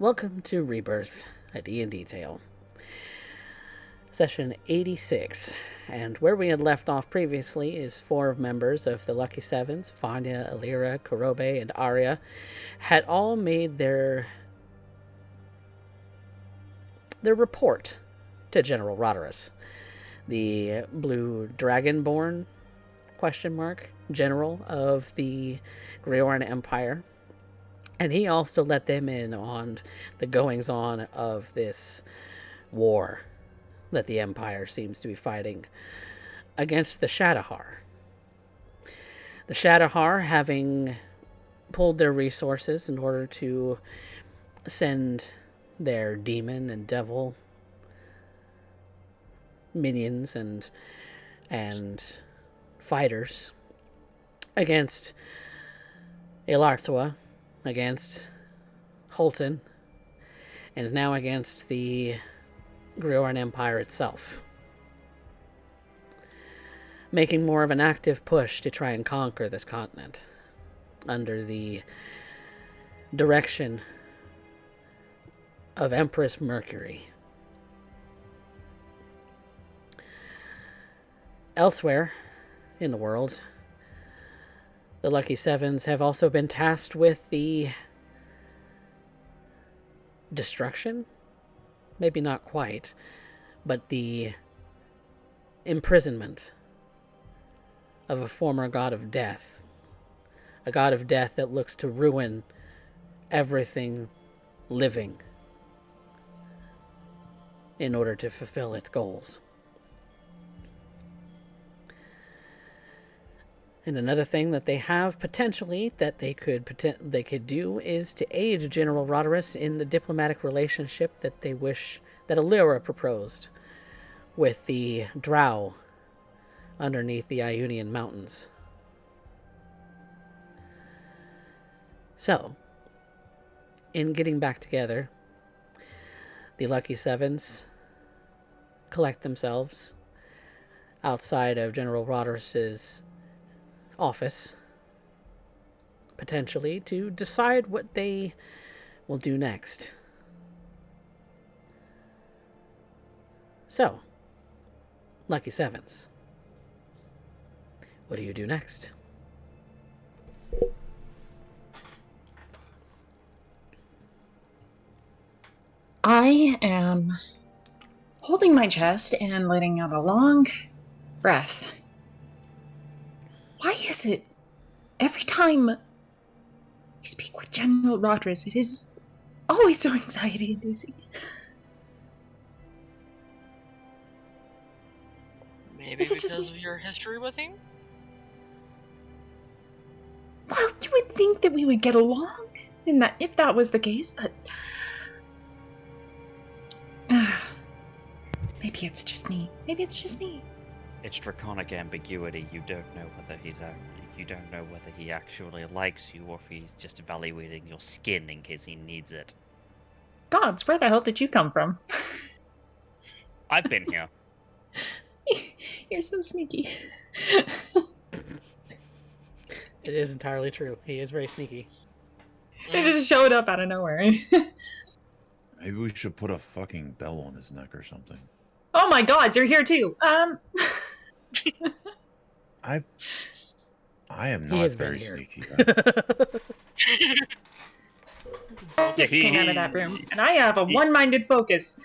Welcome to Rebirth, a D&D Tale. Session 86. And where we had left off previously is four members of the Lucky Sevens, Vanya, Alira, Kurobe, and Arya, had all made their report to General Roderus, the blue dragonborn general of the Greoran Empire. And he also let them in on the goings on of this war that the Empire seems to be fighting against the Shadowhar. The Shadowhar, having pulled their resources in order to send their demon and devil minions and fighters against Elartzwa, against Holton, and now against the Greoran Empire itself, making more of an active push to try and conquer this continent under the direction of Empress Mercury. Elsewhere in the world, the Lucky Sevens have also been tasked with the destruction, maybe not quite, but the imprisonment of a former god of death. A god of death that looks to ruin everything living in order to fulfill its goals. And another thing that they have potentially that they could do is to aid General Roderus in the diplomatic relationship that they wish that Alira proposed with the Drow underneath the Ionian Mountains. So, in getting back together, the Lucky Sevens collect themselves outside of General Roderus's office, potentially, to decide what they will do next. So, Lucky Sevens, what do you do next? I am holding my chest and letting out a long breath. Why is it every time we speak with General Roderus, it is always so anxiety-inducing? Maybe because of your history with him? Well, you would think that we would get along if that was the case, but maybe it's just me. It's draconic ambiguity. You don't know whether he actually likes you or if he's just evaluating your skin in case he needs it. Gods, where the hell did you come from? I've been here. You're so sneaky. It is entirely true. He is very sneaky. It just showed up out of nowhere. Maybe we should put a fucking bell on his neck or something. Oh my god, you're here too. I am not very sneaky. I just came out of that room, and I have a one-minded focus.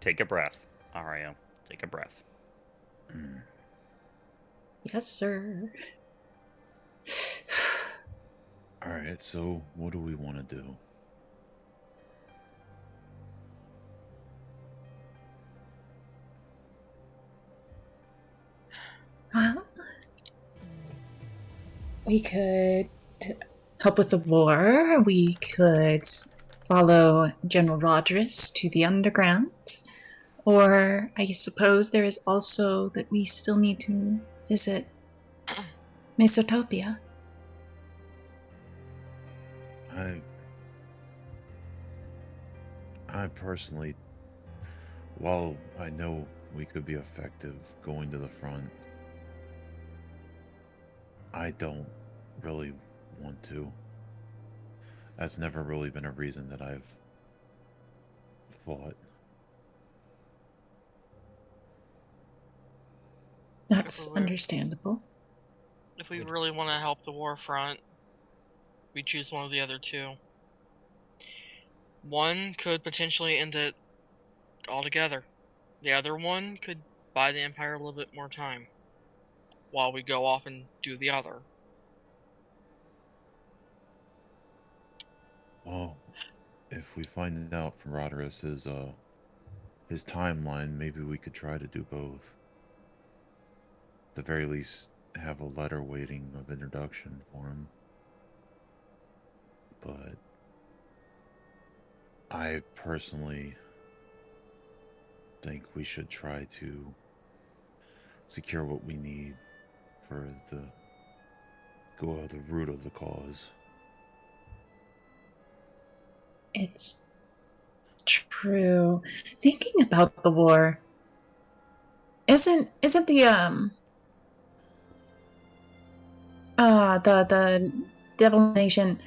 Take a breath, Arya. Take a breath. Yes, sir. Alright, so what do we want to do? Well, we could help with the war. We could follow General Roderus to the underground. Or I suppose there is also that we still need to visit Mesotopia. I personally, while I know we could be effective going to the front, I don't really want to. That's never really been a reason that I've fought. That's If we- understandable. If we really want to help the war front, we choose one of the other two. One could potentially end it altogether. The other one could buy the Empire a little bit more time while we go off and do the other. Well, if we find out from Roderick's his timeline, maybe we could try to do both. At the very least, have a letter waiting of introduction for him. But I personally think we should try to secure what we need for the root of the cause. It's true. Thinking about the war, isn't the Devil Nation.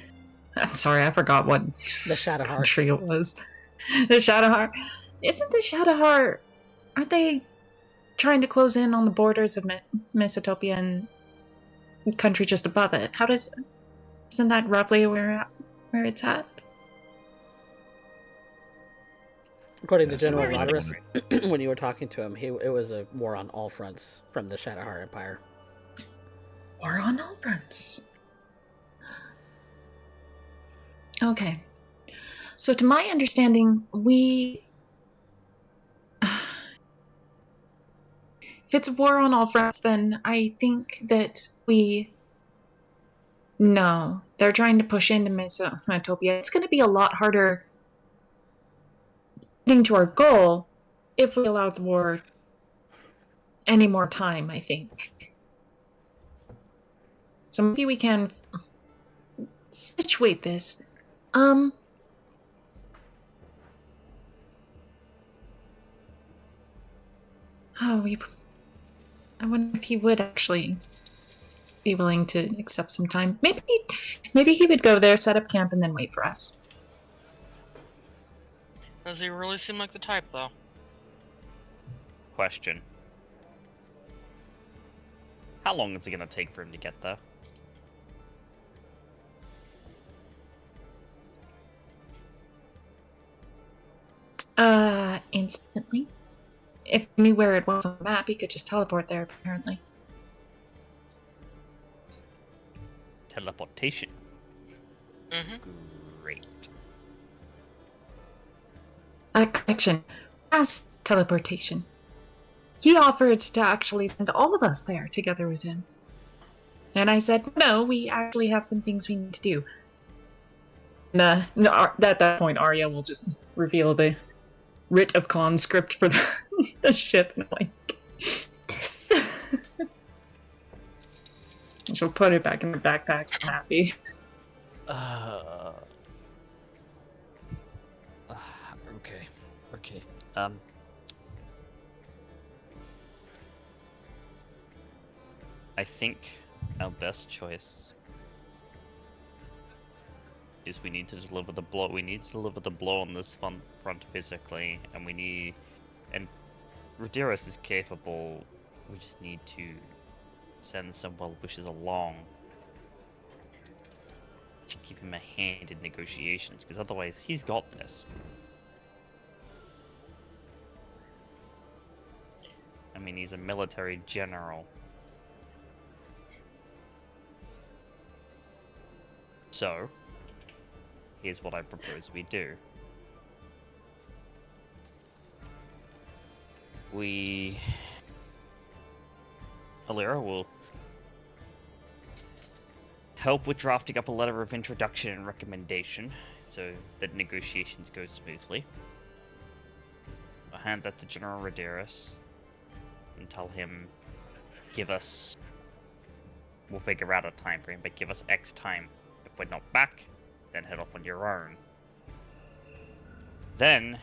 I'm sorry, I forgot what The Shadowheart. country it was. The Shadowheart. Isn't the Shadowheart? Aren't they trying to close in on the borders of Mesotopia and the country just above it? Isn't that roughly where it's at? According to Yes, General where is Roderick, it? when you were talking to him, it was a war on all fronts from the Shadowheart Empire. War on all fronts. Okay. So to my understanding, if it's a war on all fronts, then I think that no, they're trying to push into Mesotopia. It's going to be a lot harder getting to our goal if we allow the war any more time, I think. So maybe we can situate this. I wonder if he would actually be willing to accept some time. Maybe he would go there, set up camp, and then wait for us. Does he really seem like the type, though? Question. How long is it gonna take for him to get there? Instantly. If he knew where it was on the map, he could just teleport there, apparently. Teleportation. Mm-hmm. Great. Correction. Mass teleportation. He offered to actually send all of us there together with him. And I said, no, we actually have some things we need to do. And, at that point, Arya will just reveal the writ of conscript for the ship. And I'm like, this. And she'll put it back in her backpack, happy. Okay. I think our best choice is we need to deliver the blow. We need to deliver the blow on this front physically, and Rhaenyra is capable. We just need to send some well wishes along to give him a hand in negotiations, because otherwise he's got this. I mean, he's a military general. So, here's what I propose we do. Alira will help with drafting up a letter of introduction and recommendation so that negotiations go smoothly. I'll hand that to General Rhaenyra and tell him, we'll figure out a time frame, but give us X time. If we're not back, then head off on your own. Then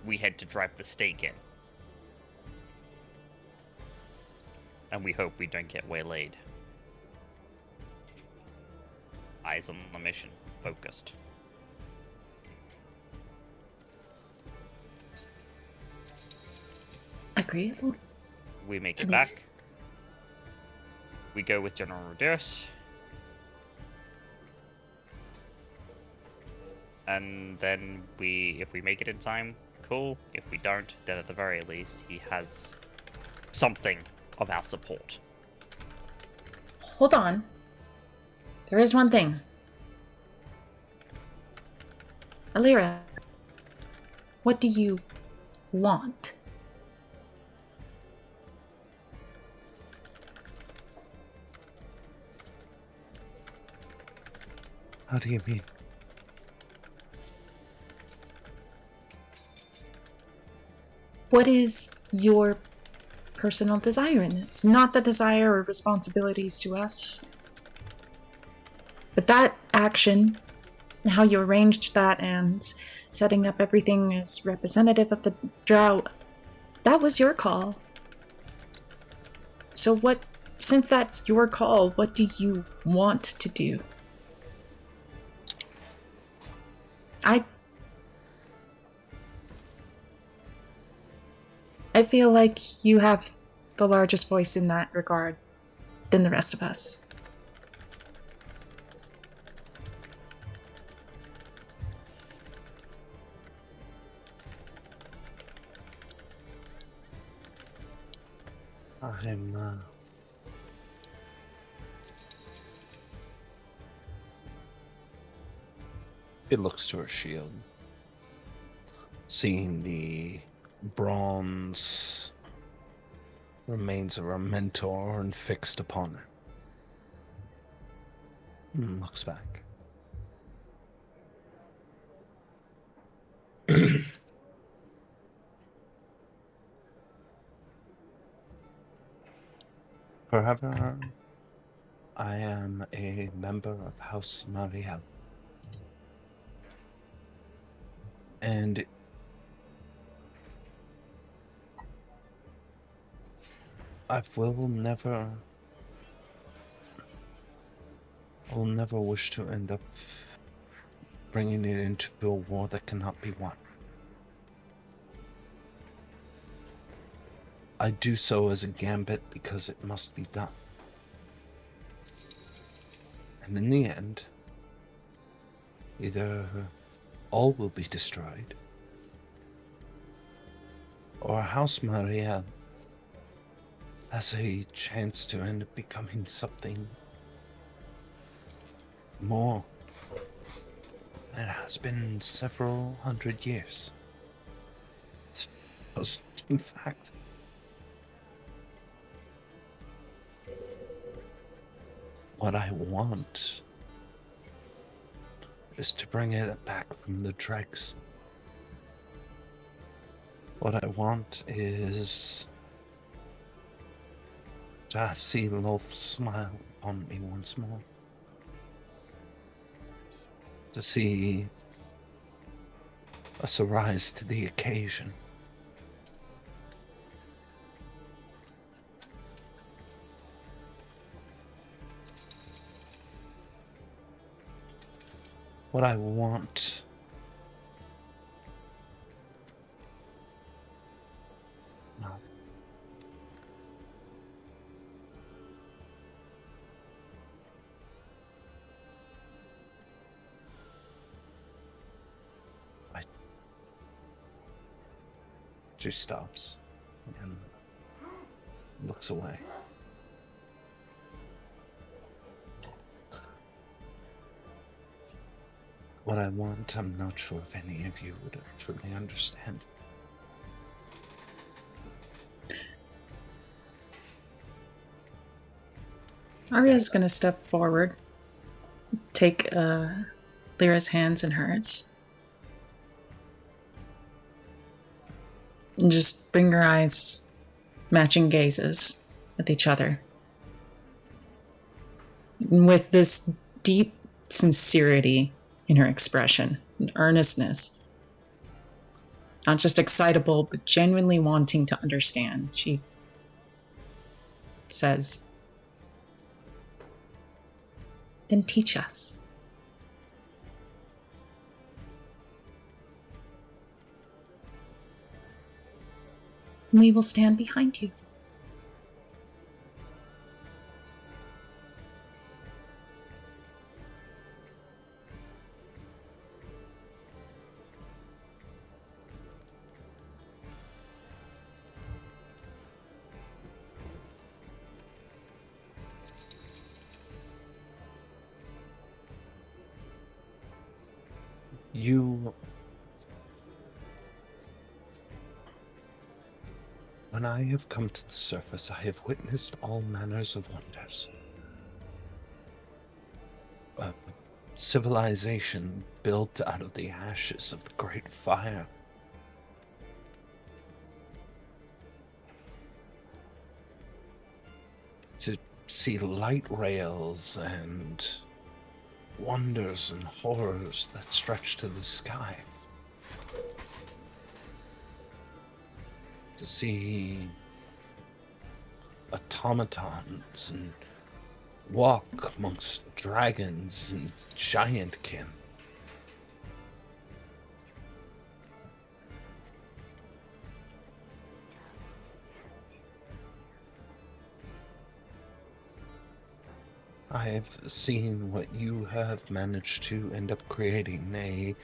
we head to drive the stake in. And we hope we don't get waylaid. Eyes on the mission. Focused. Agreeable. We make it At back. least- We go with General Roderis. And then if we make it in time, cool. If we don't, then at the very least, he has something of our support. Hold on. There is one thing. Alira, what do you want? How do you mean? What is your personal desire in this? Not the desire or responsibilities to us, but that action and how you arranged that and setting up everything as representative of the drow, that was your call. So since that's your call, what do you want to do? I feel like you have the largest voice in that regard than the rest of us. It looks to her shield, seeing the bronze remains of her mentor and fixed upon it. Looks back. Forever, I am a member of House Mariel. And I will never wish to end up bringing it into a war that cannot be won. I do so as a gambit because it must be done. And in the end, either all will be destroyed, or House Mariel has a chance to end up becoming something more. It has been several hundred years. In fact, what I want is to bring it back from the dregs. What I want is to see Lolth smile upon me once more. To see us arise to the occasion. What I want She stops and looks away. What I want, I'm not sure if any of you would truly understand. Arya's gonna step forward, take Lyra's hands in hers, and just bring her eyes, matching gazes, with each other. With this deep sincerity in her expression, and earnestness. Not just excitable, but genuinely wanting to understand. She says, "Then teach us." We will stand behind you. When I have come to the surface, I have witnessed all manners of wonders. A civilization built out of the ashes of the Great Fire. To see light rails and wonders and horrors that stretch to the sky. To see automatons and walk amongst dragons and giantkin. I have seen what you have managed to end up creating,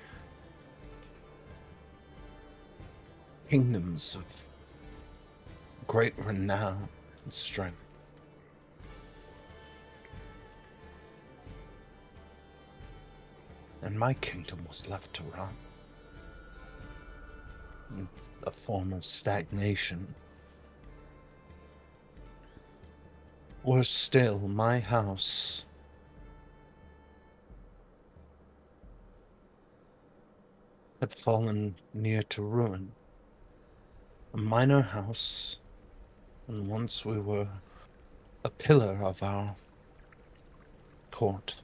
kingdoms of great renown and strength. And my kingdom was left to rot. In a form of stagnation. Worse still, my house had fallen near to ruin. A minor house, and once we were a pillar of our court.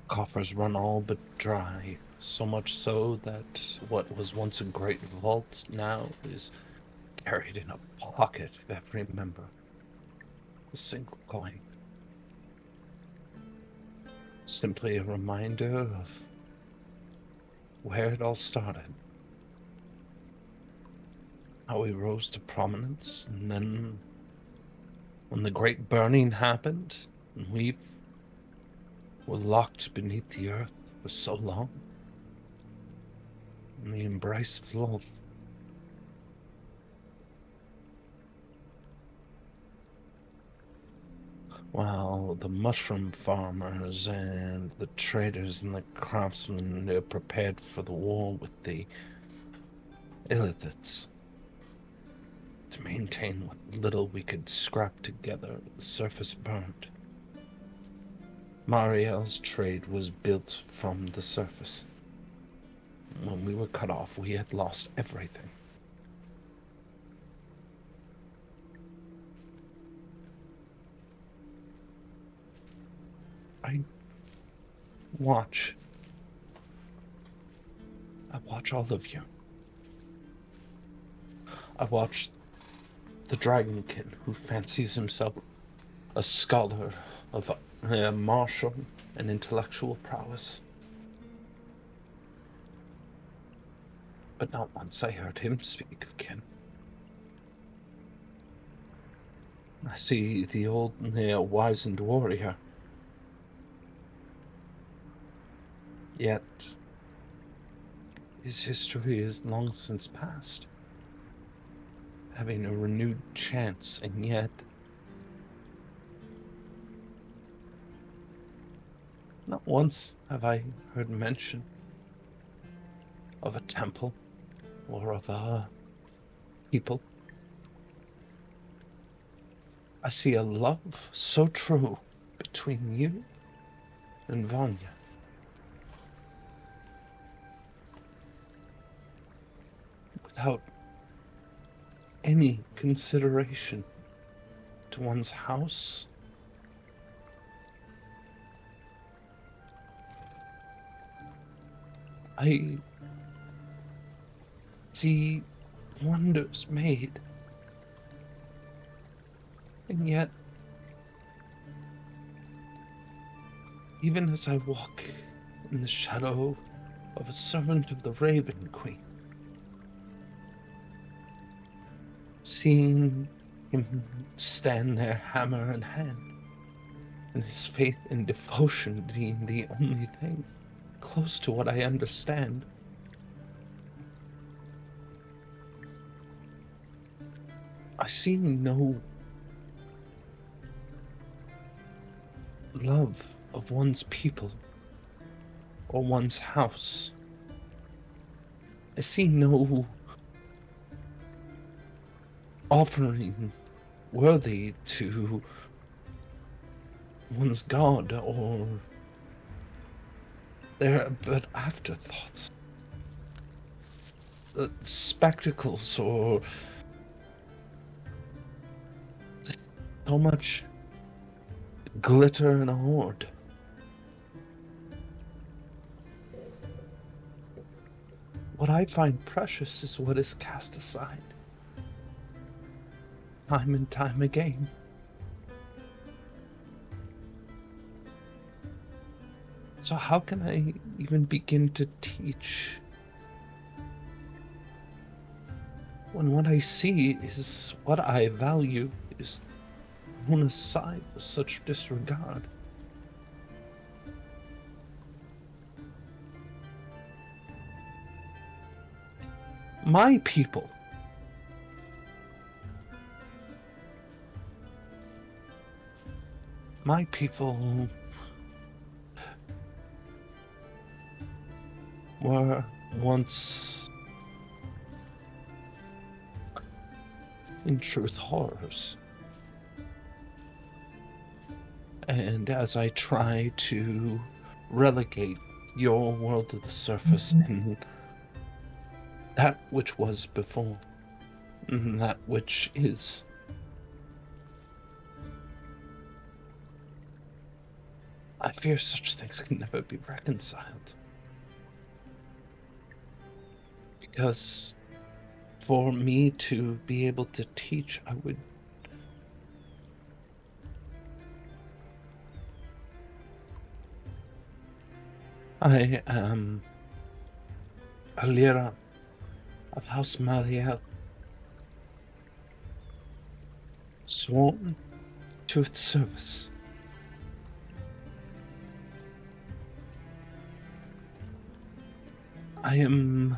Coffers run all but dry, so much so that what was once a great vault now is carried in a pocket of every member. A single coin. Simply a reminder of where it all started. How we rose to prominence, and then when the great burning happened, and we were locked beneath the earth for so long, in the embrace of love. While the mushroom farmers and the traders and the craftsmen are prepared for the war with the illithids to maintain what little we could scrap together, the surface burned. Mariel's trade was built from the surface. When we were cut off, we had lost everything. I watch all of you. I watch the dragonkin who fancies himself a scholar of martial and intellectual prowess. But not once I heard him speak of kin. I see the old wizened warrior. Yet his history is long since past, having a renewed chance, and yet not once have I heard mention of a temple or of a people. I see a love so true between you and Vanya. Without any consideration to one's house. I see wonders made. And yet, even as I walk in the shadow of a servant of the Raven Queen, seeing him stand there hammer in hand, and his faith and devotion being the only thing close to what I understand, I see no love of one's people or one's house. I see no offering worthy to one's god, or there but afterthoughts, spectacles, or so much glitter and a hoard. What I find precious is what is cast aside, time and time again. So how can I even begin to teach when what I see is what I value is thrown aside with such disregard? My people, were once, in truth, horrors. And as I try to relegate your world to the surface and that which was before, and that which is, I fear such things can never be reconciled. Because for me to be able to teach, I am Alira of House Mariel, sworn to its service. I am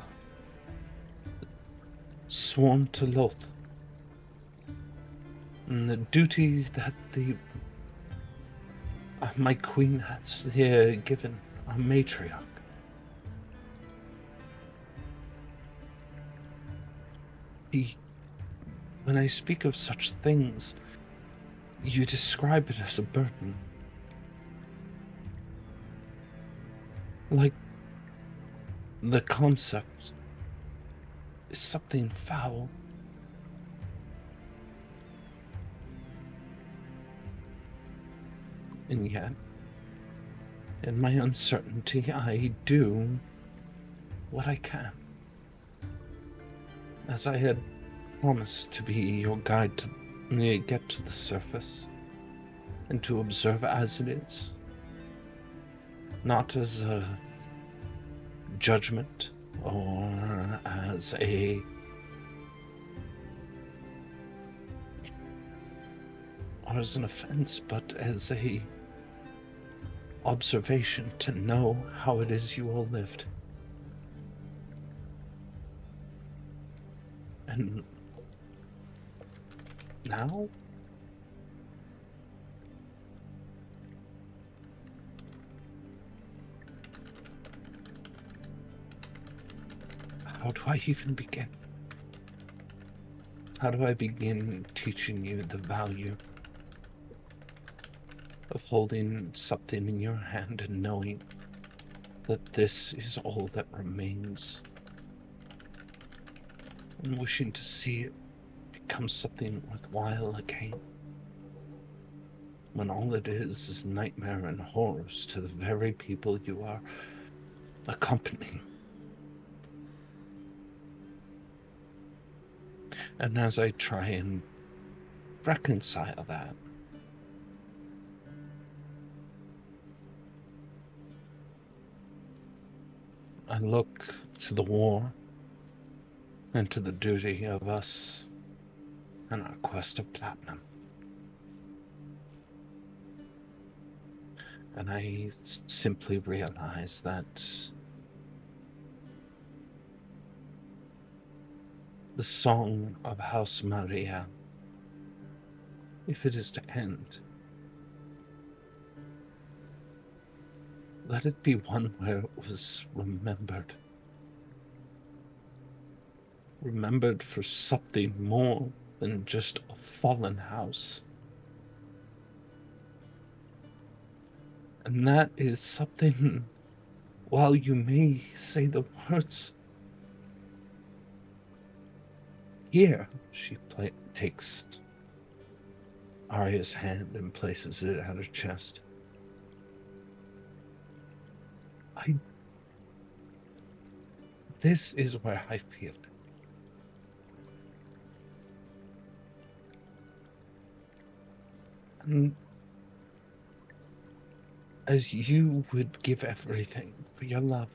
sworn to Loth, and the duties that my queen has here given a matriarch. When I speak of such things, you describe it as a burden. Like the concept is something foul. And yet, in my uncertainty, I do what I can. As I had promised to be your guide to get to the surface, and to observe as it is, not as a judgment or as an offense, but as a observation to know how it is you all lived. And now, how do I even begin? How do I begin teaching you the value of holding something in your hand and knowing that this is all that remains, and wishing to see it become something worthwhile again, when all it is nightmare and horrors to the very people you are accompanying? And as I try and reconcile that, I look to the war and to the duty of us and our quest of platinum. And I simply realize that the song of House Maria, if it is to end, let it be one where it was remembered. Remembered for something more than just a fallen house. And that is something, while you may say the words, here, she takes Arya's hand and places it at her chest. This is where I feel it. And as you would give everything for your love,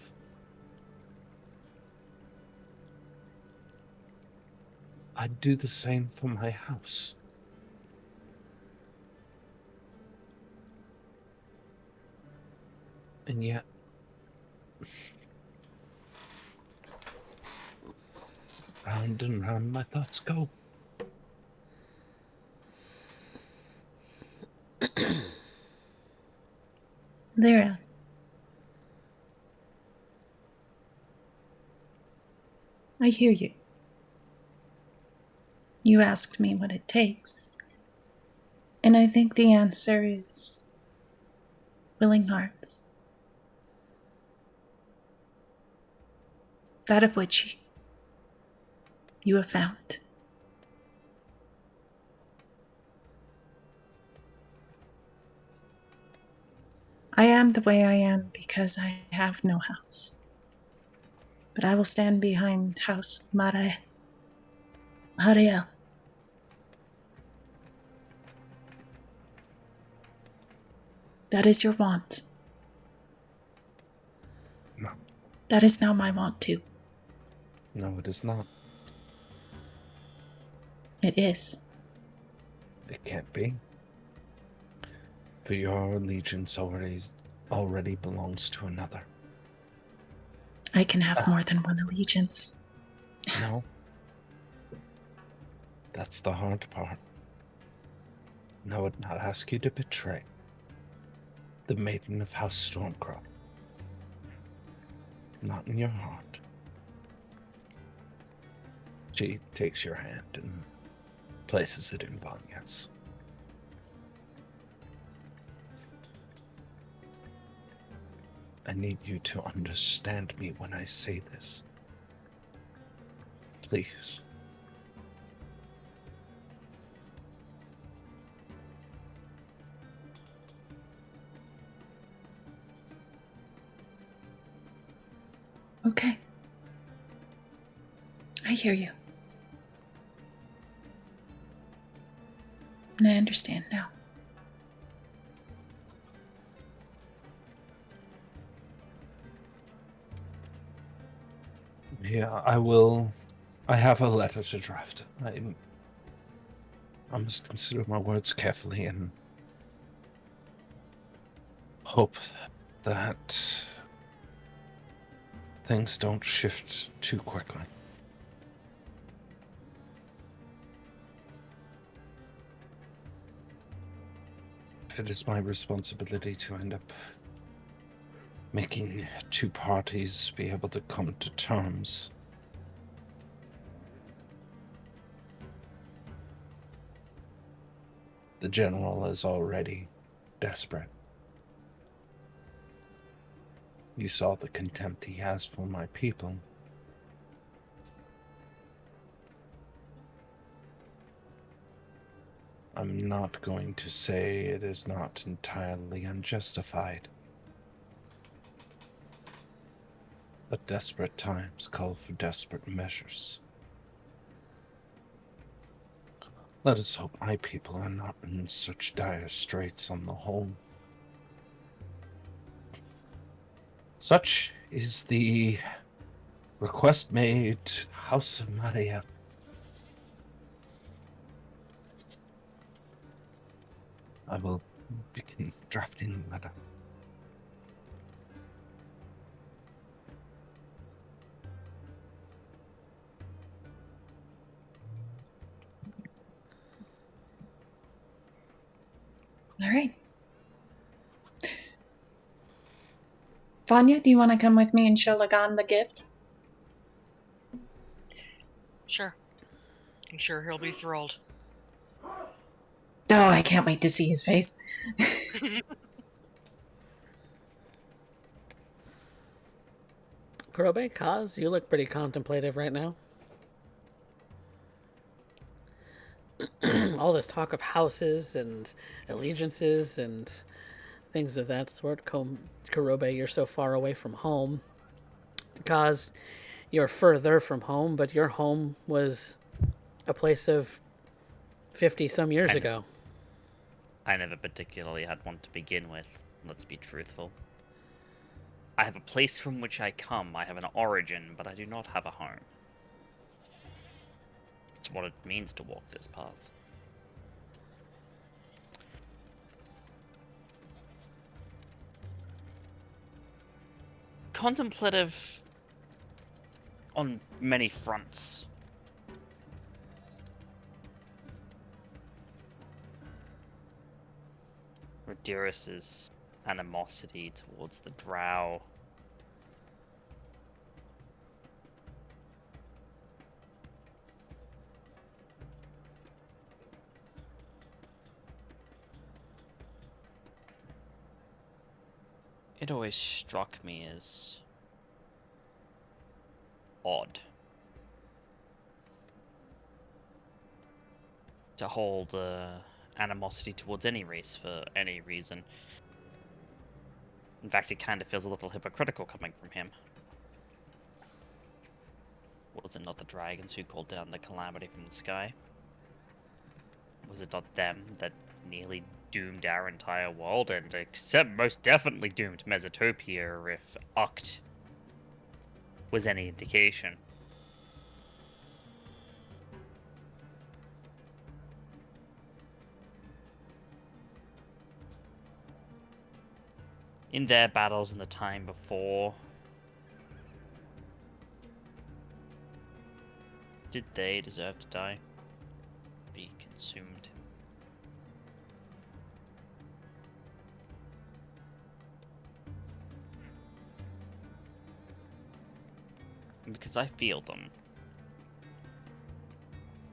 I'd do the same for my house. And yet, round and round my thoughts go. Lyra. I hear you. You asked me what it takes, and I think the answer is willing hearts. That of which you have found. I am the way I am because I have no house. But I will stand behind House Maria. That is your want. No. That is now my want too. No, it is not. It is. It can't be. For your allegiance already belongs to another. I can have more than one allegiance. No. That's the hard part. And I would not ask you to betray the maiden of House Stormcrow. Not in your heart. She takes your hand and places it in Vanya's. I need you to understand me when I say this. Please. Okay. I hear you. And I understand now. Yeah, I will. I have a letter to draft. I must consider my words carefully and hope that things don't shift too quickly. If it is my responsibility to end up making two parties be able to come to terms, the general is already desperate. You saw the contempt he has for my people. I'm not going to say it is not entirely unjustified. But desperate times call for desperate measures. Let us hope my people are not in such dire straits on the whole. Such is the request made, House of Maria. I will begin drafting the letter. All right. Vanya, do you want to come with me and show Lagan the gift? Sure. I'm sure he'll be thrilled. Oh, I can't wait to see his face. Kurobe, Kaz, you look pretty contemplative right now. All this talk of houses and allegiances and things of that sort. Kurobe, you're so far away from home. Kaz, you're further from home, but your home was a place of 50 some years ago. I never particularly had one to begin with, let's be truthful. I have a place from which I come, I have an origin, but I do not have a home. It's what it means to walk this path. Contemplative on many fronts. Rodiris's animosity towards the drow. It always struck me as odd to hold animosity towards any race for any reason. In fact, it kind of feels a little hypocritical coming from him. Was it not the dragons who called down the calamity from the sky? Was it not them that nearly doomed our entire world, and except most definitely doomed Mesotopia if Uct was any indication? In their battles in the time before, did they deserve to die? Be consumed? Because I feel them.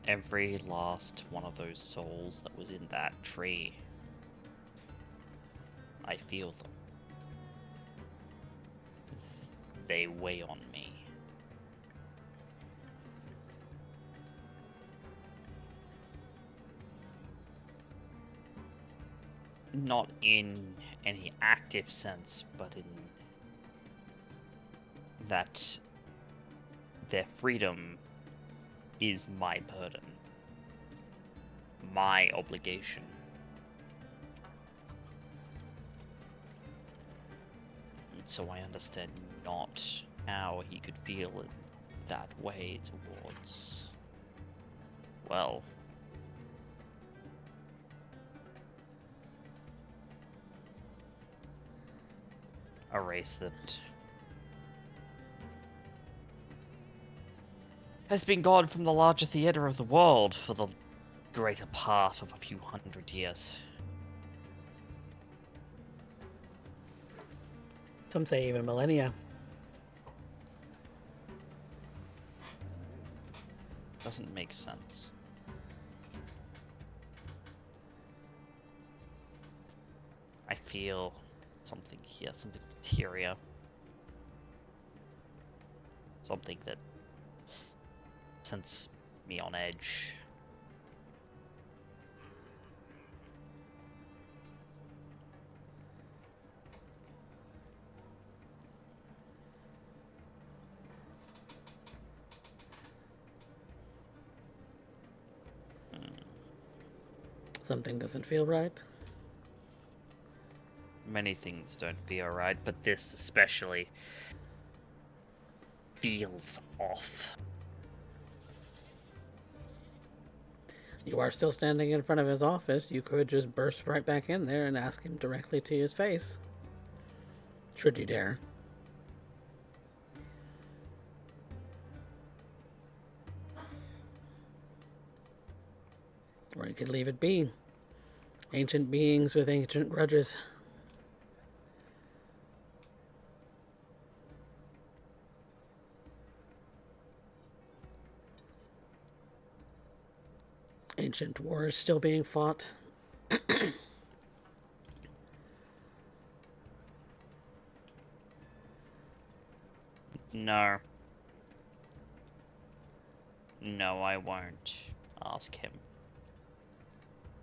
Every last one of those souls that was in that tree. I feel them. They weigh on me. Not in any active sense, but in that their freedom is my burden, my obligation. And so I understand not how he could feel in that way towards, well, a race that has been gone from the larger theater of the world for the greater part of a few hundred years. Some say even millennia. Doesn't make sense. I feel something here, something interior. Something that sends me on edge. Something doesn't feel right. Many things don't feel right, but this especially feels off. You are still standing in front of his office. You could just burst right back in there and ask him directly to his face. Should you dare. Or you could leave it be. Ancient beings with ancient grudges. Ancient wars still being fought. No. No, I won't ask him.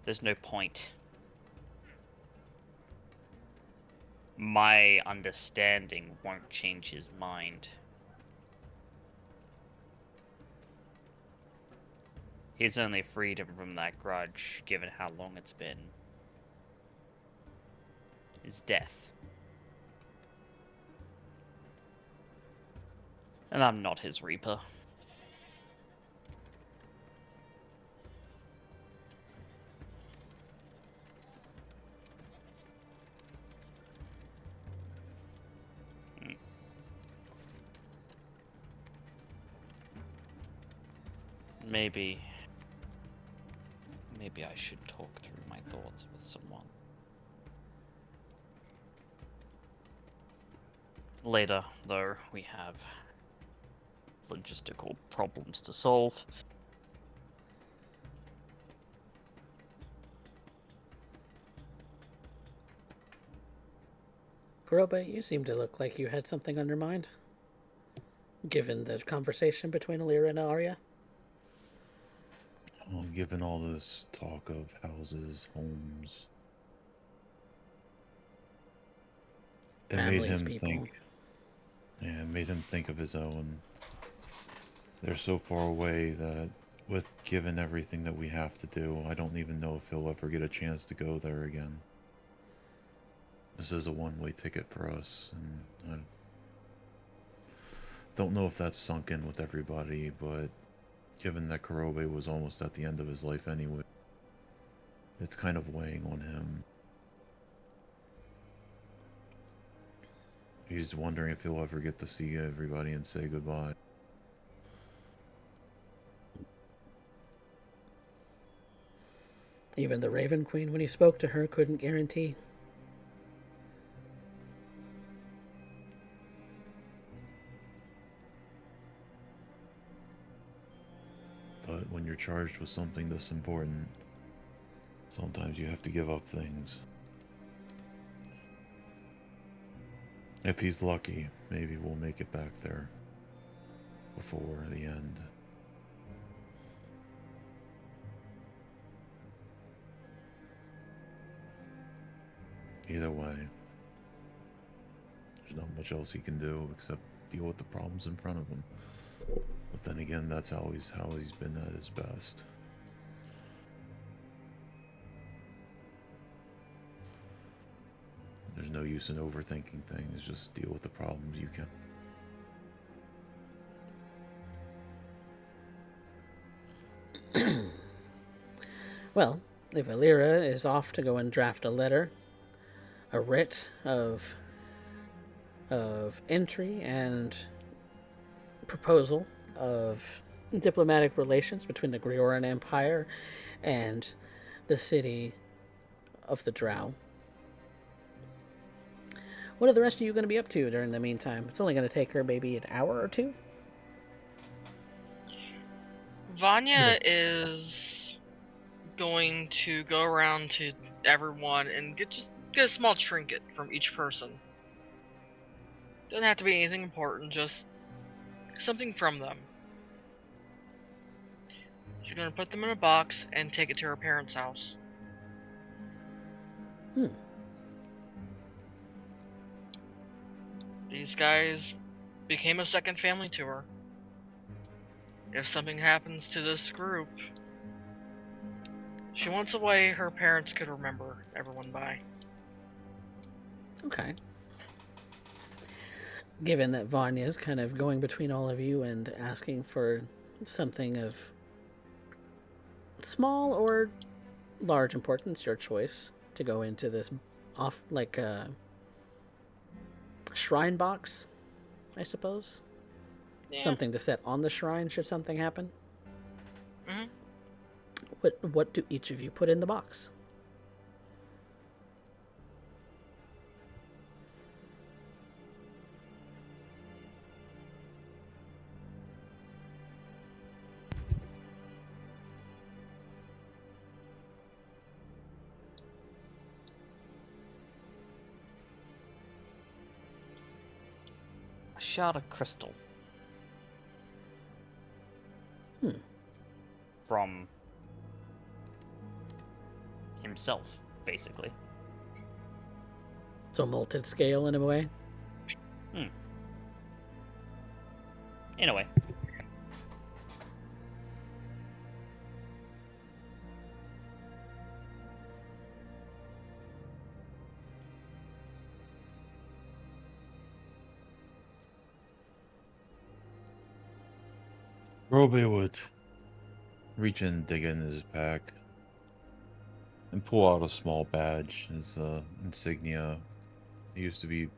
There's no point. My understanding won't change his mind. His only freedom from that grudge, given how long it's been, is death. And I'm not his Reaper. Maybe I should talk through my thoughts with someone. Later, though, we have logistical problems to solve. Kurobe, you seem to look like you had something on your mind. Given the conversation between Alira and Arya. Well, given all this talk of houses, homes, it made Families, him people. think. Yeah, it made him think of his own. They're so far away that, with given everything that we have to do, I don't even know if he'll ever get a chance to go there again. This is a one-way ticket for us, and I don't know if that's sunk in with everybody, but given that Kurobe was almost at the end of his life anyway, it's kind of weighing on him. He's wondering if he'll ever get to see everybody and say goodbye. Even the Raven Queen, when he spoke to her, couldn't guarantee. But when you're charged with something this important, sometimes you have to give up things. If he's lucky, maybe we'll make it back there before the end. Either way, there's not much else he can do except deal with the problems in front of him. But then again, that's always how he's been at his best. There's no use in overthinking things, just deal with the problems you can. Well, if Alira is off to go and draft a letter, a writ of entry and proposal of diplomatic relations between the Grioran Empire and the city of the Drow. What are the rest of you going to be up to during the meantime? It's only going to take her maybe an hour or two. Vanya is going to go around to everyone and get a small trinket from each person. Doesn't have to be anything important, just something from them. She's gonna put them in a box and take it to her parents' house. These guys became a second family to her. If something happens to this group, She wants a way her parents could remember everyone by. Okay. Given that Vanya's kind of going between all of you and asking for something of small or large importance, your choice, to go into this off like a shrine box, I suppose. Yeah. Something to set on the shrine should something happen. Hmm. What do each of you put in the box? A shard of crystal. Hmm. From himself, basically. So molted scale in a way. In a way. Roby would reach in, dig in his pack, and pull out a small badge, his insignia. He used to be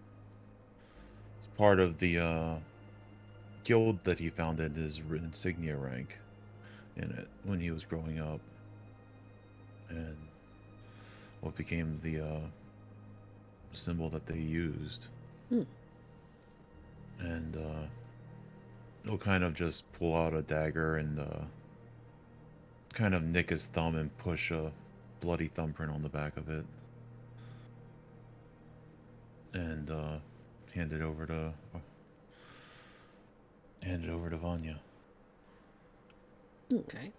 part of the guild that he founded his insignia rank in it when he was growing up, and what became the symbol that they used. Hmm. And he'll kind of just pull out a dagger and kind of nick his thumb and push a bloody thumbprint on the back of it, and hand it over to Vanya. Okay.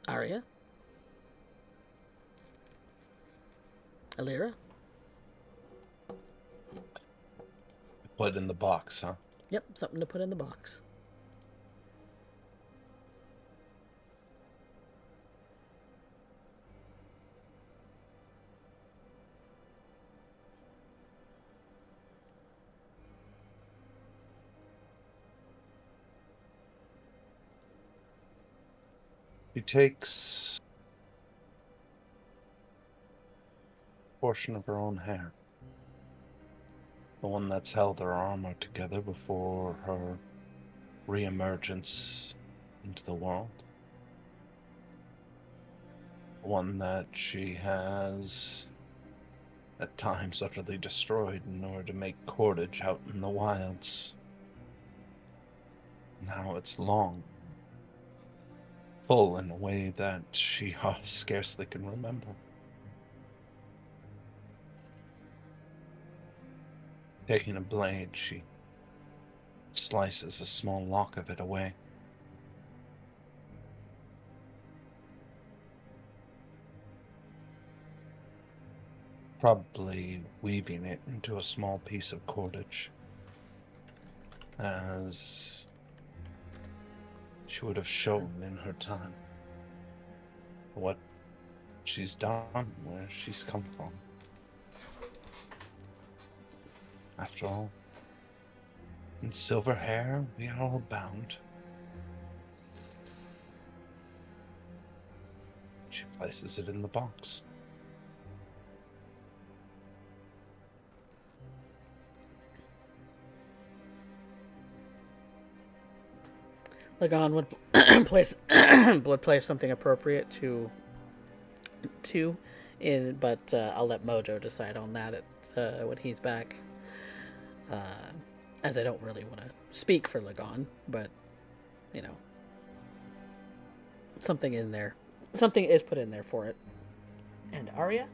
Arya? Alira? Put in the box, huh? Yep, something to put in the box. She takes a portion of her own hair. The one that's held her armor together before her re-emergence into the world. One that she has at times utterly destroyed in order to make cordage out in the wilds. Now it's long, full in a way that she scarcely can remember. Taking a blade, she slices a small lock of it away. Probably weaving it into a small piece of cordage, as she would have shown in her time what she's done, where she's come from. After all, in silver hair, we are all bound. She places it in the box. Lagan would place would place something appropriate to in, but I'll let Mojo decide on that when he's back. As I don't really want to speak for Lagan, but you know, something in there, something is put in there for it. And Arya,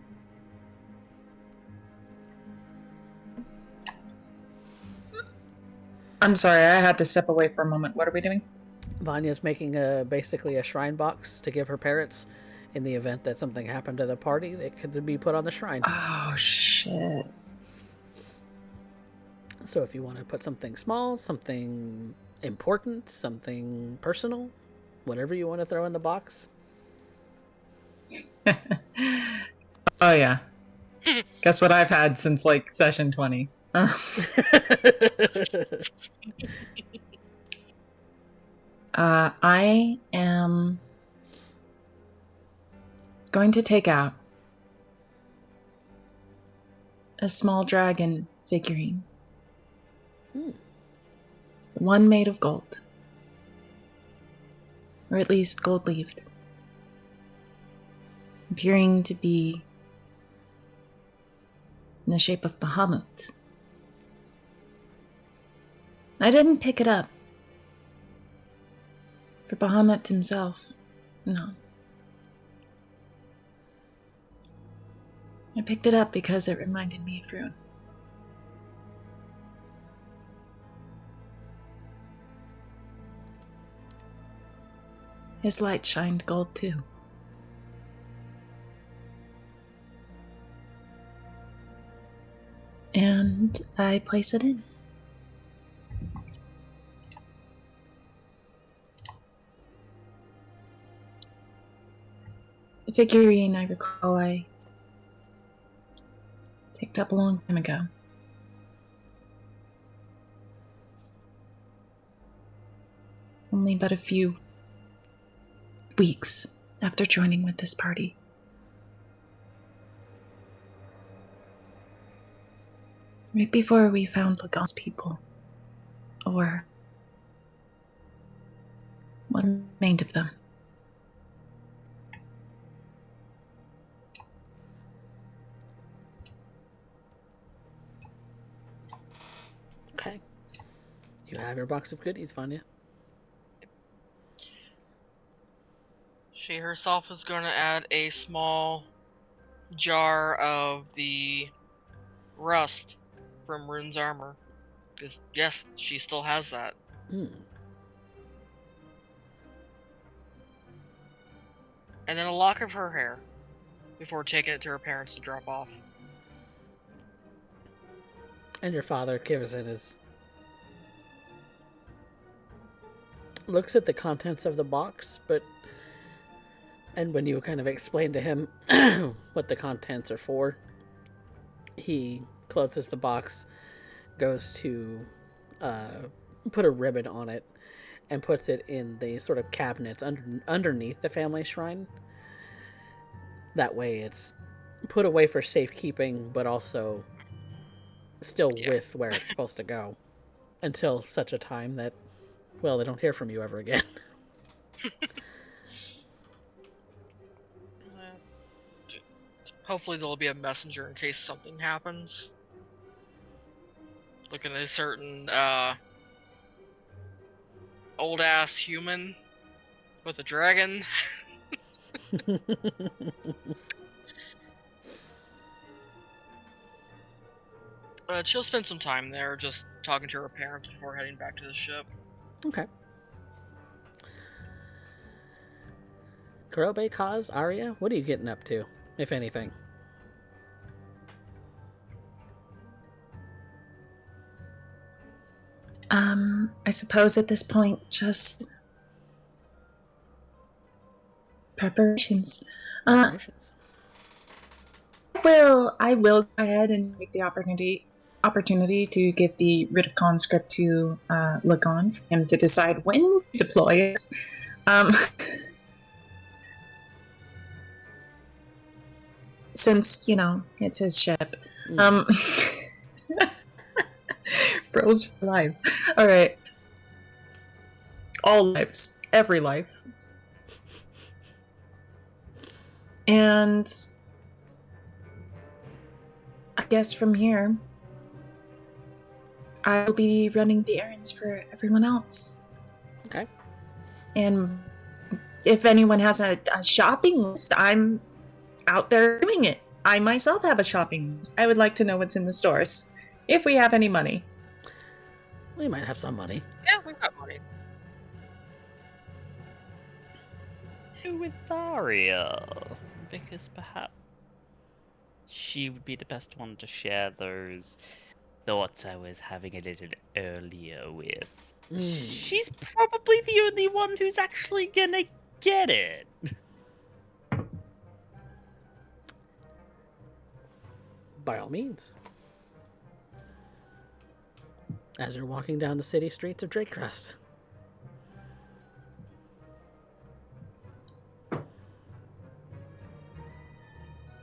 I'm sorry, I had to step away for a moment. What are we doing? Vanya's making basically a shrine box to give her parents in the event that something happened to the party, it could be put on the shrine. Oh, shit. So if you want to put something small, something important, something personal, whatever you want to throw in the box. Oh, yeah. Guess what I've had since, like, session 20? I am going to take out a small dragon figurine. One made of gold. Or at least gold-leafed. Appearing to be in the shape of Bahamut. I didn't pick it up for Bahamut himself. No. I picked it up because it reminded me of Rune. His light shined gold too. And I place it in. The figurine, I recall, I picked up a long time ago. Only but a few weeks after joining with this party. Right before we found Lagon's people. Or what remained of them. Okay. You have your box of goodies, Vanya. She herself is going to add a small jar of the rust from Rune's armor. Because, yes, she still has that. Mm. And then a lock of her hair before taking it to her parents to drop off. And your father gives it his... looks at the contents of the box, but... And when you kind of explain to him what the contents are for, he closes the box, goes to put a ribbon on it, and puts it in the sort of cabinets underneath the family shrine. That way it's put away for safekeeping, but also still with where it's supposed to go. Until such a time that, well, they don't hear from you ever again. Hopefully there'll be a messenger in case something happens. Looking at a certain old ass human with a dragon. But she'll spend some time there just talking to her parents before heading back to the ship. Okay. Kurobe, Kaz, Arya, what are you getting up to, if anything? I suppose at this point, just preparations. Preparations. I will go ahead and take the opportunity to give the writ of conscript to Lagon for him to decide when to deploy us. Since, it's his ship. Bros for life. Alright. All lives. Every life. And I guess from here, I'll be running the errands for everyone else. Okay. And if anyone has a shopping list, I'm out there doing it. I myself have a shopping list. I would like to know what's in the stores. If we have any money. We might have some money. Yeah, we've got money. go with Daria, because perhaps she would be the best one to share those thoughts I was having a little earlier with. She's probably the only one who's actually gonna get it. By all means. As you're walking down the city streets of Drakecrest.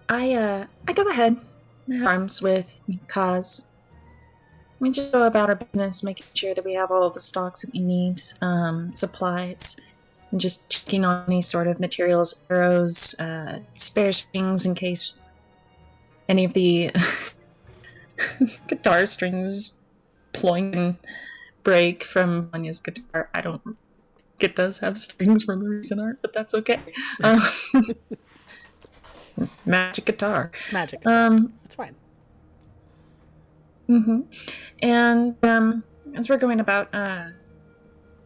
I go ahead. Arms with Kaz. We just go about our business, making sure that we have all the stocks that we need, supplies, and just checking on any sort of materials, arrows, spare strings in case any of the guitar strings ploing and break from Vanya's guitar. I don't think it does have strings from the recent art, but that's okay. Magic guitar. Magic. It's fine. Mm-hmm. And as we're going about, I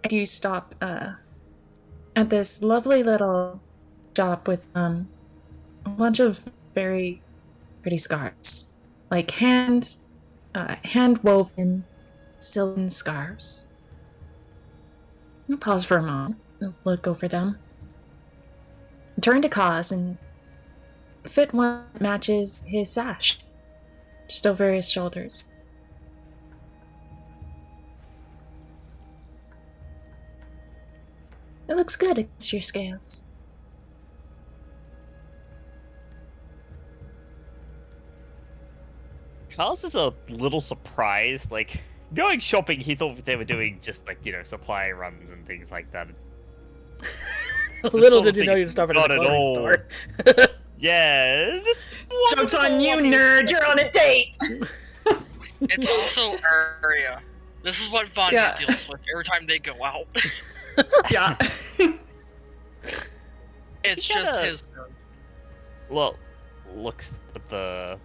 do stop at this lovely little shop with a bunch of very pretty scarves, like hand woven silken scarves. I'll pause for a moment and look over them. Turn to Kaz and fit one that matches his sash, just over his shoulders. It looks good against your scales. Charles is a little surprised. Like, going shopping, he thought they were doing just, like, supply runs and things like that. Little did you know you'd stop at a clothing store. Yeah, this Joke's on you, nerd! You're on a date! It's also area. This is what Vanya deals with every time they go out. Yeah. It's just his turn. Well, looks at the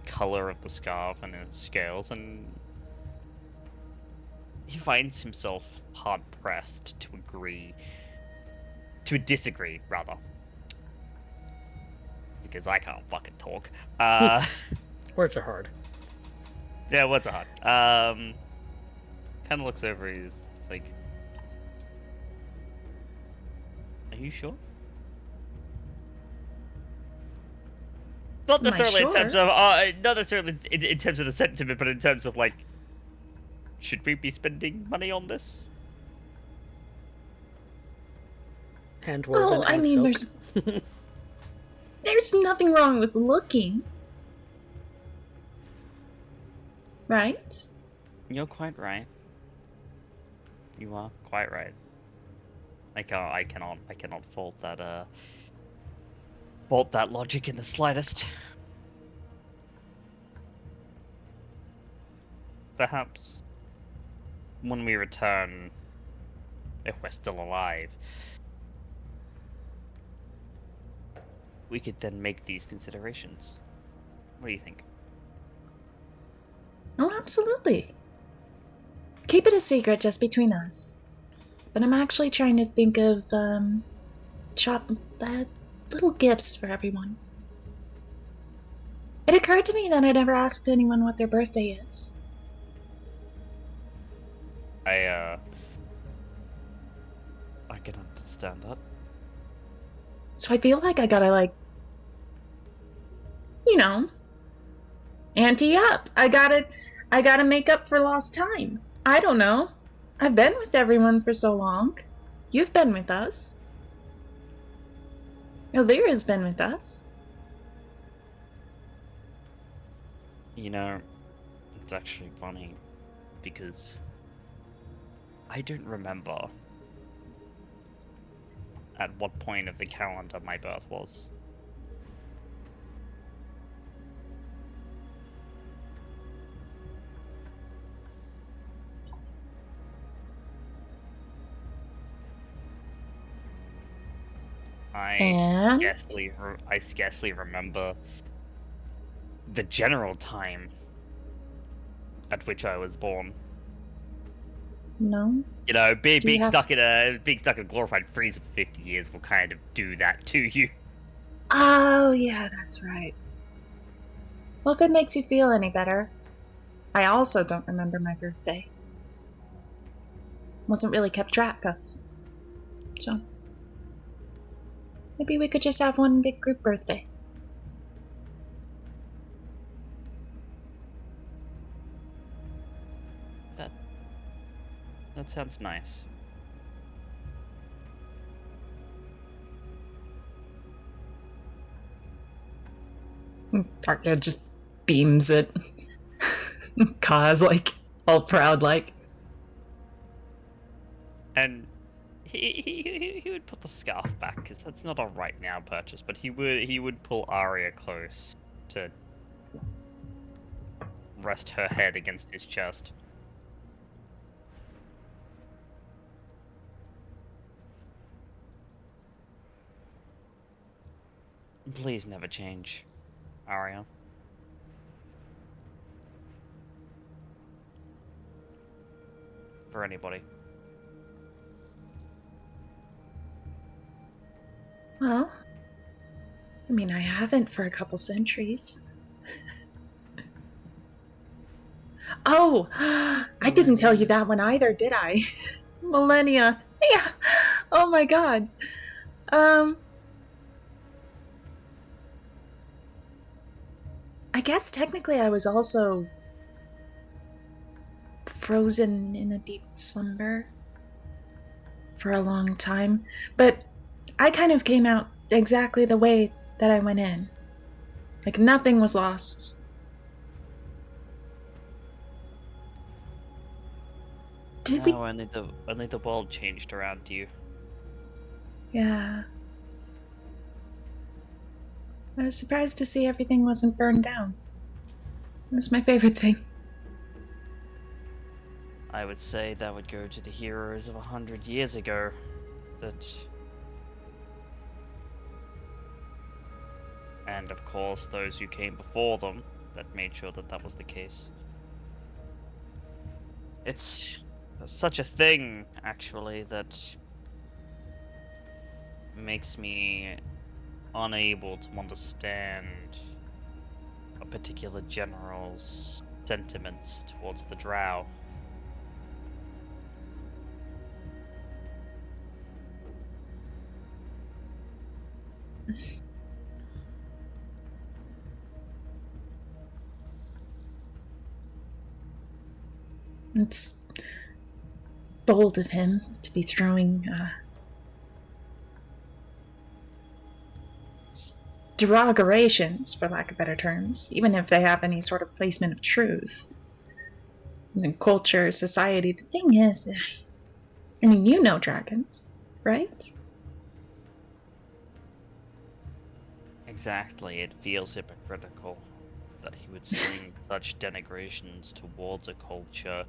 color of the scarf and his scales, and he finds himself hard pressed to disagree, rather. Because I can't fucking talk. Words are hard. Yeah, words are hard. Kind of looks over. He's like, "Are you sure?" Not necessarily in terms of, not necessarily in terms of the sentiment, but in terms of like, should we be spending money on this? Hand-woven Oh, I and mean, silk. there's nothing wrong with looking. Right? You're quite right. You are quite right. I cannot fault that logic in the slightest. Perhaps when we return, if we're still alive, we could then make these considerations. What do you think? Oh, absolutely. Keep it a secret just between us. But I'm actually trying to think of, shop little gifts for everyone. It occurred to me that I never asked anyone what their birthday is. I can understand that. So I feel like I gotta, ante up. I gotta make up for lost time. I don't know. I've been with everyone for so long. You've been with us. Elvira's been with us. It's actually funny, because I don't remember at what point of the calendar my birth was. I scarcely remember the general time at which I was born. No? You know, being Do you have- stuck in a glorified freezer for 50 years will kind of do that to you. Oh, yeah, that's right. Well, if it makes you feel any better, I also don't remember my birthday. Wasn't really kept track of. So, maybe we could just have one big group birthday. That sounds nice. Arya just beams it. Kaz, like, all proud, like. And he would put the scarf back because that's not a right now purchase, but he would pull Arya close to rest her head against his chest. Please never change, Arya. For anybody. Well, I mean, I haven't for a couple centuries. Oh, I didn't tell you that one either, did I? Millennia. Yeah. Oh my god. I guess technically I was also frozen in a deep slumber for a long time, but I kind of came out exactly the way that I went in. Like nothing was lost. Did we? No, only the world changed around you. Yeah. I was surprised to see everything wasn't burned down. That's my favorite thing. I would say that would go to the heroes of 100 years ago. And of course those who came before them that made sure that that was the case. It's such a thing, actually, that makes me unable to understand a particular general's sentiments towards the Drow. It's bold of him to be throwing derogations, for lack of better terms, even if they have any sort of placement of truth. In culture, society, the thing is, I mean, you know dragons, right? Exactly, it feels hypocritical that he would sling such denigrations towards a culture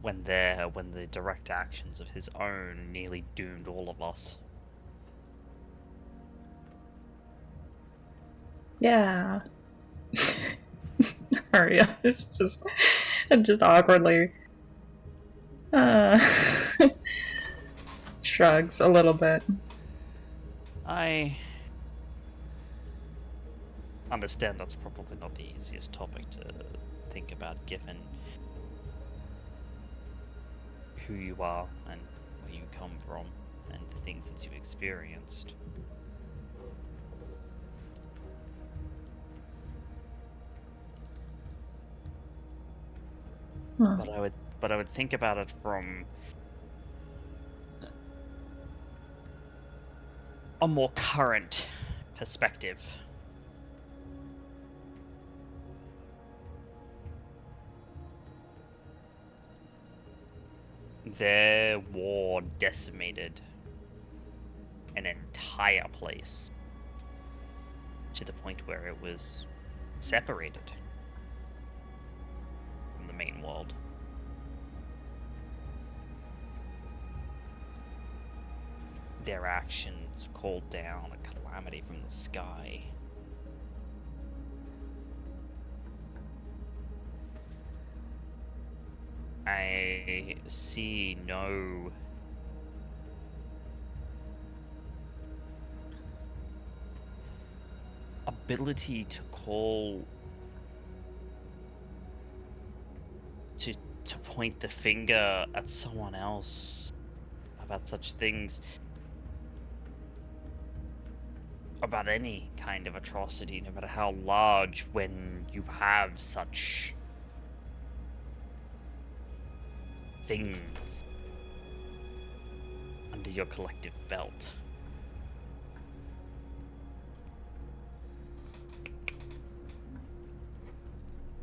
when the direct actions of his own nearly doomed all of us. Yeah. Arya is just awkwardly shrugs a little bit. I understand that's probably not the easiest topic to think about given who you are and where you come from and the things that you've experienced. Hmm. But I would think about it from a more current perspective. Their war decimated an entire place to the point where it was separated from the main world. Their actions called down a calamity from the sky. I see no ability to call to point the finger at someone else about such things, about any kind of atrocity, no matter how large, when you have such things under your collective belt.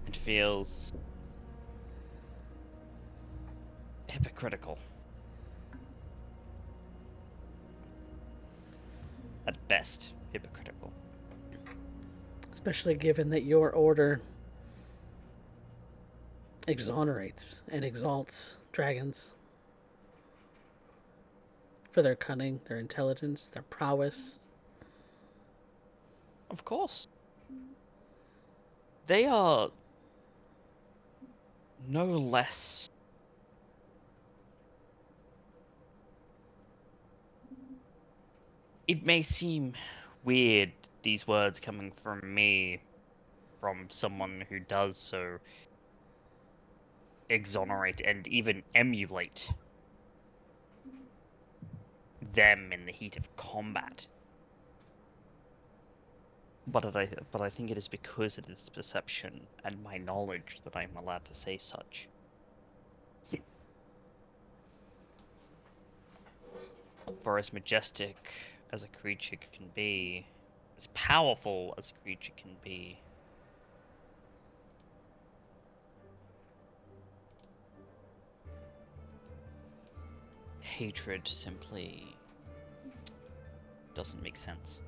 It feels hypocritical. At best, hypocritical. Especially given that your order exonerates and exalts dragons for their cunning, their intelligence, their prowess. Of course. They are no less it may seem weird, these words coming from me, from someone who does so exonerate and even emulate them in the heat of combat. But I think it is because of this perception and my knowledge that I'm allowed to say such. For as majestic as a creature can be, as powerful as a creature can be, hatred simply doesn't make sense.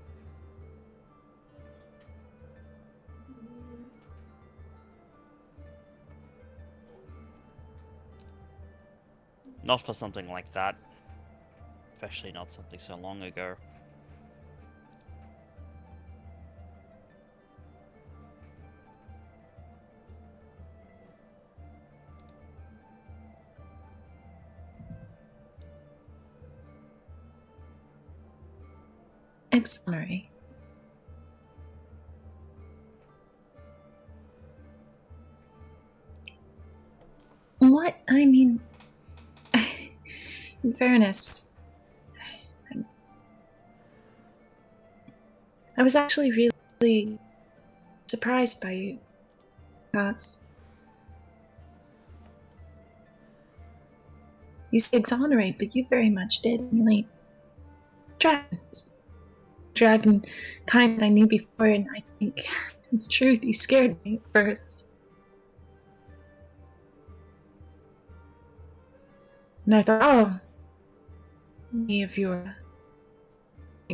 Not for something like that. Especially not something so long ago. Exonerate. What? I mean, in fairness, I was actually really surprised by you, because you say exonerate, but you very much did emulate dragons. Dragon kind that I knew before, and I think, in truth, you scared me at first. And I thought, oh, many of your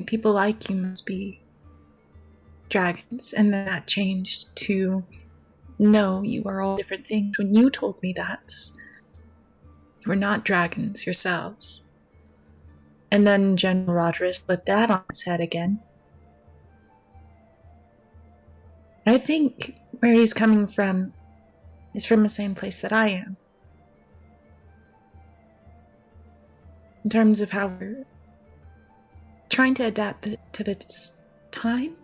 people like you must be dragons. And then that changed to, no, you are all different things. When you told me that, you were not dragons yourselves. And then General Roderick flipped that on its head again. I think where he's coming from is from the same place that I am. In terms of how we're trying to adapt to this time.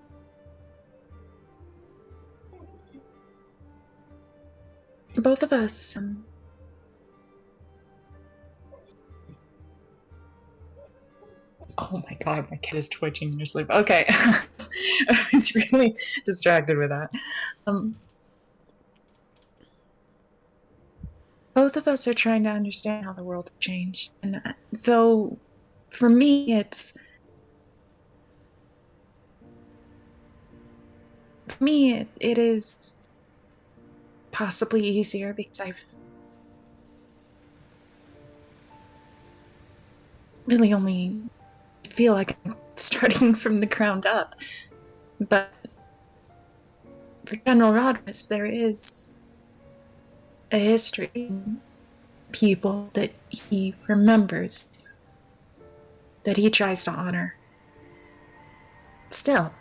Both of us, oh my god, my cat is twitching in her sleep. Okay. I was really distracted with that. Both of us are trying to understand how the world has changed. And though, for me, it is possibly easier because I've really only feel like I'm starting from the ground up. But for General Rodris, there is a history and people that he remembers, that he tries to honor. Still,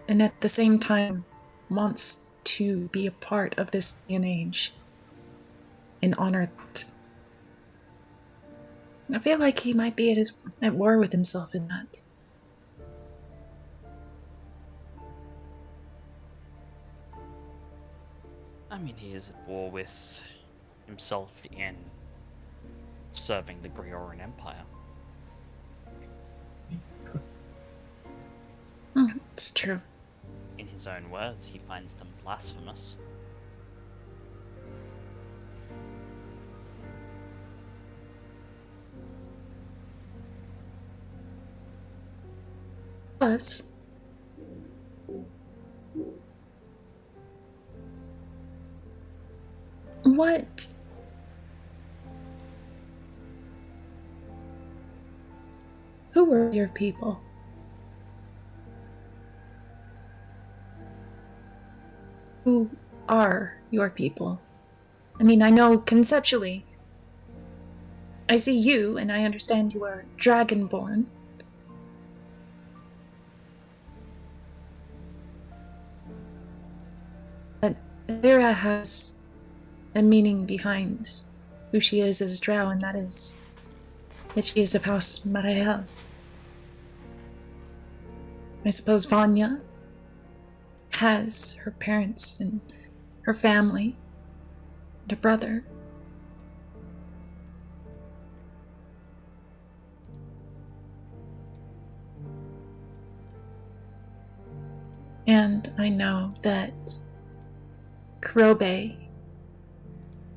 and at the same time wants to be a part of this day and age. and honor that. I feel like he might be at war with himself in that. I mean, he is at war with himself in serving the Greoran Empire. It's true. In his own words, he finds them blasphemous. Us. What? Who were your people? Who are your people? I mean, I know conceptually. I see you, and I understand you are dragonborn. But Lyra has a meaning behind who she is as Drow, and that is that she is of House Marael. I suppose Vanya has her parents and her family and a brother. And I know that Kurobe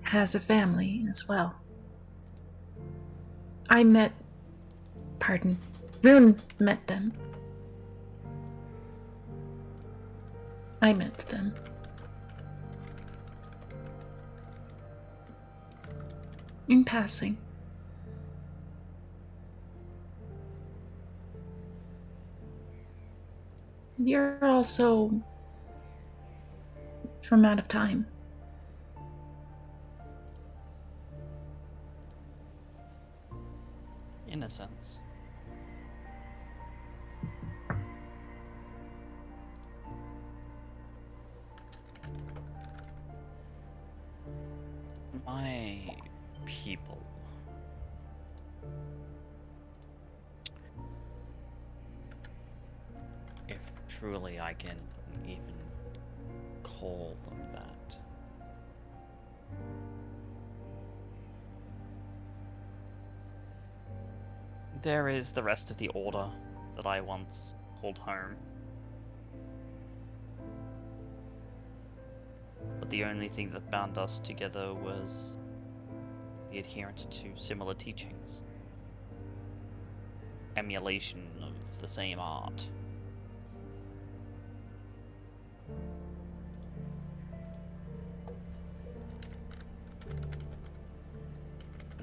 has a family as well. Rune met them. I met them. In passing. You're also from out of time. In a sense. My people. If truly I can even call them that. There is the rest of the Order that I once called home. But the only thing that bound us together was the adherence to similar teachings. Emulation of the same art.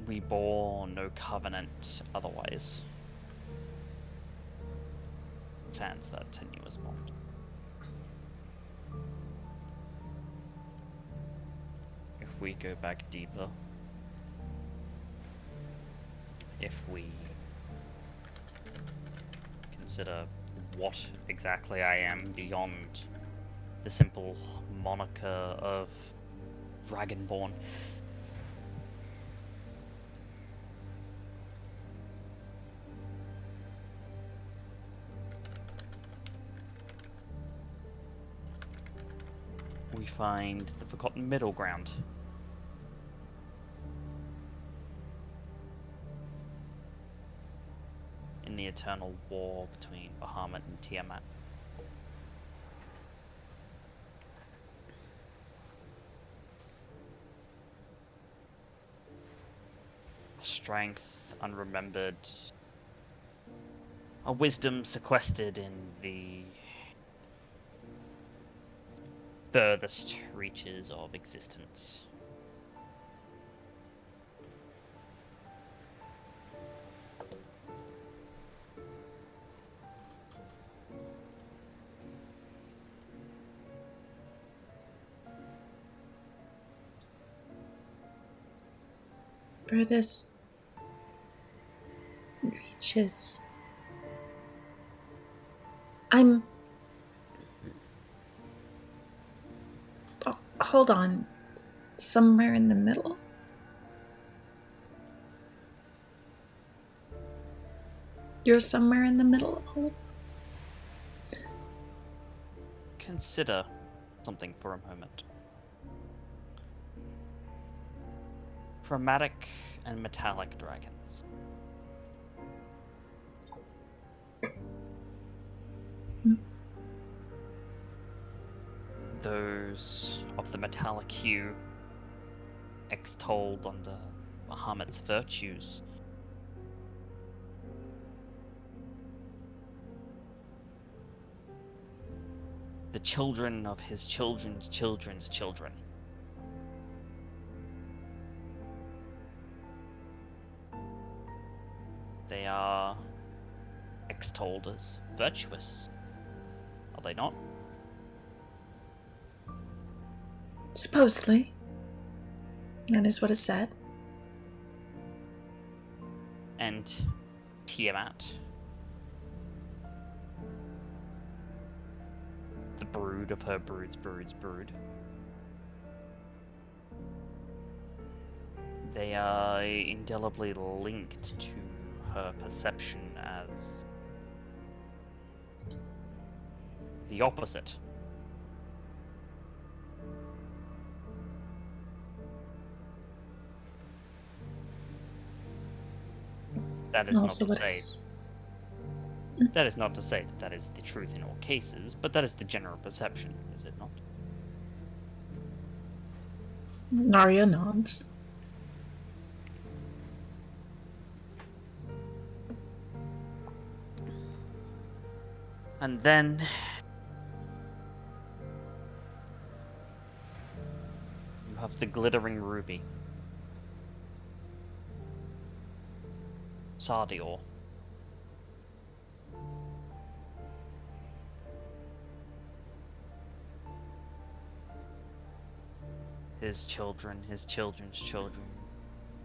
We bore no covenant otherwise. Sans that tenuous bond. If we go back deeper, if we consider what exactly I am beyond the simple moniker of Dragonborn, we find the forgotten middle ground. In the eternal war between Bahamut and Tiamat. Strength unremembered. A wisdom sequestered in the furthest reaches of existence. Furthest reaches. Hold on. Somewhere in the middle? You're somewhere in the middle of all. Consider something for a moment. Chromatic and metallic dragons. Those of the metallic hue extolled under Bahamut's virtues. The children of his children's children's children. They are extolled as virtuous, are they not? Supposedly. That is what is said. And Tiamat, the brood of her brood's brood. They are indelibly linked to her perception as the opposite. That is Also, not what to say is that is not to say that that is the truth in all cases, but that is the general perception, is it not? Narya nods. And then you have the glittering ruby. Sardior. His children, his children's children,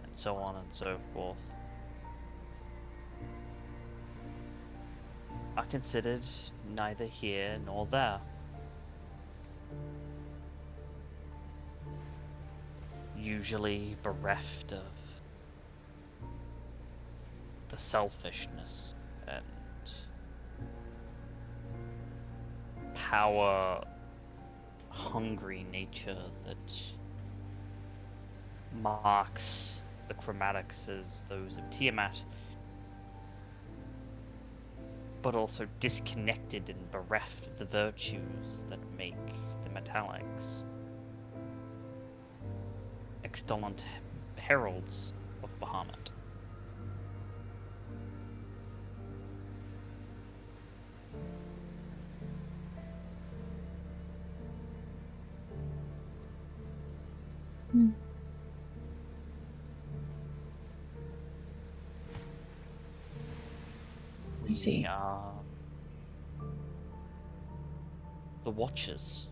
and so on and so forth, are considered neither here nor there. Usually bereft of the selfishness and power-hungry nature that marks the chromatics as those of Tiamat, but also disconnected and bereft of the virtues that make the metallics extollant heralds of Bahamut. I see. We are the Watchers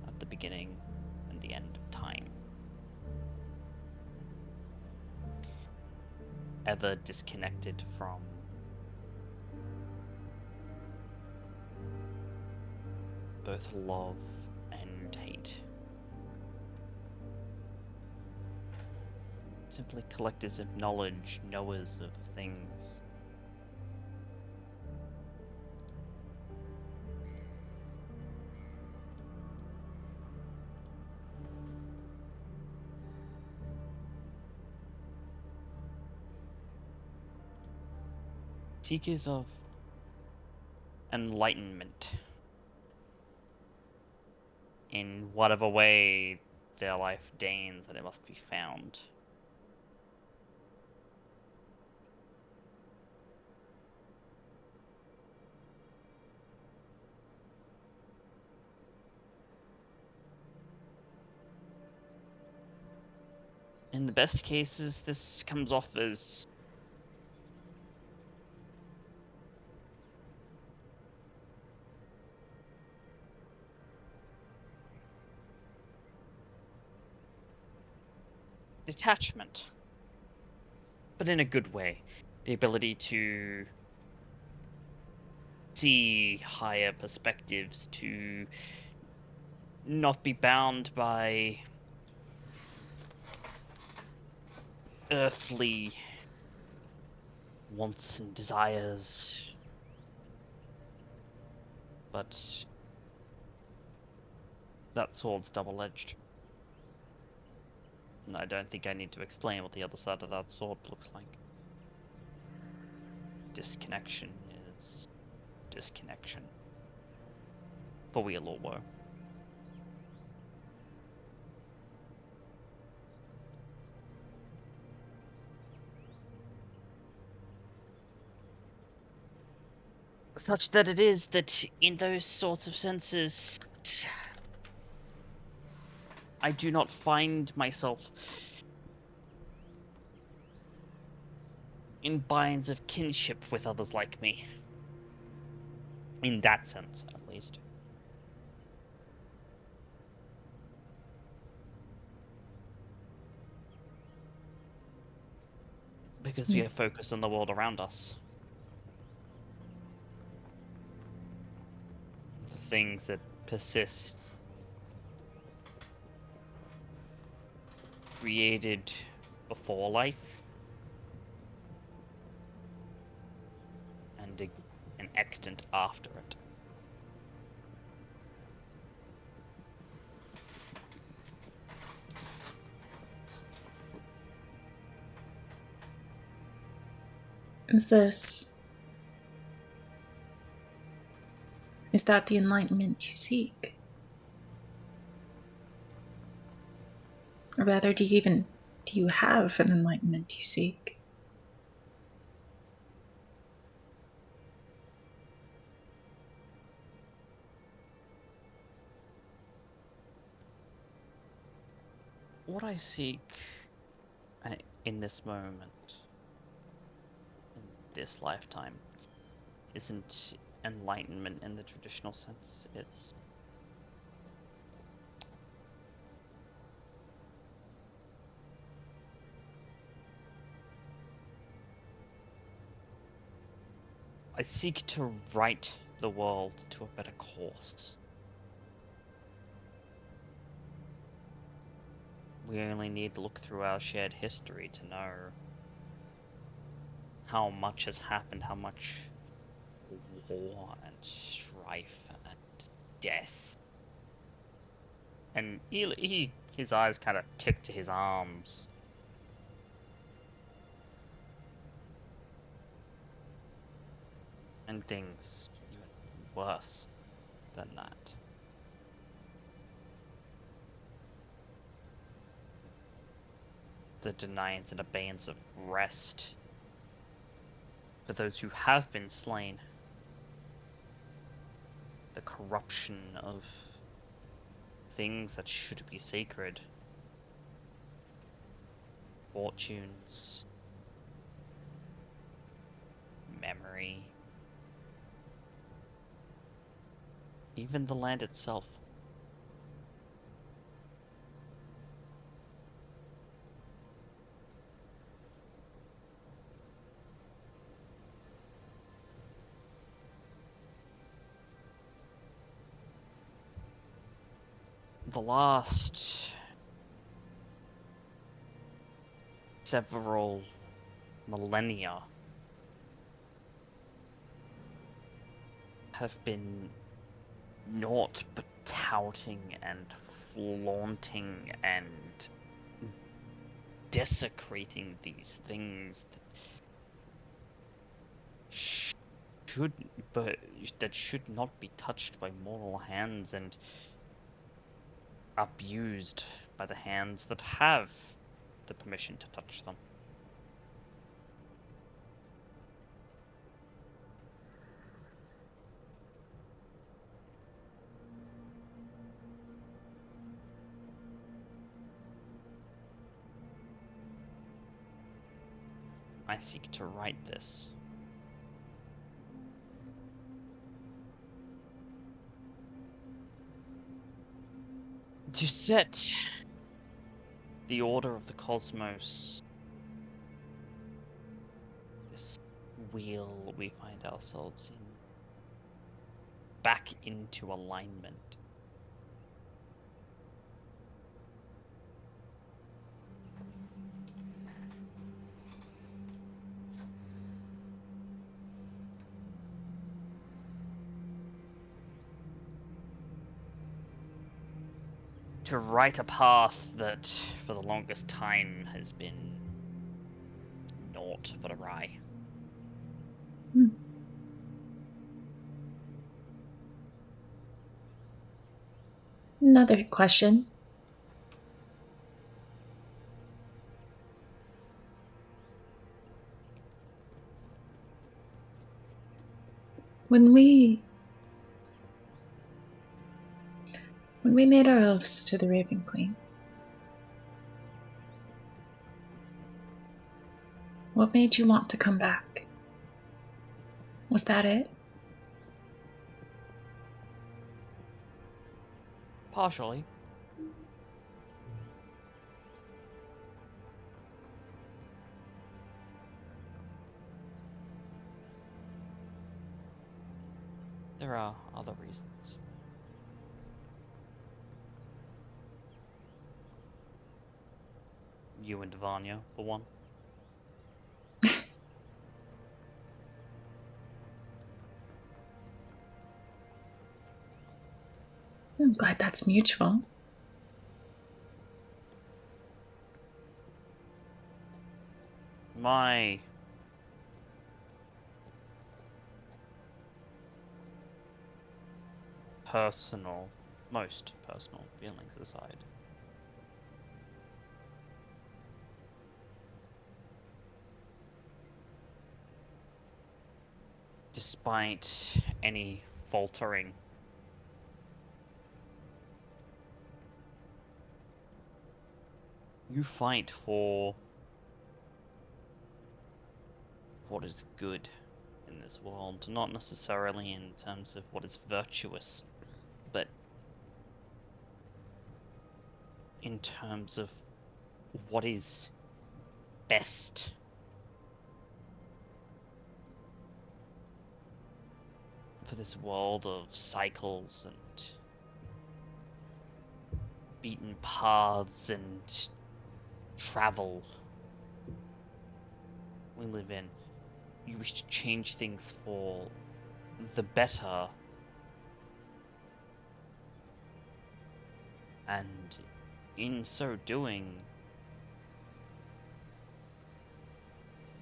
at the beginning and the end of time. Ever disconnected from both love and hate. Simply collectors of knowledge, knowers of things. Seekers of enlightenment in whatever way their life deigns that it must be found. In the best cases, this comes off as detachment, but in a good way. The ability to see higher perspectives, to not be bound by earthly wants and desires. But that sword's double-edged. And I don't think I need to explain what the other side of that sword looks like. Disconnection is disconnection. For weal or woe. Such that it is that in those sorts of senses, I do not find myself in binds of kinship with others like me. In that sense, at least. Because we are focused on the world around us. The things that persist. Created before life. And extant after it. Is that the enlightenment you seek? Or rather, do you have an enlightenment you seek? What I seek in this moment, in this lifetime, isn't enlightenment in the traditional sense. It's I seek to right the world to a better course. We only need to look through our shared history to know how much has happened, how much war and strife and death. And his eyes kind of tick to his arms. And things even worse than that. The deniance and abeyance of rest for those who have been slain. The corruption of things that should be sacred. Fortunes. Memory. Even the land itself. The last several millennia have been naught but touting and flaunting and desecrating these things that should not be touched by mortal hands and abused by the hands that have the permission to touch them. I seek to right this. To set the order of the cosmos, this wheel we find ourselves in, back into alignment. to right a path that for the longest time has been naught but awry. Another question. When we made our oaths to the Raven Queen, what made you want to come back? Was that it? Partially. There are other reasons. You and Vanya, for one. I'm glad that's mutual. My most personal feelings aside, despite any faltering, you fight for what is good in this world, not necessarily in terms of what is virtuous, but in terms of what is best. For this world of cycles and beaten paths and travel we live in, you wish to change things for the better, and in so doing,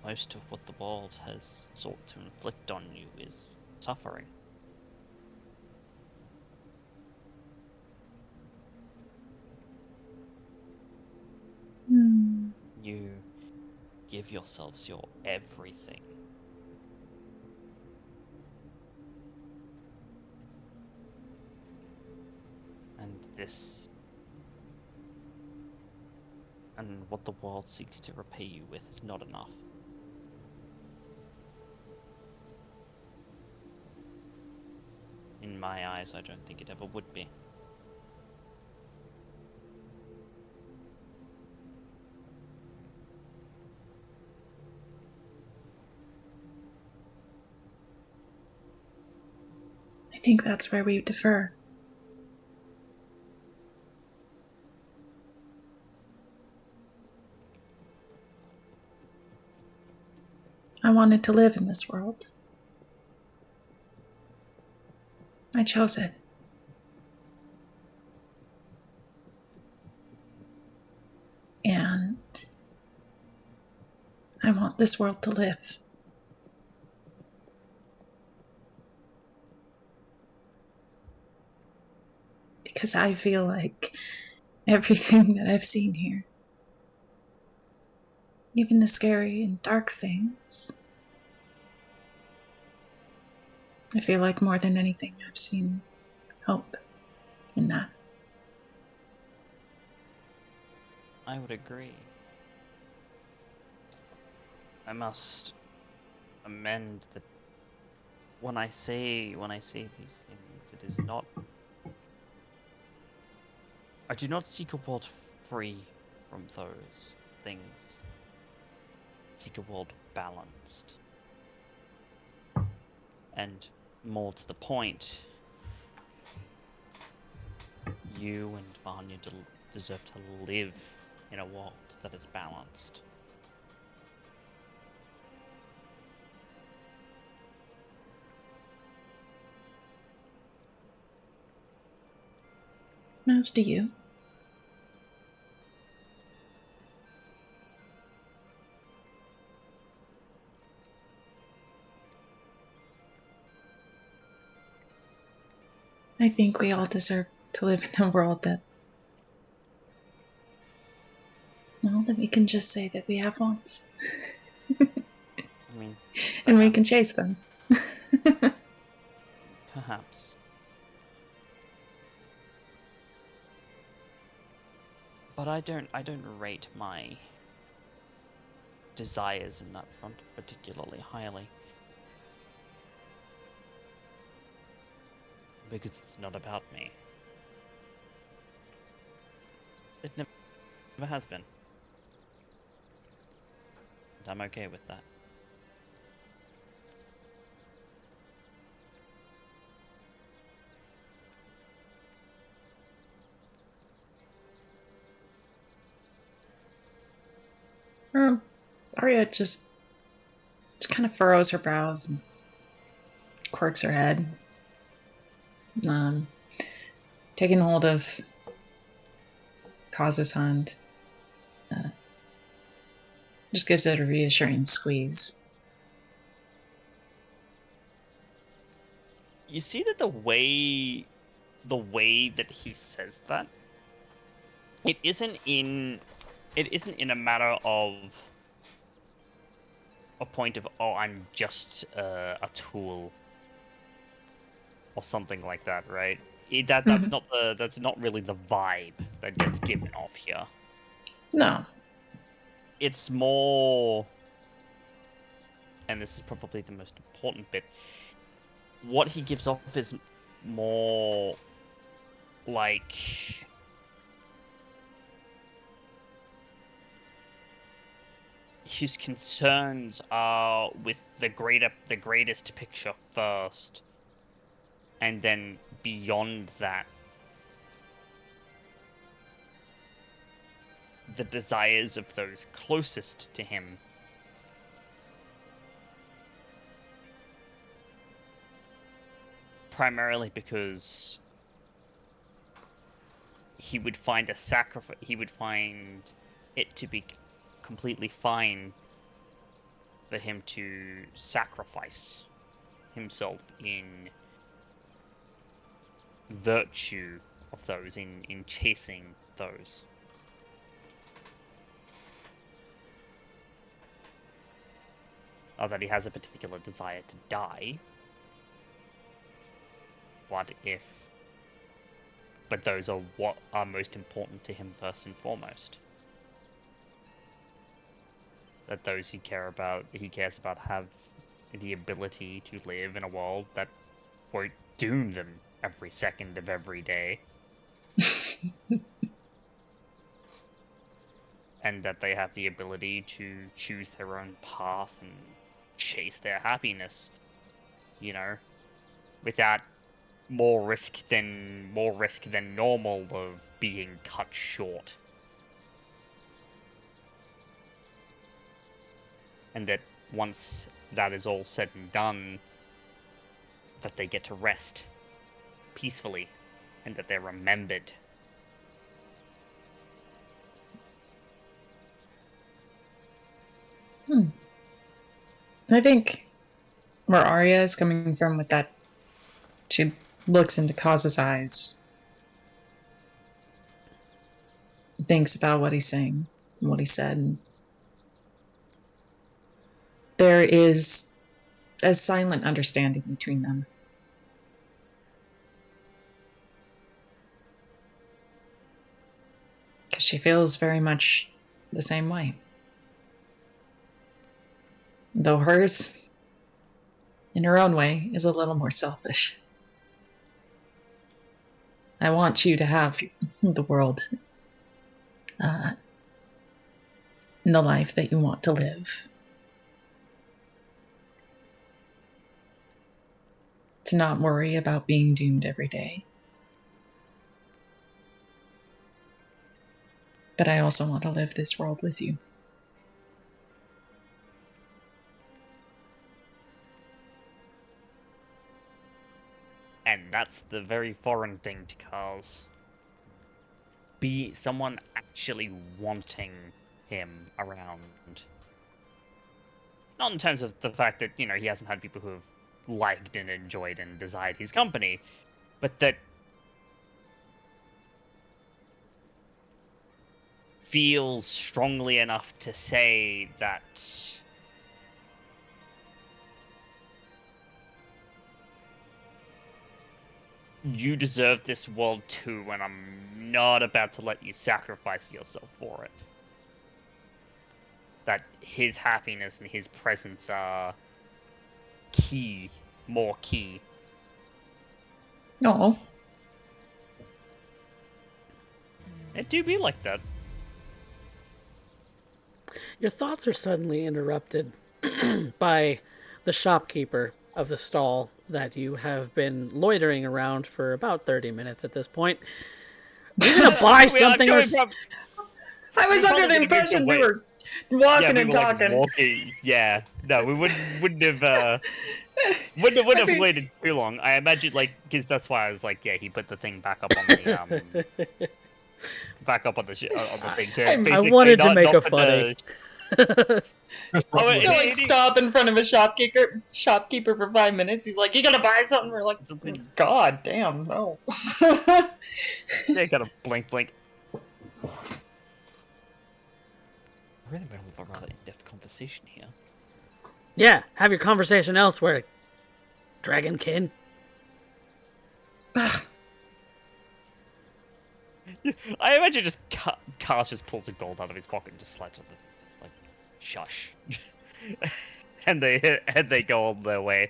most of what the world has sought to inflict on you is suffering. You give yourselves your everything. And what the world seeks to repay you with is not enough. In my eyes, I don't think it ever would be. I think that's where we differ. I wanted to live in this world. I chose it. And I want this world to live. Because I feel like everything that I've seen here, even the scary and dark things, I feel like more than anything I've seen hope in that. I would agree. I must amend that when I say these things, it is not. I do not seek a world free from those things. I seek a world balanced. And more to the point, you and Vanya deserve to live in a world that is balanced. As do you. I think we all deserve to live in a world that, well, that we can just say that we have wants. I mean, And we can chase them. perhaps. But I don't rate my desires in that front particularly highly. Because it's not about me. It never has been. And I'm okay with that. Arya just kind of furrows her brows and quirks her head. Taking hold of Kaz's hand, just gives it a reassuring squeeze. You see that the way that he says that, it isn't in a matter of a point of, oh, I'm just a tool or something like that, right? That's not really the vibe that gets given off here. No. It's more, and this is probably the most important bit, what he gives off is more like his concerns are with the greatest picture first, and then beyond that, the desires of those closest to him. Primarily because he would find it to be completely fine for him to sacrifice himself in virtue of those, in chasing those. Or that he has a particular desire to die. But those are what are most important to him first and foremost. That those he cares about have the ability to live in a world that won't doom them every second of every day. And that they have the ability to choose their own path and chase their happiness, without more risk than normal of being cut short. And that once that is all said and done, that they get to rest peacefully, and that they're remembered. I think where Arya is coming from with that, she looks into Kaz's eyes, thinks about what he's saying, and what he said. There is a silent understanding between them. Because she feels very much the same way. Though hers, in her own way, is a little more selfish. I want you to have the world, the life that you want to live. To not worry about being doomed every day. But I also want to live this world with you. And that's the very foreign thing to Carl's. Be someone actually wanting him around. Not in terms of the fact that, he hasn't had people who have liked and enjoyed and desired his company, but that feels strongly enough to say that you deserve this world too, and I'm not about to let you sacrifice yourself for it. That his happiness and his presence are key, more key. No. It do be like that. Your thoughts are suddenly interrupted by the shopkeeper of the stall that you have been loitering around for about 30 minutes at this point. Are you gonna buy something or... I was We're under probably the gonna move impression we away. were walking we and were, like, talking. walking. Yeah, no, we wouldn't have I have think- waited too long. I imagine, like, because that's why I was like, yeah, he put the thing back up on the back up on the on the thing to I basically wanted to not, make not a put funny. Just Oh, run wait, with to it. like stop in front of a shopkeeper for 5 minutes. He's like, "You gonna buy something?" We're like, Something- "God damn, no." They got a blink. We're in the middle of a rather in-depth conversation here. Yeah, have your conversation elsewhere, Dragonkin. I imagine just Cars just pulls a gold out of his pocket and just slides on the just like shush, and they go on their way.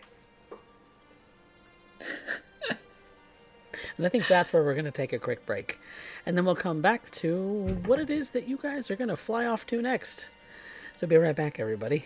And I think that's where we're going to take a quick break. And then we'll come back to what it is that you guys are going to fly off to next. So be right back, everybody.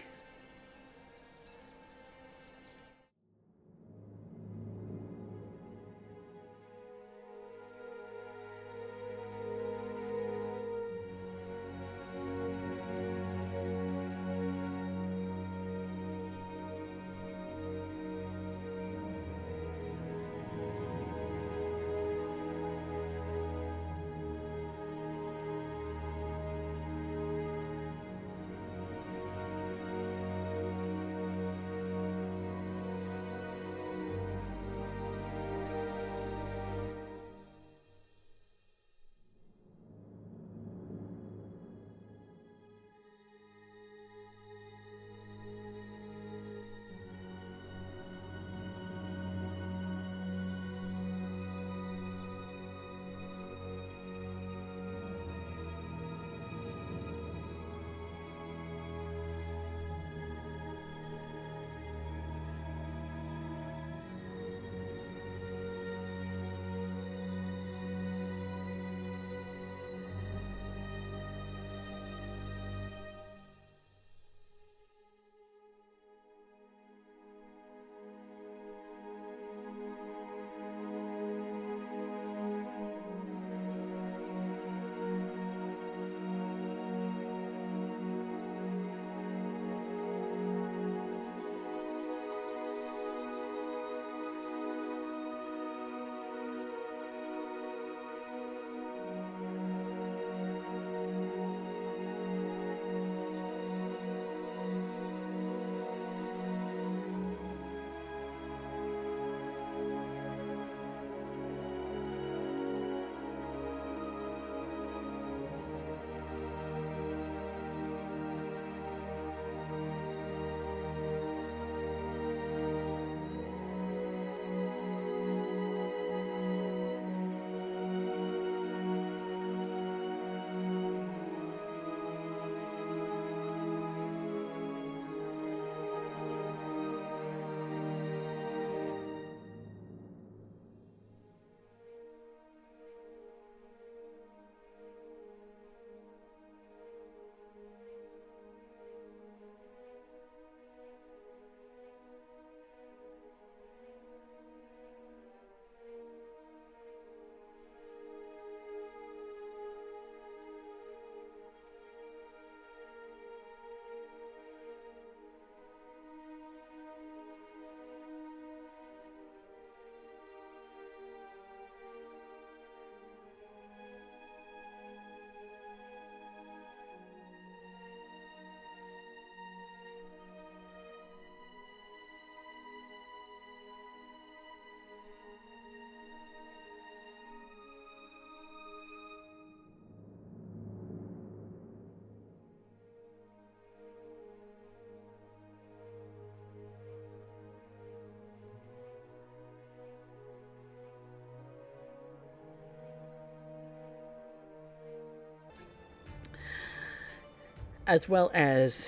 as well as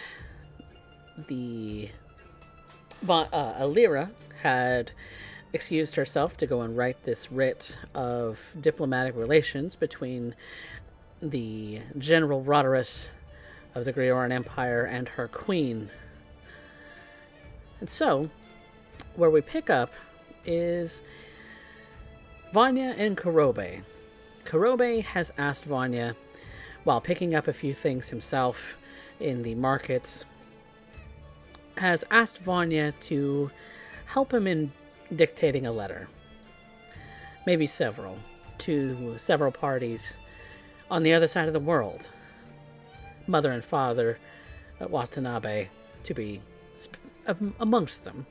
the Alira had excused herself to go and write this writ of diplomatic relations between the General Roderus of the Greoran Empire and her queen. And so, where we pick up is Vanya and Kurobe. Kurobe has asked Vanya, while picking up a few things himself in the markets, has asked Vanya to help him in dictating a letter, maybe several, to several parties on the other side of the world, mother and father Watanabe to be amongst them.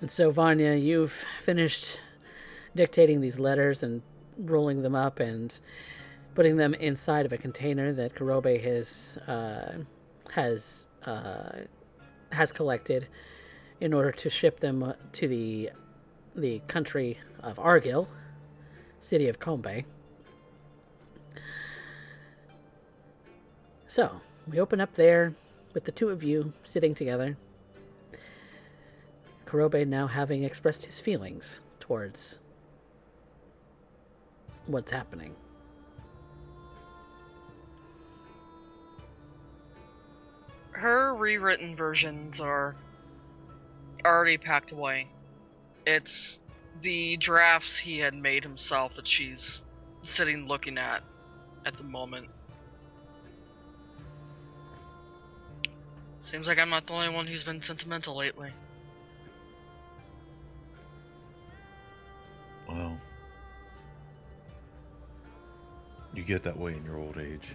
And so, Vanya, you've finished dictating these letters and rolling them up and putting them inside of a container that Kurobe has collected in order to ship them to the country of Argil, city of Kombe. So, we open up there with the two of you sitting together. Kurobe now having expressed his feelings towards what's happening. Her rewritten versions are already packed away. It's the drafts he had made himself that she's sitting looking at the moment. Seems like I'm not the only one who's been sentimental lately. Well, you get that way in your old age.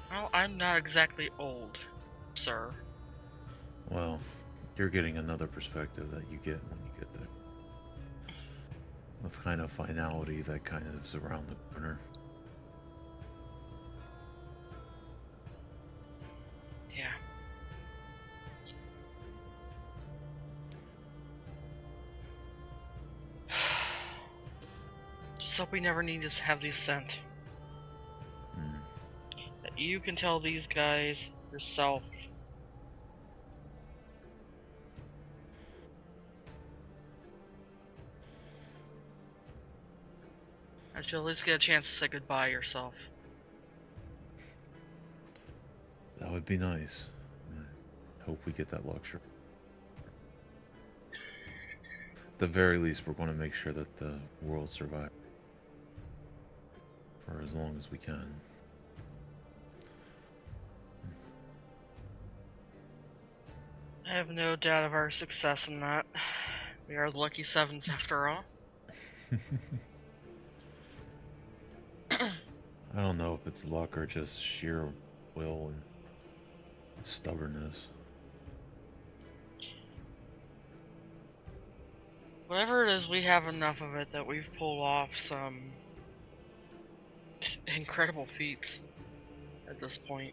Well, I'm not exactly old, sir. Well, you're getting another perspective that you get when you get there. Of kind of finality that kind of is around the corner. Yeah. Just hope we never need to have these sent. That you can tell these guys yourself. That you'll at least get a chance to say goodbye yourself. That would be nice. I hope we get that luxury. At the very least, we're going to make sure that the world survives for as long as we can. I have no doubt of our success in that. We are the lucky sevens after all. I don't know if it's luck or just sheer will and stubbornness. Whatever it is, we have enough of it that we've pulled off some incredible feats at this point.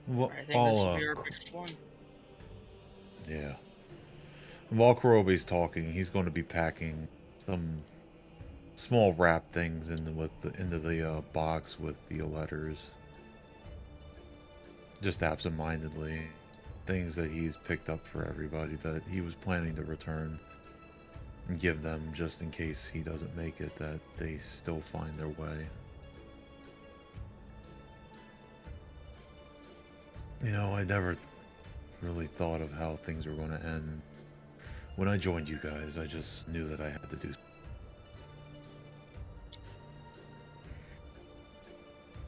Well, I think this will be our biggest one. Yeah. While Kurobe's talking, he's going to be packing some small wrap things into the box with the letters. Just absentmindedly. Things that he's picked up for everybody that he was planning to return and give them just in case he doesn't make it, that they still find their way. You know, I never really thought of how things were going to end. When I joined you guys, I just knew that I had to do.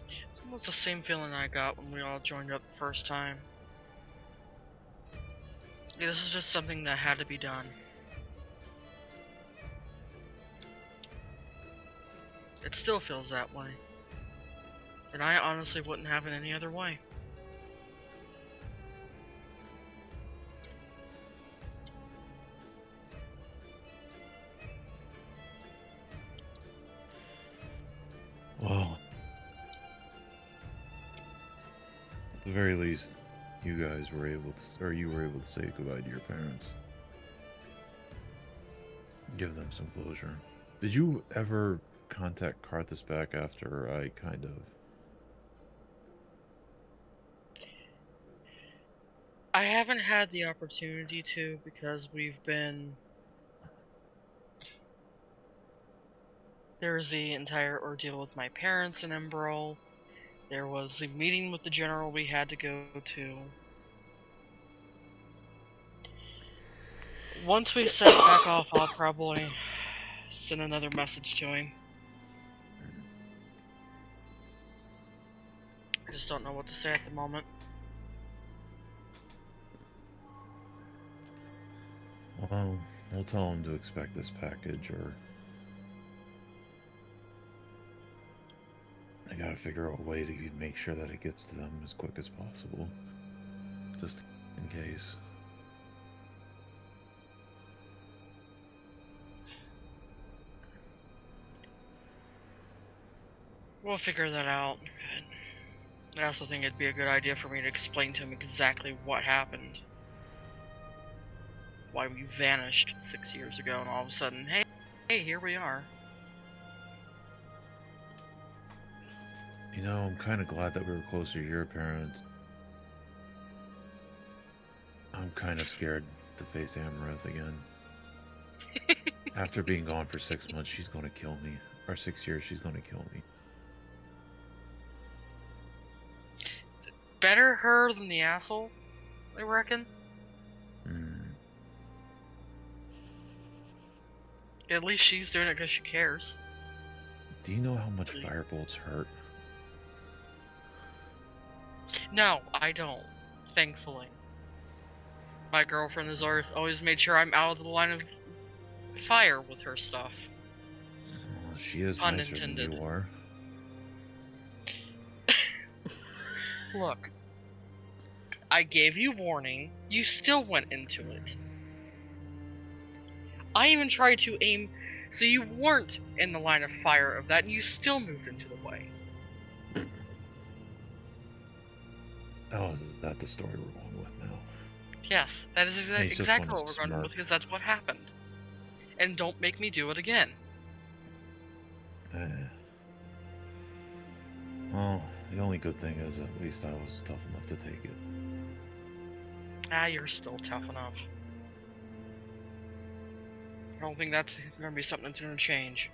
It's almost the same feeling I got when we all joined up the first time. Yeah, this is just something that had to be done. It still feels that way. And I honestly wouldn't have it any other way. Well, at the very least, you guys were able to, or you were able to say goodbye to your parents. Give them some closure. Did you ever contact Karthus back after I kind of... I haven't had the opportunity to because we've been... There was the entire ordeal with my parents in Embro. There was the meeting with the general we had to go to. Once we set back off, I'll probably send another message to him. I just don't know what to say at the moment. Well, we'll tell them to expect this package, or... I gotta figure out a way to make sure that it gets to them as quick as possible. Just in case. We'll figure that out. I also think it'd be a good idea for me to explain to him exactly what happened. Why we vanished 6 years ago and all of a sudden, hey, here we are. You know, I'm kind of glad that we were closer to your parents. I'm kind of scared to face Amaranth again. After being gone for 6 months, she's going to kill me. Or 6 years, she's going to kill me. Better her than the asshole, I reckon. At least she's doing it because she cares. Do you know how much firebolts hurt? No, I don't. Thankfully. My girlfriend has always made sure I'm out of the line of fire with her stuff. Well, she is Pun nicer intended. than you are. Look, I gave you warning. You still went into it. I even tried to aim so you weren't in the line of fire of that, and you still moved into the way. Oh, is that the story we're going with now? Yes, that is He's just exactly gonna what we're going smirk. with, because that's what happened. And don't make me do it again. Well, the only good thing is at least I was tough enough to take it. Ah, you're still tough enough. I don't think that's going to be something that's going to change.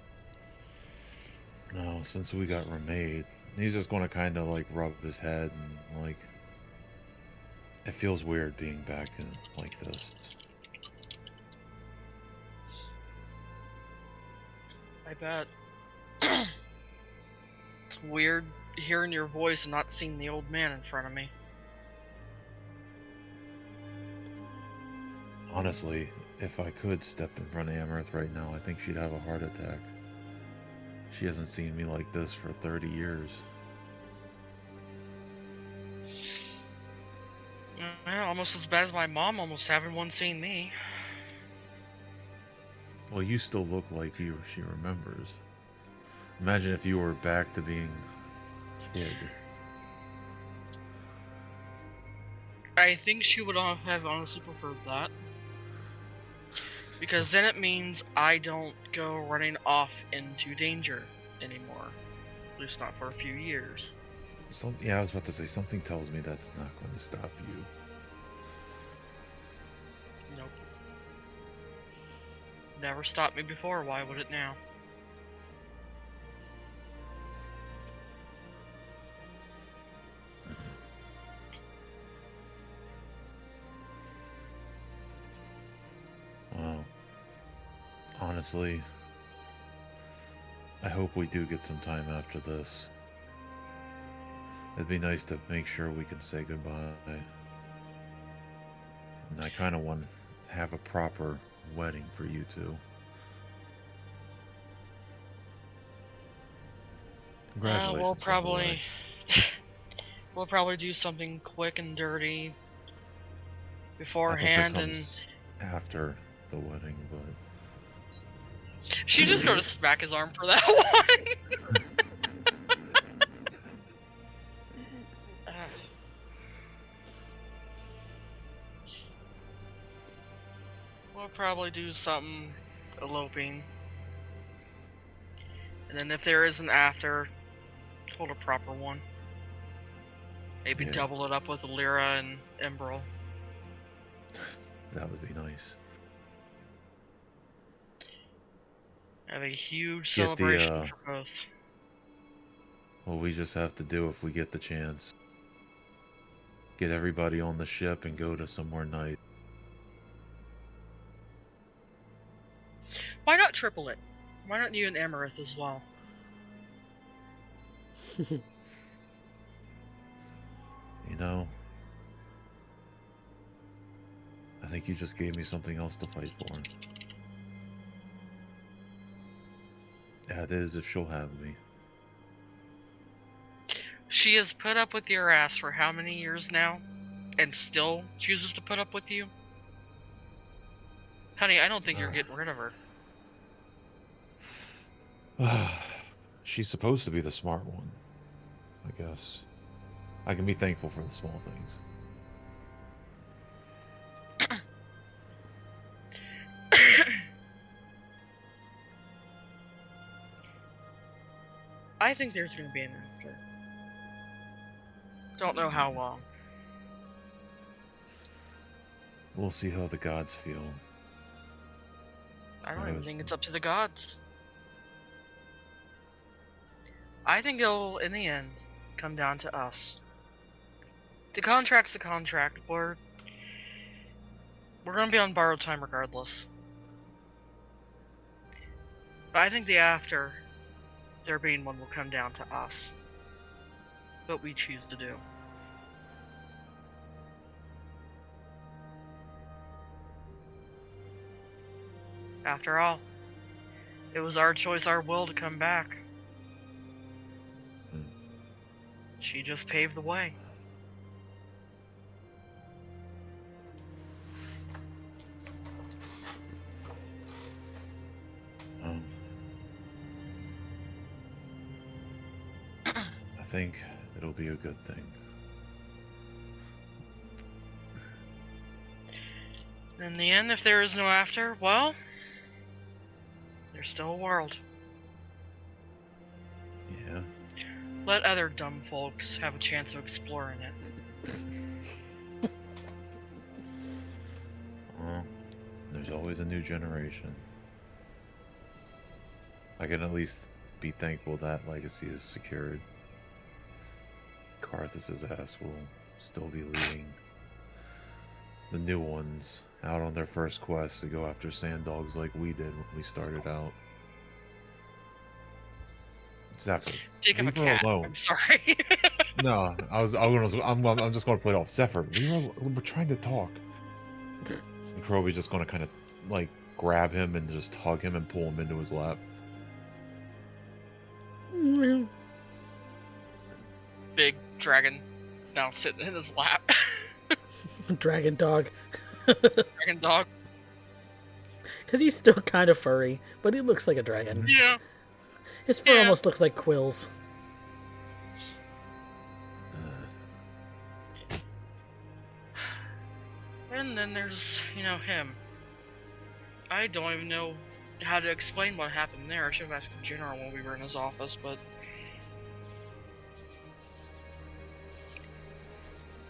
No, since we got remade, he's just going to kind of like rub his head and like... It feels weird being back in like this. I bet. It's weird hearing your voice and not seeing the old man in front of me. Honestly, if I could step in front of Amaranth right now, I think she'd have a heart attack. She hasn't seen me like this for 30 years. Well, almost as bad as my mom almost having one seeing me. Well, you still look like she remembers. Imagine if you were back to being kid. I think she would have honestly preferred that. Because then it means I don't go running off into danger anymore. At least not for a few years. Yeah, I was about to say, something tells me that's not going to stop you. Nope. Never stopped me before, why would it now? Wow. Honestly, I hope we do get some time after this. It'd be nice to make sure we can say goodbye. And I kind of want to have a proper wedding for you two. Congratulations. We'll by the probably... way. we'll probably do something quick and dirty I thought beforehand, that and... comes after the wedding, but... She just go to smack his arm for that one! We'll probably do something eloping. And then if there is an after, hold a proper one. Maybe Yeah. double it up with Lyra and Emerald. That would be nice. Have a huge Get the, celebration for both. What we just have to do if we get the chance. Get everybody on the ship and go to somewhere nice. Why not triple it? Why not you and Amarith as well? You know, I think you just gave me something else to fight for. That is, if she'll have me. She has put up with your ass for how many years now? And still chooses to put up with you? Honey, I don't think you're getting rid of her. She's supposed to be the smart one, I guess. I can be thankful for the small things. I think there's going to be an after. Don't know how long. We'll see how the gods feel. I don't even think it's up to the gods. I think it'll, in the end, come down to us. The contract's the contract. We're gonna be on borrowed time regardless. But I think the after, there being one, will come down to us. What we choose to do. After all, it was our choice, our will to come back. She just paved the way. I think it'll be a good thing. In the end, if there is no after, well, there's still a world. Yeah. Let other dumb folks have a chance of exploring it. Well, there's always a new generation. I can at least be thankful that legacy is secured. Karthus's ass will still be leading the new ones out on their first quest to go after sand dogs like we did when we started out. Zephyr, Think of a leave her cat. alone. I'm sorry. No, I'm just gonna play it off. Zephyr, we're trying to talk. And Kroby's just gonna kind of like grab him and just hug him and pull him into his lap. Big dragon now sitting in his lap. Dragon dog. Dragon dog. Because he's still kind of furry, but he looks like a dragon. Yeah. His fur almost looks like quills. And then there's, him. I don't even know how to explain what happened there. I should have asked the general when we were in his office, but...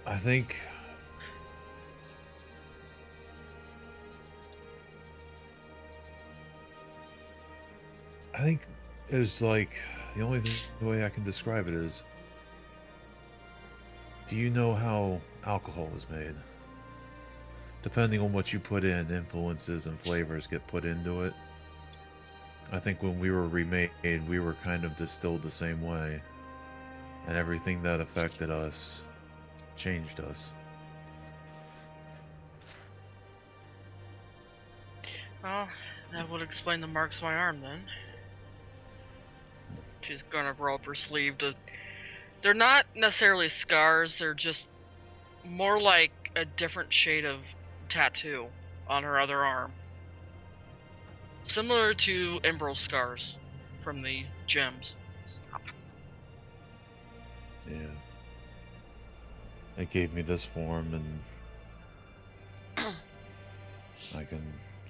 I think it was like the only way I can describe it is, do you know how alcohol is made? Depending on what you put in, influences and flavors get put into it. I think when we were remade, we were kind of distilled the same way, and everything that affected us changed us. Well, that would explain the marks on my arm then. She's gonna roll up her sleeve to... They're not necessarily scars, they're just more like a different shade of tattoo on her other arm. Similar to Emerald's scars from the gems. Stop. Yeah. It gave me this form, and I can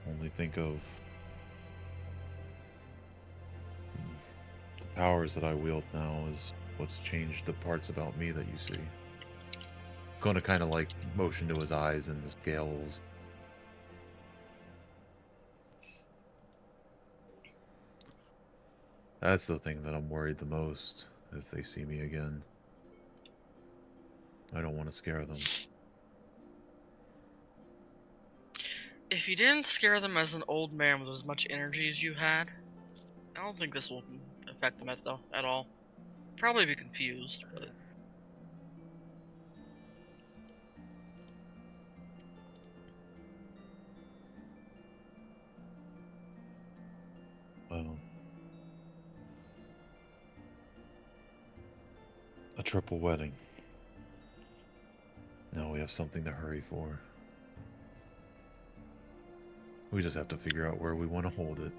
only think of the powers that I wield now is what's changed the parts about me that you see. Gonna kind of like motion to his eyes and the scales. That's the thing that I'm worried the most if they see me again. I don't want to scare them. If you didn't scare them as an old man with as much energy as you had, I don't think this will affect them at all. Probably be confused, but Well, a triple wedding. Now we have something to hurry for. We just have to figure out where we want to hold it.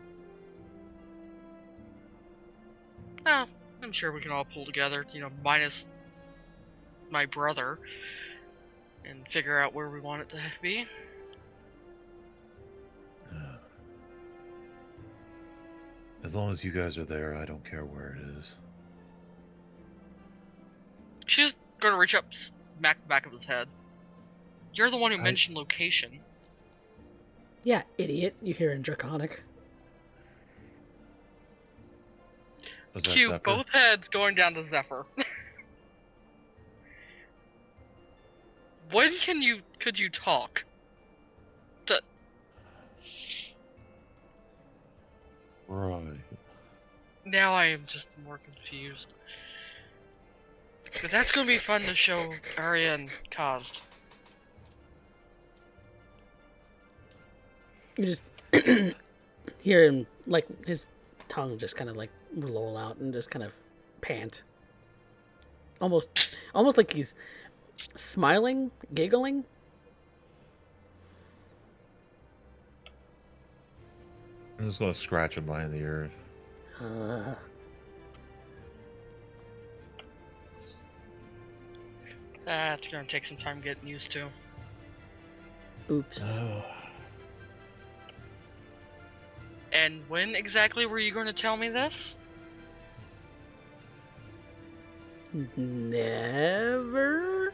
oh, I'm sure we can all pull together, minus my brother, and figure out where we want it to be. As long as you guys are there, I don't care where it is. She's gonna reach up, smack the back of his head. You're the one who mentioned location. Yeah, idiot. You hear in Draconic. Was that Cue Zephyr? both heads going down to Zephyr. When could you talk? Right. Now I am just more confused. But that's gonna be fun to show Arya and Kaz. You just hear him, like, his tongue just kind of, like, roll out and just kind of pant. Almost like he's smiling, giggling. I'm just gonna scratch him behind the ear. That's gonna take some time getting used to. Oops. And when exactly were you going to tell me this? Never?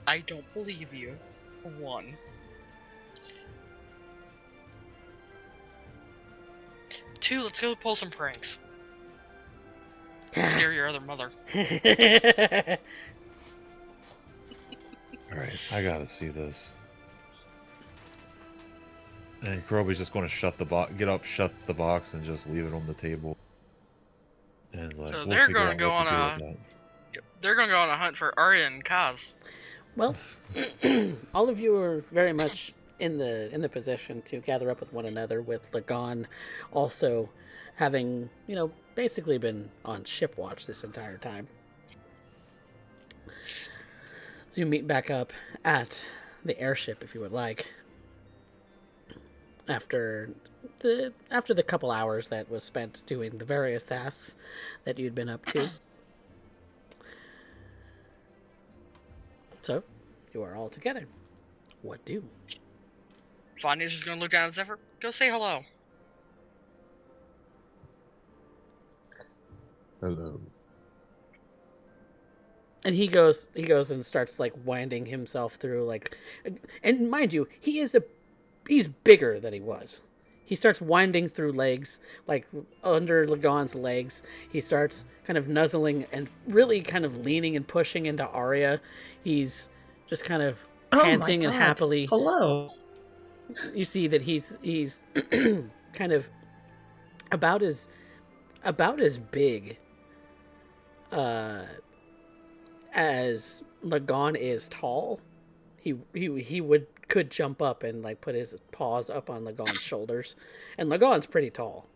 I don't believe you. For one. Two, let's go pull some pranks. Scare your other mother. Alright, I gotta see this. And Kurobi's just gonna shut the box, get up, shut the box, and just leave it on the table. And like, So we'll they're figure gonna out go what to on do with that. They're gonna go on a hunt for Arya and Kaz. Well, all of you are very much in the position to gather up with one another, with Lagon also having, basically been on ship watch this entire time. So you meet back up at the airship if you would like. After the couple hours that was spent doing the various tasks that you'd been up to. So, you are all together. What do? Vanya's just gonna look down at Zephyr. Go say hello. Hello. And he goes and starts like winding himself through like, and mind you, he's bigger than he was. He starts winding through legs, like under Lagon's legs. He starts kind of nuzzling and really kind of leaning and pushing into Arya. He's just kind of panting and happily. Hello. You see that he's kind of about as big as Lagon is tall. He could jump up and like put his paws up on Lagon's shoulders, and Lagon's pretty tall,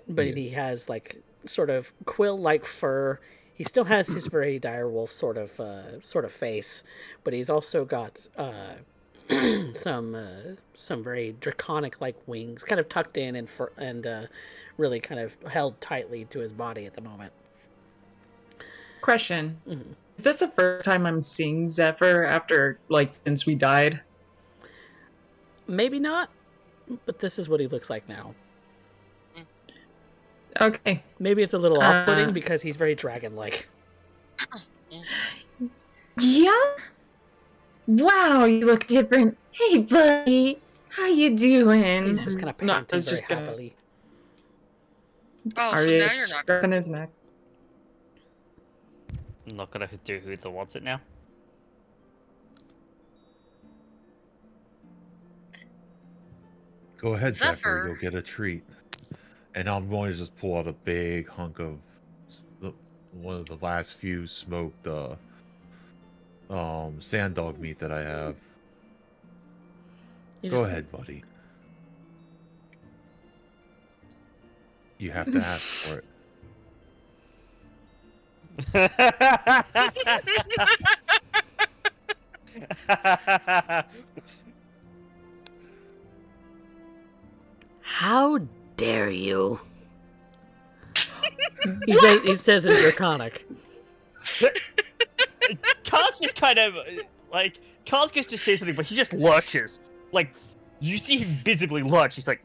but he has like sort of quill-like fur. He still has his very direwolf sort of face, but he's also got some very draconic-like wings, kind of tucked in and really kind of held tightly to his body at the moment. Question. Mhm. Is this the first time I'm seeing Zephyr after, like, since we died? Maybe not, but this is what he looks like now. Okay. Maybe it's a little off-putting Uh, because he's very dragon-like. Yeah? Wow, you look different. Hey, buddy. How you doing? He's just kind of No, panting I was very just gonna... happily. Oh, so now Arya's you're not. scrubbing his neck. I'm not gonna do who the wants it now. Go ahead, Zephyr. Zephyr. You'll get a treat. And I'm going to just pull out a big hunk of one of the last few smoked sand dog meat that I have. Go ahead, buddy. You have to ask for it. How dare you? He says in Draconic. Kaz just kind of like Kaz goes to say something, but he just lurches. Like you see him visibly lurch. He's like,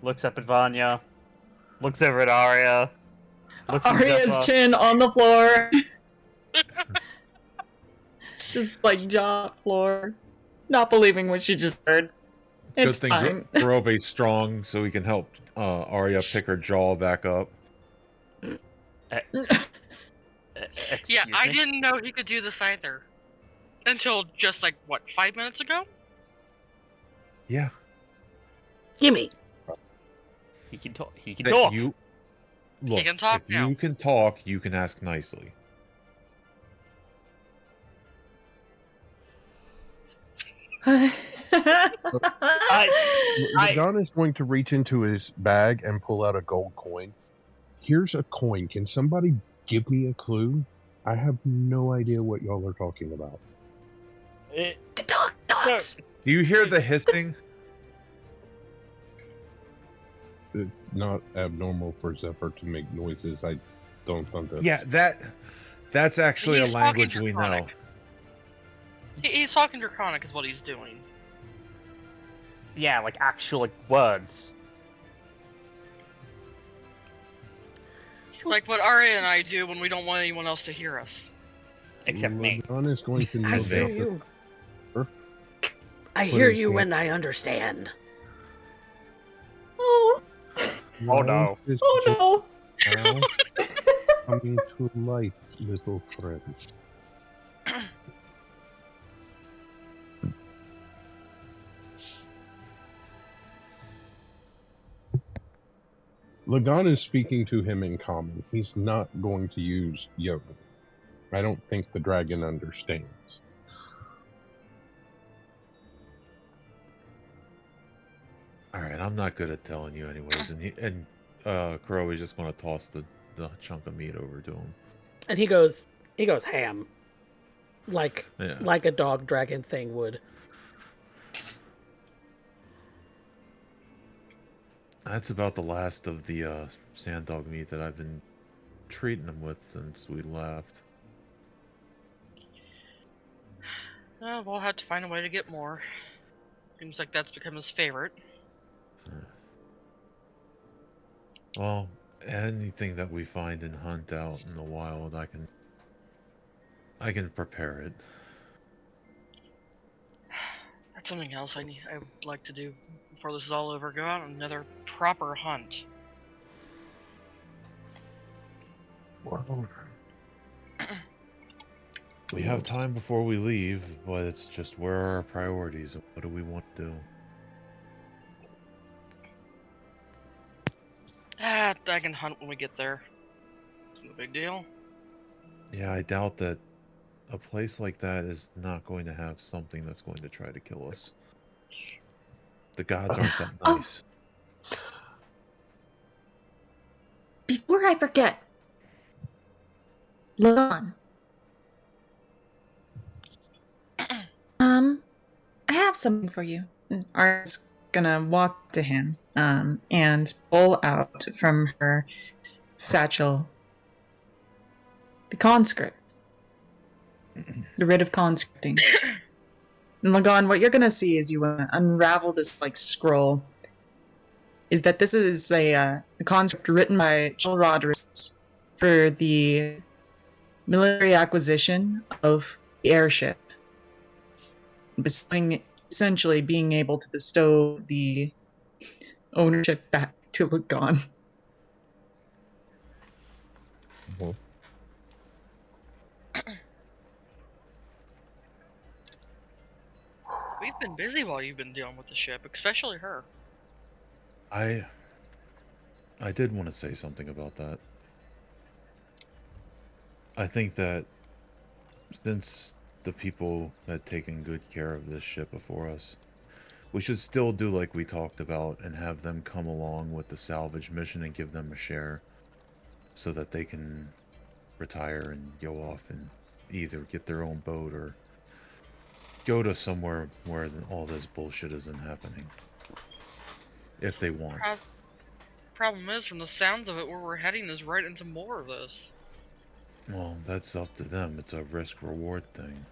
looks up at Vanya, looks over at Arya, looks at Arya's Zephyr. chin on the floor. Just like jaw floor. Not believing what she just heard. It's Good fine. thing Grove's strong, so he can help Arya pick her jaw back up. Yeah, I me? didn't know he could do this either. Until just like, what, 5 minutes ago? Yeah. Gimme. He can talk. He can That talk. Look, can talk if now. you can talk, you can ask nicely. Lagan is going to reach into his bag and pull out a gold coin. Here's a coin. Can somebody give me a clue? I have no idea what y'all are talking about. The dog dogs. Do you hear the hissing? It's not abnormal for Zephyr to make noises. I don't understand. Yeah, that's actually a He's talking language we know. Draconic. He's talking Draconic is what he's doing. Yeah, like actual like words. Like what Arya and I do when we don't want anyone else to hear us. Except me. Lagan is going to I kneel hear down. you. Huh? I What hear is you that? when I understand. Oh, Oh no. Is oh no. now coming to light, little friend. Lagan is speaking to him in common. He's not going to use Yogan. I don't think the dragon understands. All right, I'm not good at telling you anyways, and Crow is just going to toss the chunk of meat over to him. And he goes ham. Like Yeah. like a dog dragon thing would. That's about the last of the sand dog meat that I've been treating him with since we left. We'll have to find a way to get more. Seems like that's become his favorite. Well, anything that we find and hunt out in the wild, I can prepare it. That's something else I would like to do before this is all over. Go out on another proper hunt. Well, We have time before we leave, but it's just where are our priorities and what do we want to do? I can hunt when we get there. It's no big deal. Yeah, I doubt that a place like that is not going to have something that's going to try to kill us. The gods aren't that Oh. nice. Before I forget, Lagan. I have something for you. And Arya's gonna walk to him, and pull out from her satchel the conscript. The writ of conscripting. And Lagan, what you're going to see as you unravel this like scroll is that this is a conscript written by Joel Rodriguez for the military acquisition of the airship, essentially being able to bestow the ownership back to Lagan. Well, We've been busy while you've been dealing with the ship, especially her. I did want to say something about that. I think that since the people had taken good care of this ship before us, we should still do like we talked about and have them come along with the salvage mission and give them a share so that they can retire and go off and either get their own boat or go to somewhere where all this bullshit isn't happening. If they want. Problem is, from the sounds of it, where we're heading is right into more of this. Well, that's up to them. It's a risk-reward thing.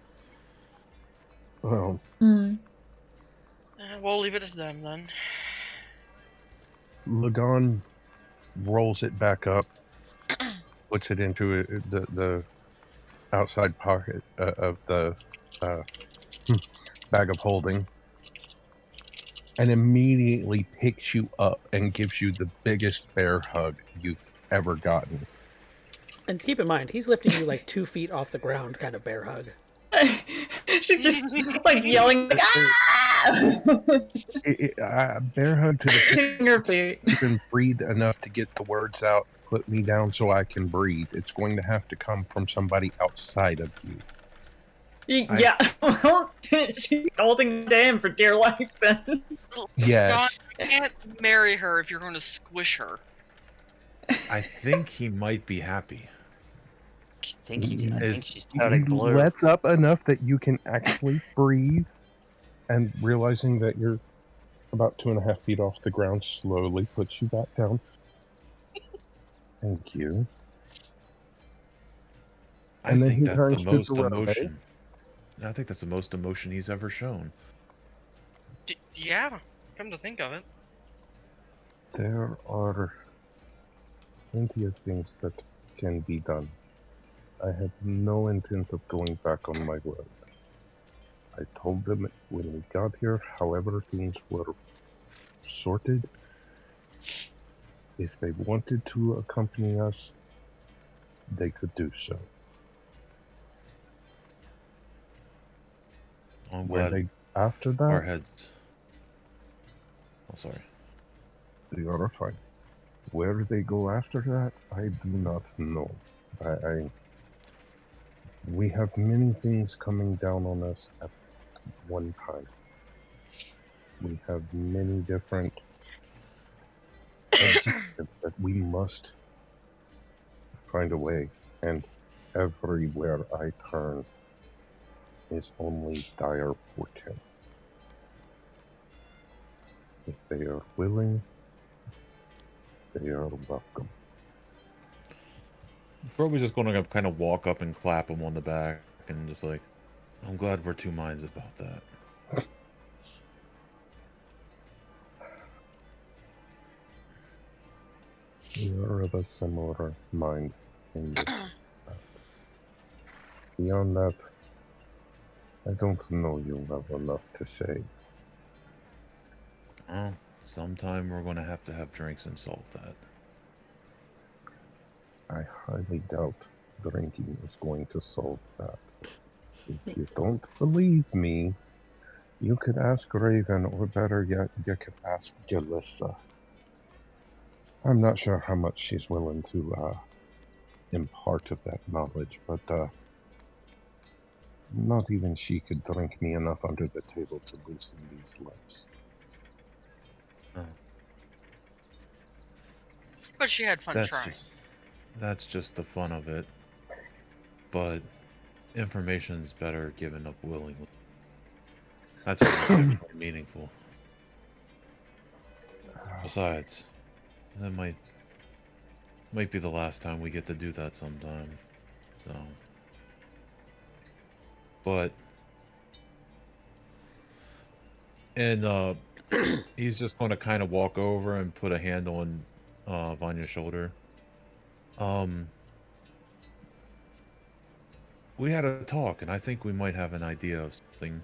well, We'll leave it to them then. Lagan rolls it back up, puts it into the outside pocket of the bag of holding, and immediately picks you up and gives you the biggest bear hug you've ever gotten. And keep in mind, he's lifting you like 2 feet off the ground, kind of bear hug. She's just like yelling, like, ah! Bear hug to the Hitting her feet. you can breathe enough to get the words out. Put me down so I can breathe. It's going to have to come from somebody outside of you. Yeah, well, she's holding the him for dear life then. Yes. You can't marry her if you're going to squish her. I think he might be happy. I think she's He turning blue. lets up enough that you can actually breathe, and realizing that you're about 2.5 feet off the ground, slowly puts you back down. Thank you. I And then think he that's turns the to most Dorone. emotion. I think that's the most emotion he's ever shown. Yeah, come to think of it. There are plenty of things that can be done. I have no intent of going back on my word. I told them when we got here, however things were sorted, if they wanted to accompany us, they could do so. I'm Where glad they after our that, heads. Oh, sorry. they are fine. Where they go after that, I do not know. We have many things coming down on us at one time. We have many different objectives that we must find a way, and everywhere I turn is only dire portent. If they are willing, they are welcome. Probably just going to kind of walk up and clap him on the back and just like, I'm glad we're two minds about that. We are of a similar mind in this. Beyond that, I don't know you well enough to say. Well, sometime we're going to have drinks and solve that. I highly doubt drinking is going to solve that. If you don't believe me, you could ask Raven, or better yet, you could ask Jalissa. I'm not sure how much she's willing to impart of that knowledge, but not even she could drink me enough under the table to loosen these lips. Oh, But she had fun trying. That's just the fun of it. But information's better given up willingly. That's what makes it meaningful. Besides, that might be the last time we get to do that sometime. So, but and he's just going to kind of walk over and put a hand on Vanya's shoulder. We had a talk, and I think we might have an idea of something.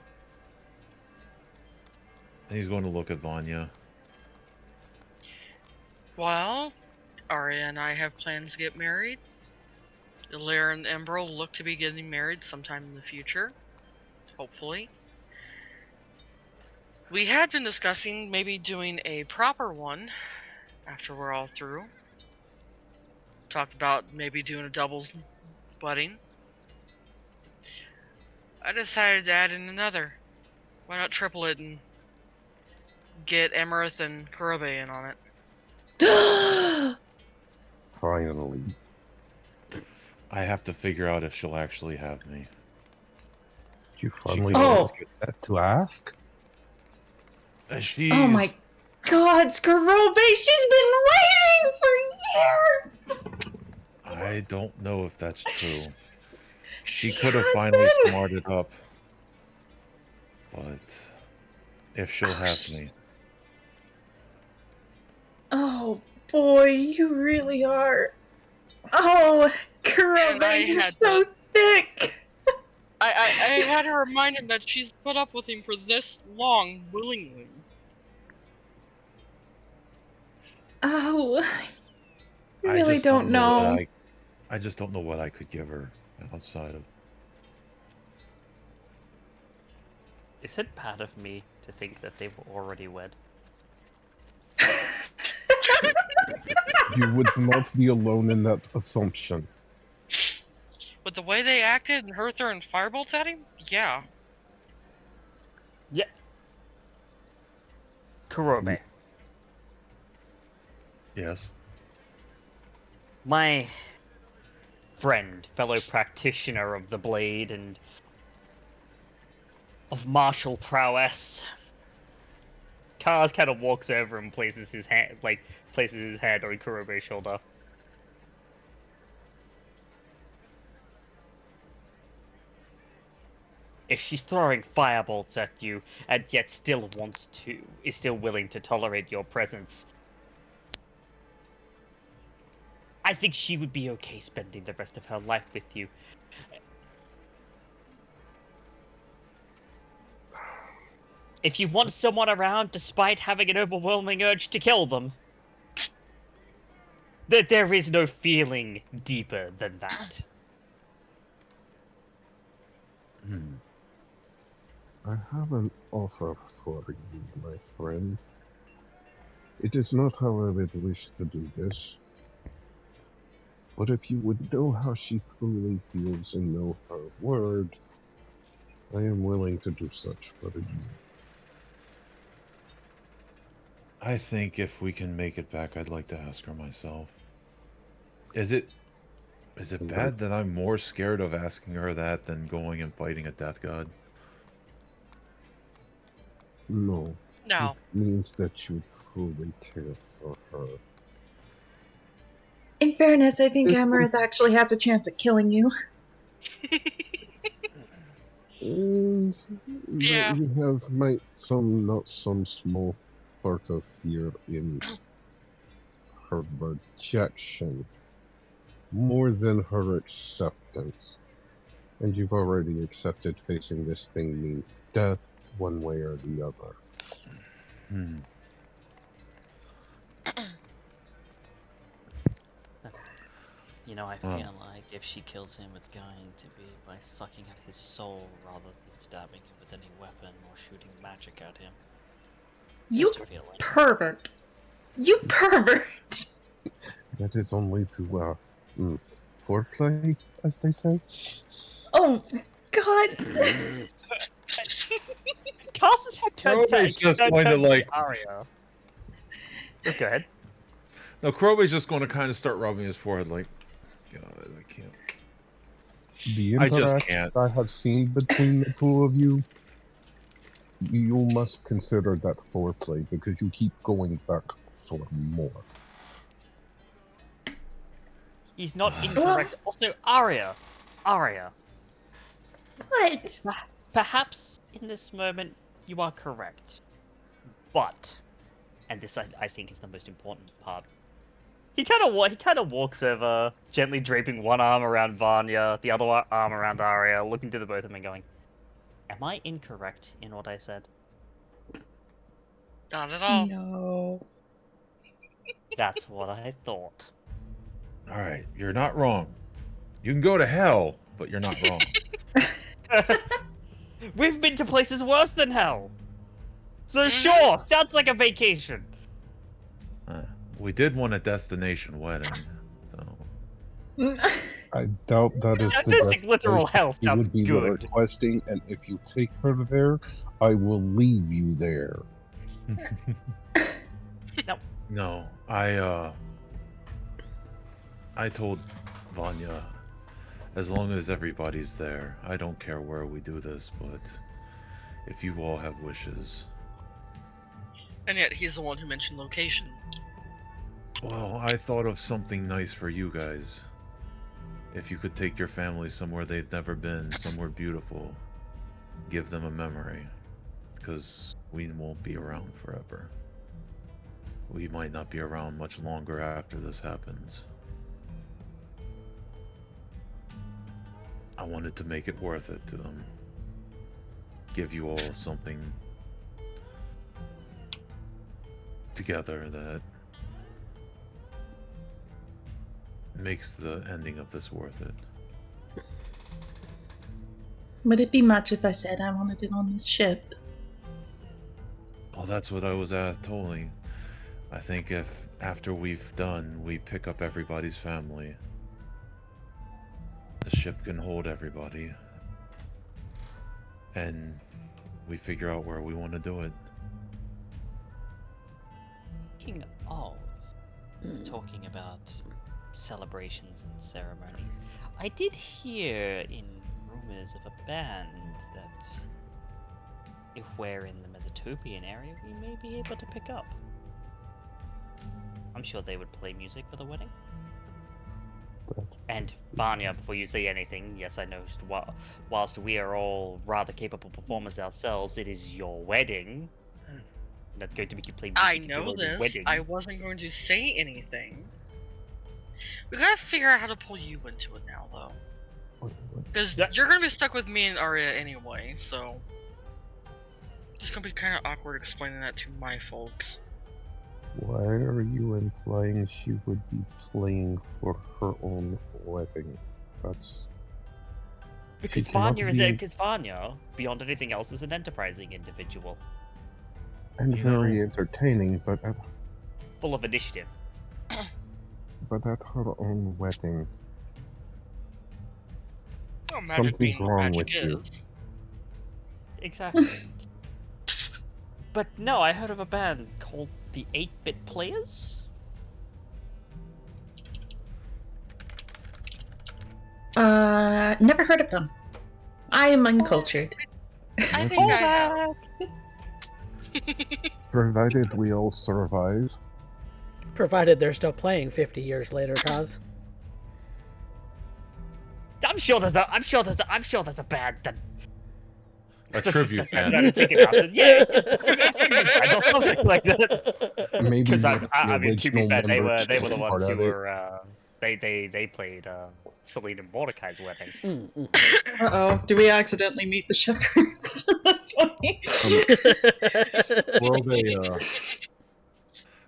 And he's going to look at Vanya. Well, Arya and I have plans to get married. Ilaire and Emerald look to be getting married sometime in the future. Hopefully. We had been discussing maybe doing a proper one after we're all through. Talked about maybe doing a double wedding. I decided to add in another. Why not triple it and get Emerith and Kurobe in on it? Finally. I have to figure out if she'll actually have me. You finally Oh. get that to ask? She's... Oh my god, Skarobe, she's been waiting for years! I don't know if that's true. She could have has finally been. smarted up. But if she'll have me. Oh boy, you really are. Oh, And I Kurobe, you're had so to- thick. I had to remind him that she's put up with him for this long, willingly. Oh, I I really just don't know. what I just don't know what I could give her outside of... Is it bad of me to think that they were already wed? You would not be alone in that assumption. But the way they acted and her throwing firebolts at him? Yeah. Yeah. Kurobe. Yes. My friend, fellow practitioner of the blade and of martial prowess. Kaz kind of walks over and places his hand on Kurobe's shoulder. If she's throwing firebolts at you and yet is still willing to tolerate your presence, I think she would be okay spending the rest of her life with you. If you want someone around despite having an overwhelming urge to kill them, there is no feeling deeper than that. I have an offer for you, my friend. It is not how I would wish to do this. But if you would know how she truly feels and know her word, I am willing to do such for you. I think if we can make it back, I'd like to ask her myself. Is it bad that I'm more scared of asking her that than going and fighting a death god? No. No. It means that you truly care for her. In fairness, I think It- Amarith actually has a chance at killing you. And Yeah. you have not some small part of fear in her rejection, more than her acceptance. And you've already accepted facing this thing means death one way or the other. You know, I feel like if she kills him, it's going to be by sucking at his soul rather than stabbing him with any weapon or shooting magic at him. You Just a feeling. pervert. You pervert. That is only to, foreplay, as they say. Oh, God. Cass's head turns Kurobe's just going to, like... Arya. Go ahead. No, Kurobe's just going to kind of start rubbing his forehead like, God, I can't. The I just interaction can't. I have seen between the two of you, you must consider that foreplay because you keep going back for more. He's not incorrect. Also, Arya, Arya, What? perhaps in this moment you are correct. But, and this I think is the most important part, he kind of walks over, gently draping one arm around Vanya, the other arm around Arya, looking to the both of them and going, "Am I incorrect in what I said?" Not at all. No. That's what I thought. All right, you're not wrong. You can go to hell, but you're not wrong. We've been to places worse than hell. So sure, sounds like a vacation. We did want a destination wedding, so. I doubt that is I the don't think literal destination hell you sounds would be good. requesting, and if you take her there, I will leave you there. No, I told Vanya, as long as everybody's there, I don't care where we do this, but if you all have wishes. And yet he's the one who mentioned location. Well, I thought of something nice for you guys. If you could take your family somewhere they've never been, somewhere beautiful, give them a memory. Because we won't be around forever. We might not be around much longer after this happens. I wanted to make it worth it to them. Give you all something together that makes the ending of this worth it. Would it be much if I said I wanted it on this ship? Well, that's what I was told. I think if after we've done, we pick up everybody's family, the ship can hold everybody, and we figure out where we want to do it. Speaking of talking about celebrations and ceremonies, I did hear in rumors of a band that if we're in the Mesopotamian area, we may be able to pick up. I'm sure they would play music for the wedding. And Vanya, before you say anything, yes, I know whilst we are all rather capable performers ourselves, it is your wedding. Not going to make you play music. I know this. Wedding. I wasn't going to say anything. We gotta figure out how to pull you into it now, though. Because you're gonna be stuck with me and Arya anyway, so it's gonna be kind of awkward explaining that to my folks. Why are you implying she would be playing for her own wedding? That's... Because She cannot because Vanya, beyond anything else, is an enterprising individual. and You very know- entertaining, but at Full of initiative. her own wedding. Oh, magic Something's being what wrong magic with you. is. Exactly. But no, I heard of a band called the 8-Bit Players. Never heard of them. I am uncultured. I think I have. Provided we all survive. Provided they're still playing 50 years later, Kaz. I'm sure there's a band that A tribute I'm band. trying to take it out. Yeah, just or something like that. Maybe Because one of the I mean, to be original fair, they members were the was ones part who of it. were they played Selena Mordecai's wedding. Uh-oh. Do we accidentally meet the shepherd? That's funny.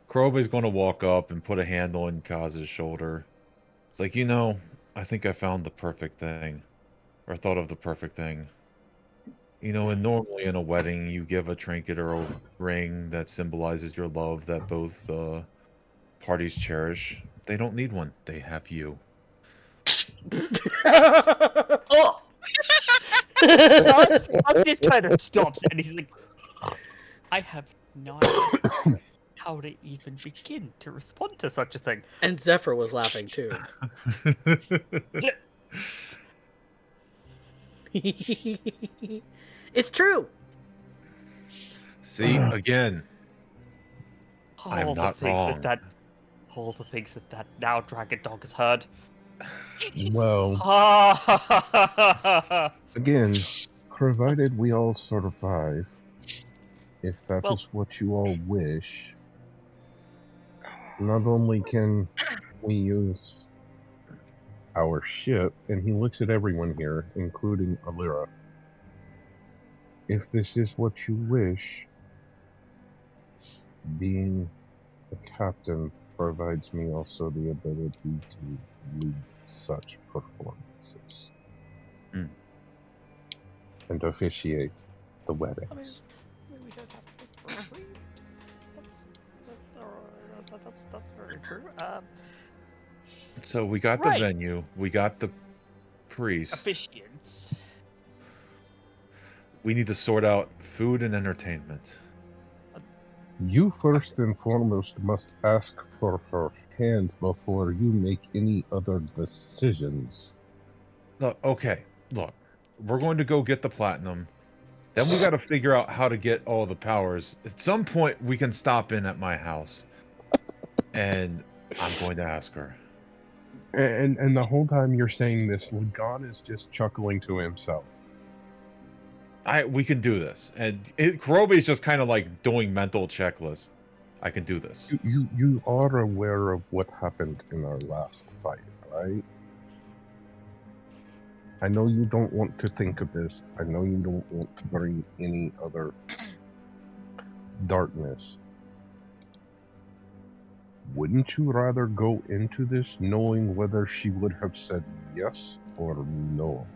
Krobe's gonna walk up and put a hand on Kaz's shoulder. It's like, I think I found the perfect thing. Or thought of the perfect thing. And normally in a wedding, you give a trinket or a ring that symbolizes your love that both parties cherish. They don't need one. They have you. Oh! I'm just kind of stops and he's like, I have no idea how to even begin to respond to such a thing. And Zephyr was laughing too. It's true. See, again, I'm All the not things wrong. all the things that now Dragon Dog has heard. Well, again, provided we all survive, if that Well- is what you all wish, not only can we use our ship, and he looks at everyone here, including Alira. If this is what you wish, being a captain provides me also the ability to lead such performances and officiate the weddings. I mean, we don't have to look for a priest. That's very true. So we got the Right. venue, we got the priest. Officiants. We need to sort out food and entertainment. You first and foremost must ask for her hand before you make any other decisions. Look, okay, look, we're going to go get the platinum. Then we got to figure out how to get all the powers. At some point, we can stop in at my house, and I'm going to ask her. And the whole time you're saying this, Lagan is just chuckling to himself. We can do this, and Kurobe's just kind of like doing mental checklists. I can do this. You are aware of what happened in our last fight, right? I know you don't want to think of this. I know you don't want to bring any other darkness. Wouldn't you rather go into this knowing whether she would have said yes or no?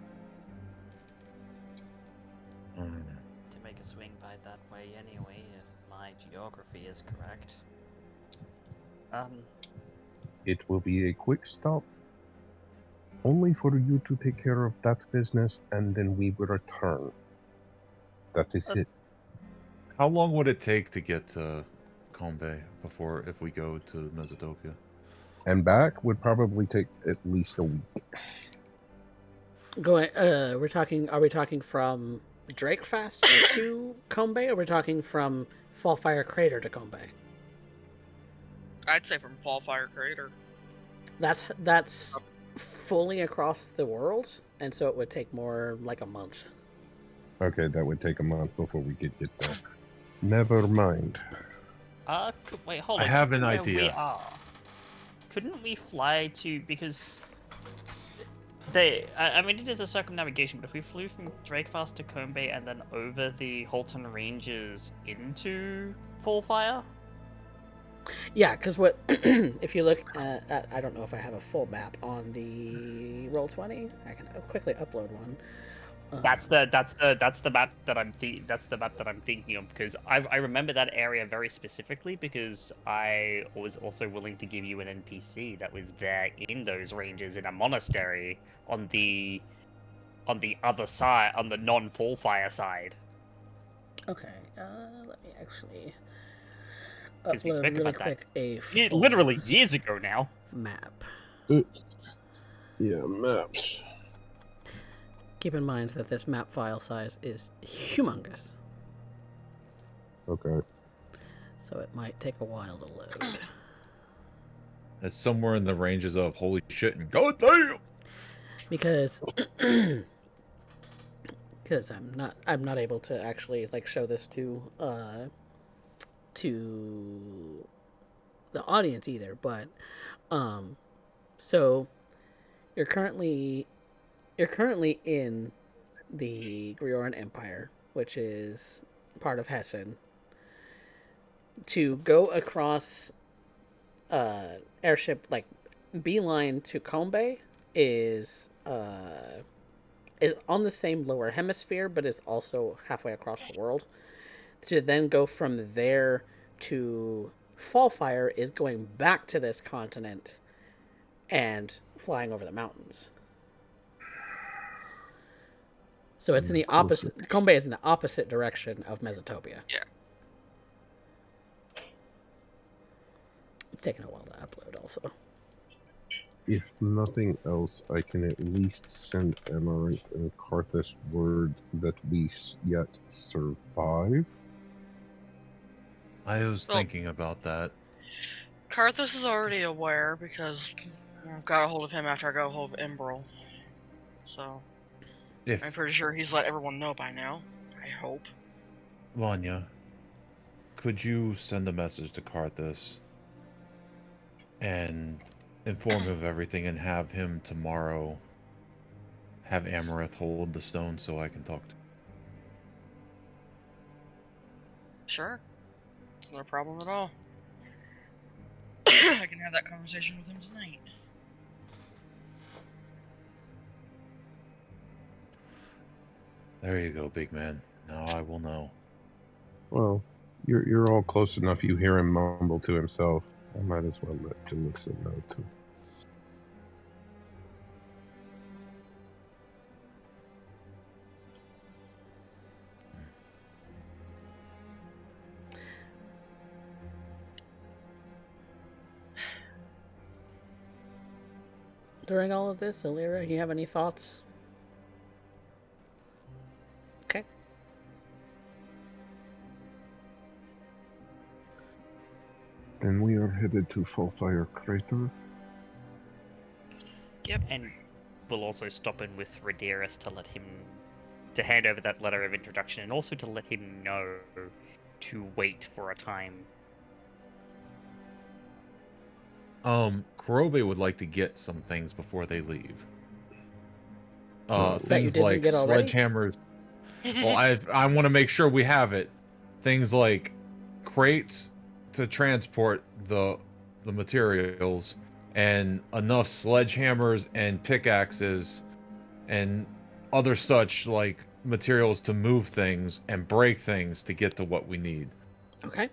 To make a swing by that way anyway, if my geography is correct. It will be a quick stop, only for you to take care of that business, and then we will return. That is it. How long would it take to get to Kombe if we go to Mesotopia? And back would probably take at least a week. Going, are we talking from Drakefast to Kombe, or we're talking from Fallfire Crater to Kombe? I'd say from Fallfire Crater. That's fully across the world, and so it would take more like a month. Okay, that would take a month before we could get there. Never mind. Wait, hold on. I have an Where idea. we are. Couldn't we fly to, because I mean, it is a circumnavigation, but if we flew from Drakefast to Kombe and then over the Halton Ranges into Fallfire? Yeah, because what if you look at I don't know if I have a full map on the Roll20. I can quickly upload one. That's the map that I'm thinking of, because I remember that area very specifically because I was also willing to give you an NPC that was there in those ranges in a monastery on the other side, on the non-Fallfire side. Okay, let me actually Because we upload spoke really about quick a that full literally years ago now. map. Yeah, maps. Keep in mind that this map file size is humongous, Okay. so it might take a while to load. It's somewhere in the ranges of holy shit and god damn. Because I'm not able to actually like show this to the audience either, but so you're currently in the Grioran Empire, which is part of Hessen. To go across airship, like beeline to Kombe, is on the same lower hemisphere, but is also halfway across the world. To then go from there to Fallfire is going back to this continent and flying over the mountains. So it's in the opposite. Kombe is in the opposite direction of Mesotopia. Yeah. It's taking a while to upload, also. If nothing else, I can at least send Amaranth and Karthus word that we yet survive. I was Well- thinking about that. Karthus is already aware because I got a hold of him after I got a hold of Emerald. So, If I'm pretty sure he's let everyone know by now. I hope. Vanya, could you send a message to Karthus and inform him of everything and have him tomorrow have Amareth hold the stone so I can talk to him? Sure. It's no problem at all. I can have that conversation with him tonight. There you go, big man. Now I will know. Well, you're all close enough. You hear him mumble to himself. I might as well let you listen now too. During all of this, Illyria, you have any thoughts? Okay. Then we are headed to Fallfire Crater. Yep. And we'll also stop in with Rhaedirus to hand over that letter of introduction, and also to let him know to wait for a time. Kurobe would like to get some things before they leave. That you Things didn't like get already? sledgehammers. Well, I want to make sure we have it. Things like crates to transport the materials, and enough sledgehammers and pickaxes and other such like materials to move things and break things to get to what we need. Okay.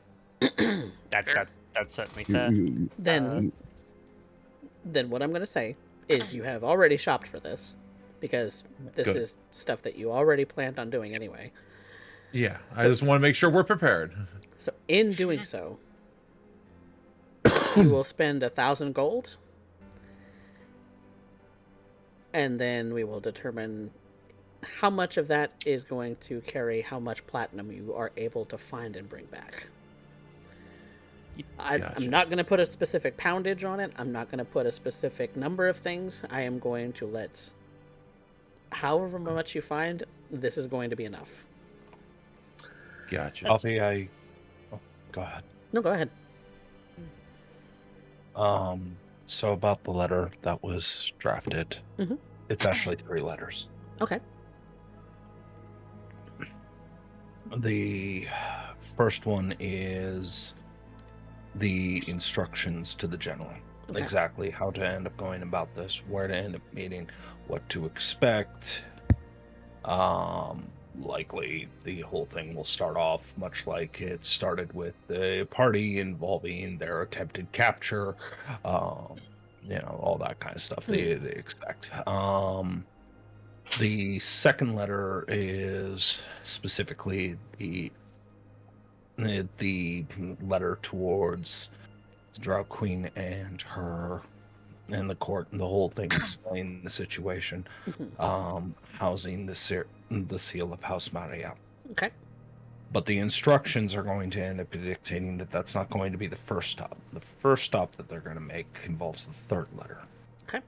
That's certainly you, fair. you, Then what I'm going to say is you have already shopped for this, because this Good. is stuff that you already planned on doing anyway. Yeah, I So- just want to make sure we're prepared. So in doing so, you will spend 1,000 gold, and then we will determine how much of that is going to carry how much platinum you are able to find and bring back. Gotcha. I'm not going to put a specific poundage on it. I'm not going to put a specific number of things. I am going to let however much you find, this is going to be enough. Gotcha. Coffee, oh, go ahead. No, go ahead. So about the letter that was drafted, Mhm. it's actually 3 letters. Okay. The first one is the instructions to the general. Okay. Exactly how to end up going about this, where to end up meeting, what to expect. Likely the whole thing will start off much like it started with the party involving their attempted capture, all that kind of stuff they expect. The second letter is specifically the letter towards the Drow Queen and her and the court, and the whole thing explaining the situation, housing the seal of House Maria. Okay. But the instructions are going to end up dictating that that's not going to be the first stop. The first stop that they're going to make involves the third letter. Okay.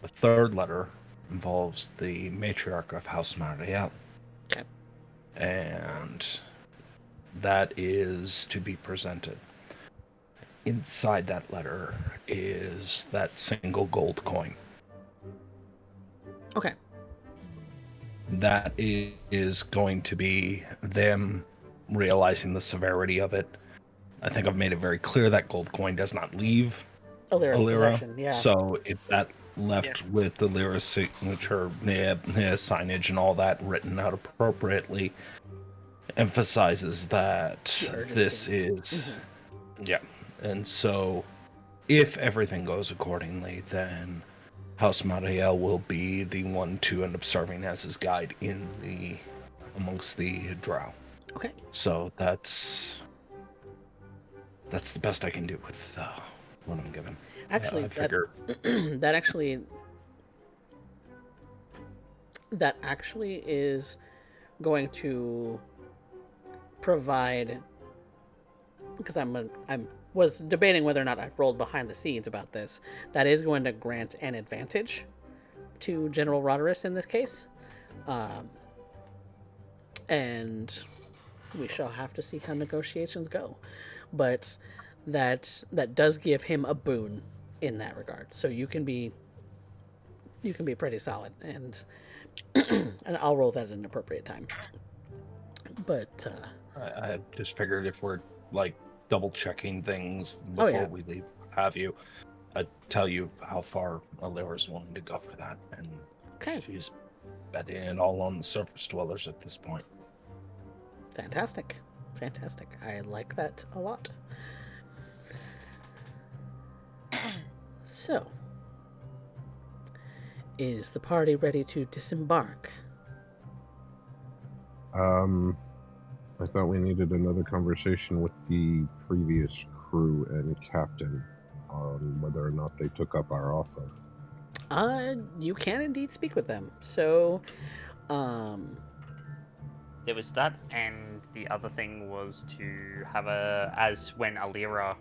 The third letter involves the matriarch of House Maria. Okay. And that is to be presented. Inside that letter is that single gold coin. Okay. That is going to be them realizing the severity of it. I think I've made it very clear that gold coin does not leave Allyra's Allyra. possession, yeah. So if that left with Allyra's signature, signage and all that written out appropriately, emphasizes that this is... Yeah. And so if everything goes accordingly, then House Mariel will be the one to end up serving as his guide amongst the Drow. Okay. So that's the best I can do with what I'm given. Actually, I figure that actually is going to provide, because I'm was debating whether or not I rolled behind the scenes about this. That is going to grant an advantage to General Roderick in this case. And we shall have to see how negotiations go. But that does give him a boon in that regard. So you can be pretty solid, and and I'll roll that at an appropriate time. But I just figured if we're like double checking things Oh, before yeah. we leave, have you, I'd tell you how far Alira's willing to go for that, and Okay. she's betting it all on the surface dwellers at this point. Fantastic. I like that a lot. So, is the party ready to disembark? I thought we needed another conversation with the previous crew and captain on whether or not they took up our offer. You can indeed speak with them. So, There was that, and the other thing was to have as when Alira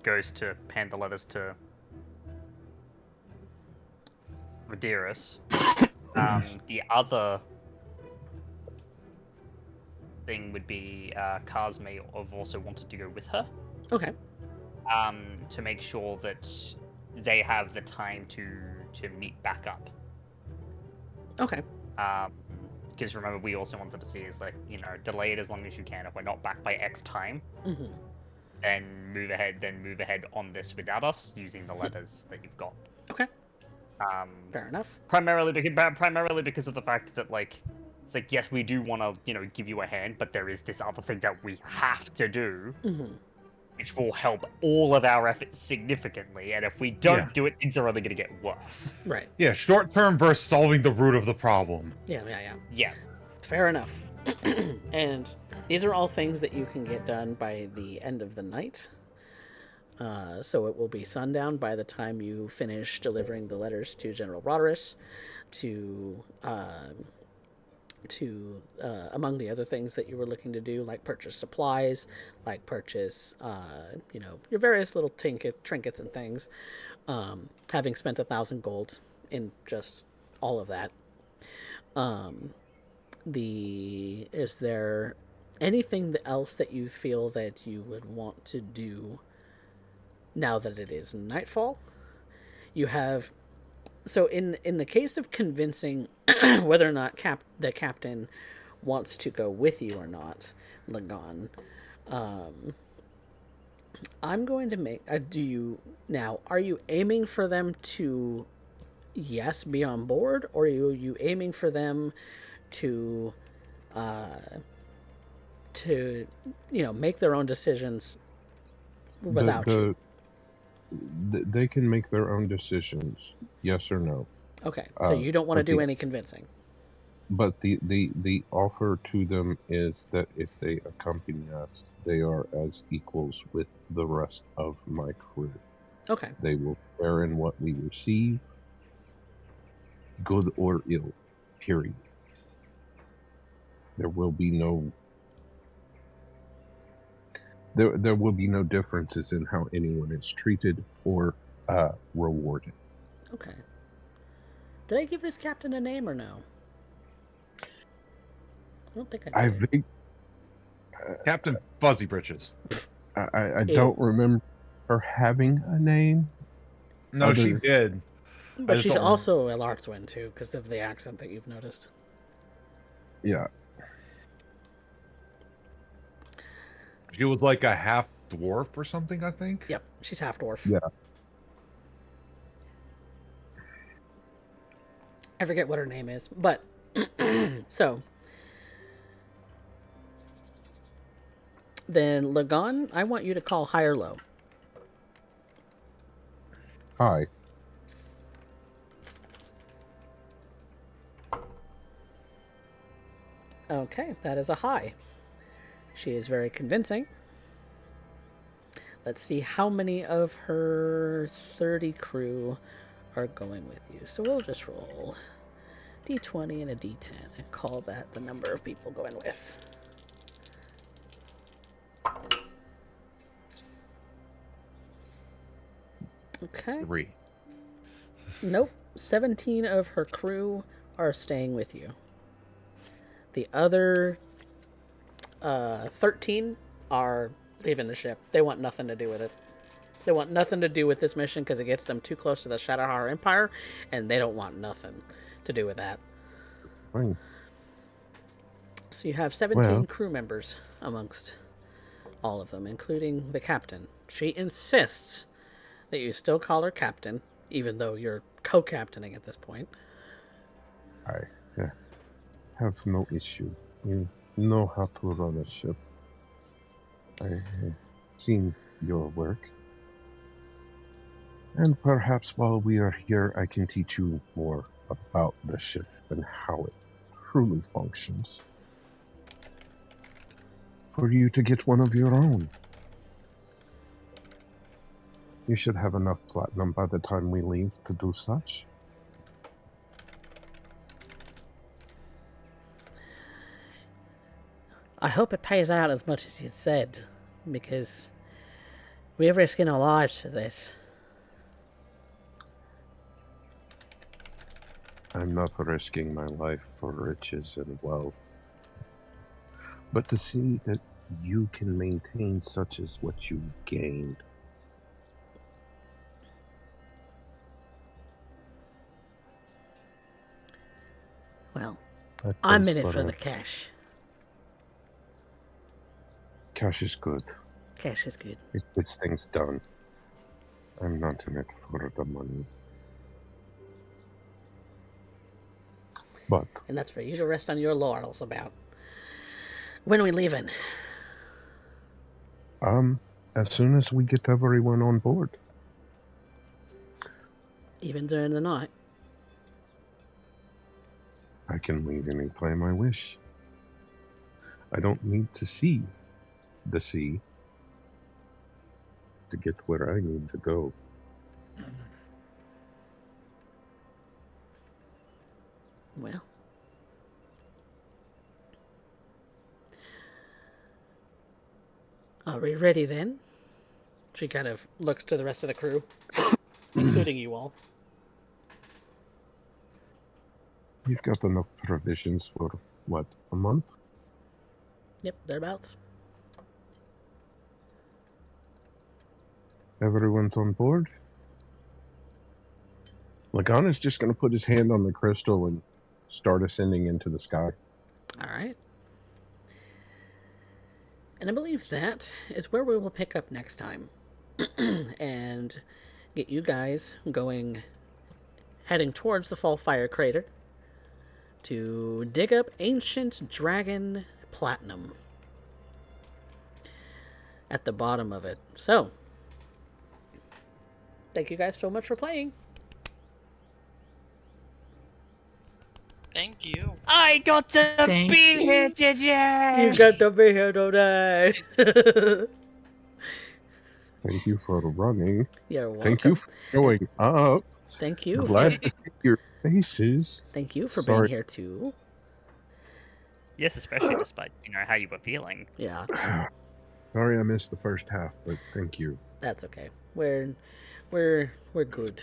goes to hand the letters to Radiris, the other thing would be Kars may have also wanted to go with her. okay. To make sure that they have the time to meet back up. Okay. Because remember, we also wanted to see is like, delay it as long as you can. If we're not back by X time, Mm-hmm. then move ahead on this without us using the letters that you've got. Okay. Fair enough. Primarily because of the fact that it's like, yes, we do want to give you a hand, but there is this other thing that we have to do, Mm-hmm. which will help all of our efforts significantly. And if we don't do it, things are only going to get worse. Right. Yeah, short term versus solving the root of the problem. Yeah. Yeah. Fair enough. And these are all things that you can get done by the end of the night. So it will be sundown by the time you finish delivering the letters to General Roderick, to among the other things that you were looking to do, like purchase supplies, like purchase, your various little trinkets and things. Having spent 1,000 gold in just all of that. Is there anything else that you feel that you would want to do now that it is nightfall? You have, so in the case of convincing whether or not the captain wants to go with you or not, Lagan, I'm going to make are you aiming for them to be on board, or are you aiming for them to make their own decisions without you? They can make their own decisions, yes or no. Okay, so you don't want to do any convincing. But the offer to them is that if they accompany us, they are as equals with the rest of my crew. Okay. They will share in what we receive, good or ill, period. There will be no differences in how anyone is treated or rewarded. Okay. Did I give this captain a name or no? I don't think I did. think Captain Fuzzy Britches. I don't remember her having a name. No, she did. But she's also a Lartswin too, because of the accent that you've noticed. Yeah. She was like a half dwarf or something, I think. Yep, she's half dwarf. Yeah. I forget what her name is, but so then Lagan, I want you to call high or low. Hi. Okay, that is a high. She is very convincing. Let's see how many of her 30 crew are going with you. So we'll just roll D20 and a D10 and call that the number of people going with. Okay. 3. Nope. 17 of her crew are staying with you. The other 13 are leaving the ship. They want nothing to do with it. They want nothing to do with this mission because it gets them too close to the Shadowhar Empire, and they don't want nothing to do with that. Fine. So you have 17 crew members amongst all of them, including the captain. She insists that you still call her captain, even though you're co-captaining at this point. I have no issue. You know how to run a ship. I have seen your work. And perhaps while we are here, I can teach you more about the ship and how it truly functions. For you to get one of your own. You should have enough platinum by the time we leave to do such. I hope it pays out as much as you said, because we're risking our lives for this. I'm not risking my life for riches and wealth. But to see that you can maintain such as what you've gained. Well, That I'm pays in it for a- the cash. Cash is good. Cash is good. It gets things done. I'm not in it for the money. But And that's for you to rest on your laurels about. When are we leaving? as soon as we get everyone on board, Even during the night? I can leave anytime I wish. I don't need to see the sea to get where I need to go. Well. Are we ready then? She kind of looks to the rest of the crew, including you all. We've got enough provisions for, what, a month? Yep, thereabouts. Everyone's on board? Lagana's just going to put his hand on the crystal and start ascending into the sky. All right. And I believe that is where we will pick up next time. And get you guys heading towards the Fall Fire Crater to dig up ancient dragon platinum at the bottom of it. So, thank you guys so much for playing. Thank you. I got to Thank be here today! You got to be here today. Thank you for running. You're welcome. Thank you for showing up. Thank you. Glad to see your faces. Thank you for Sorry. being here too. Yes, especially despite, how you were feeling. Yeah, Sorry I missed the first half, but thank you. that's okay. We're good.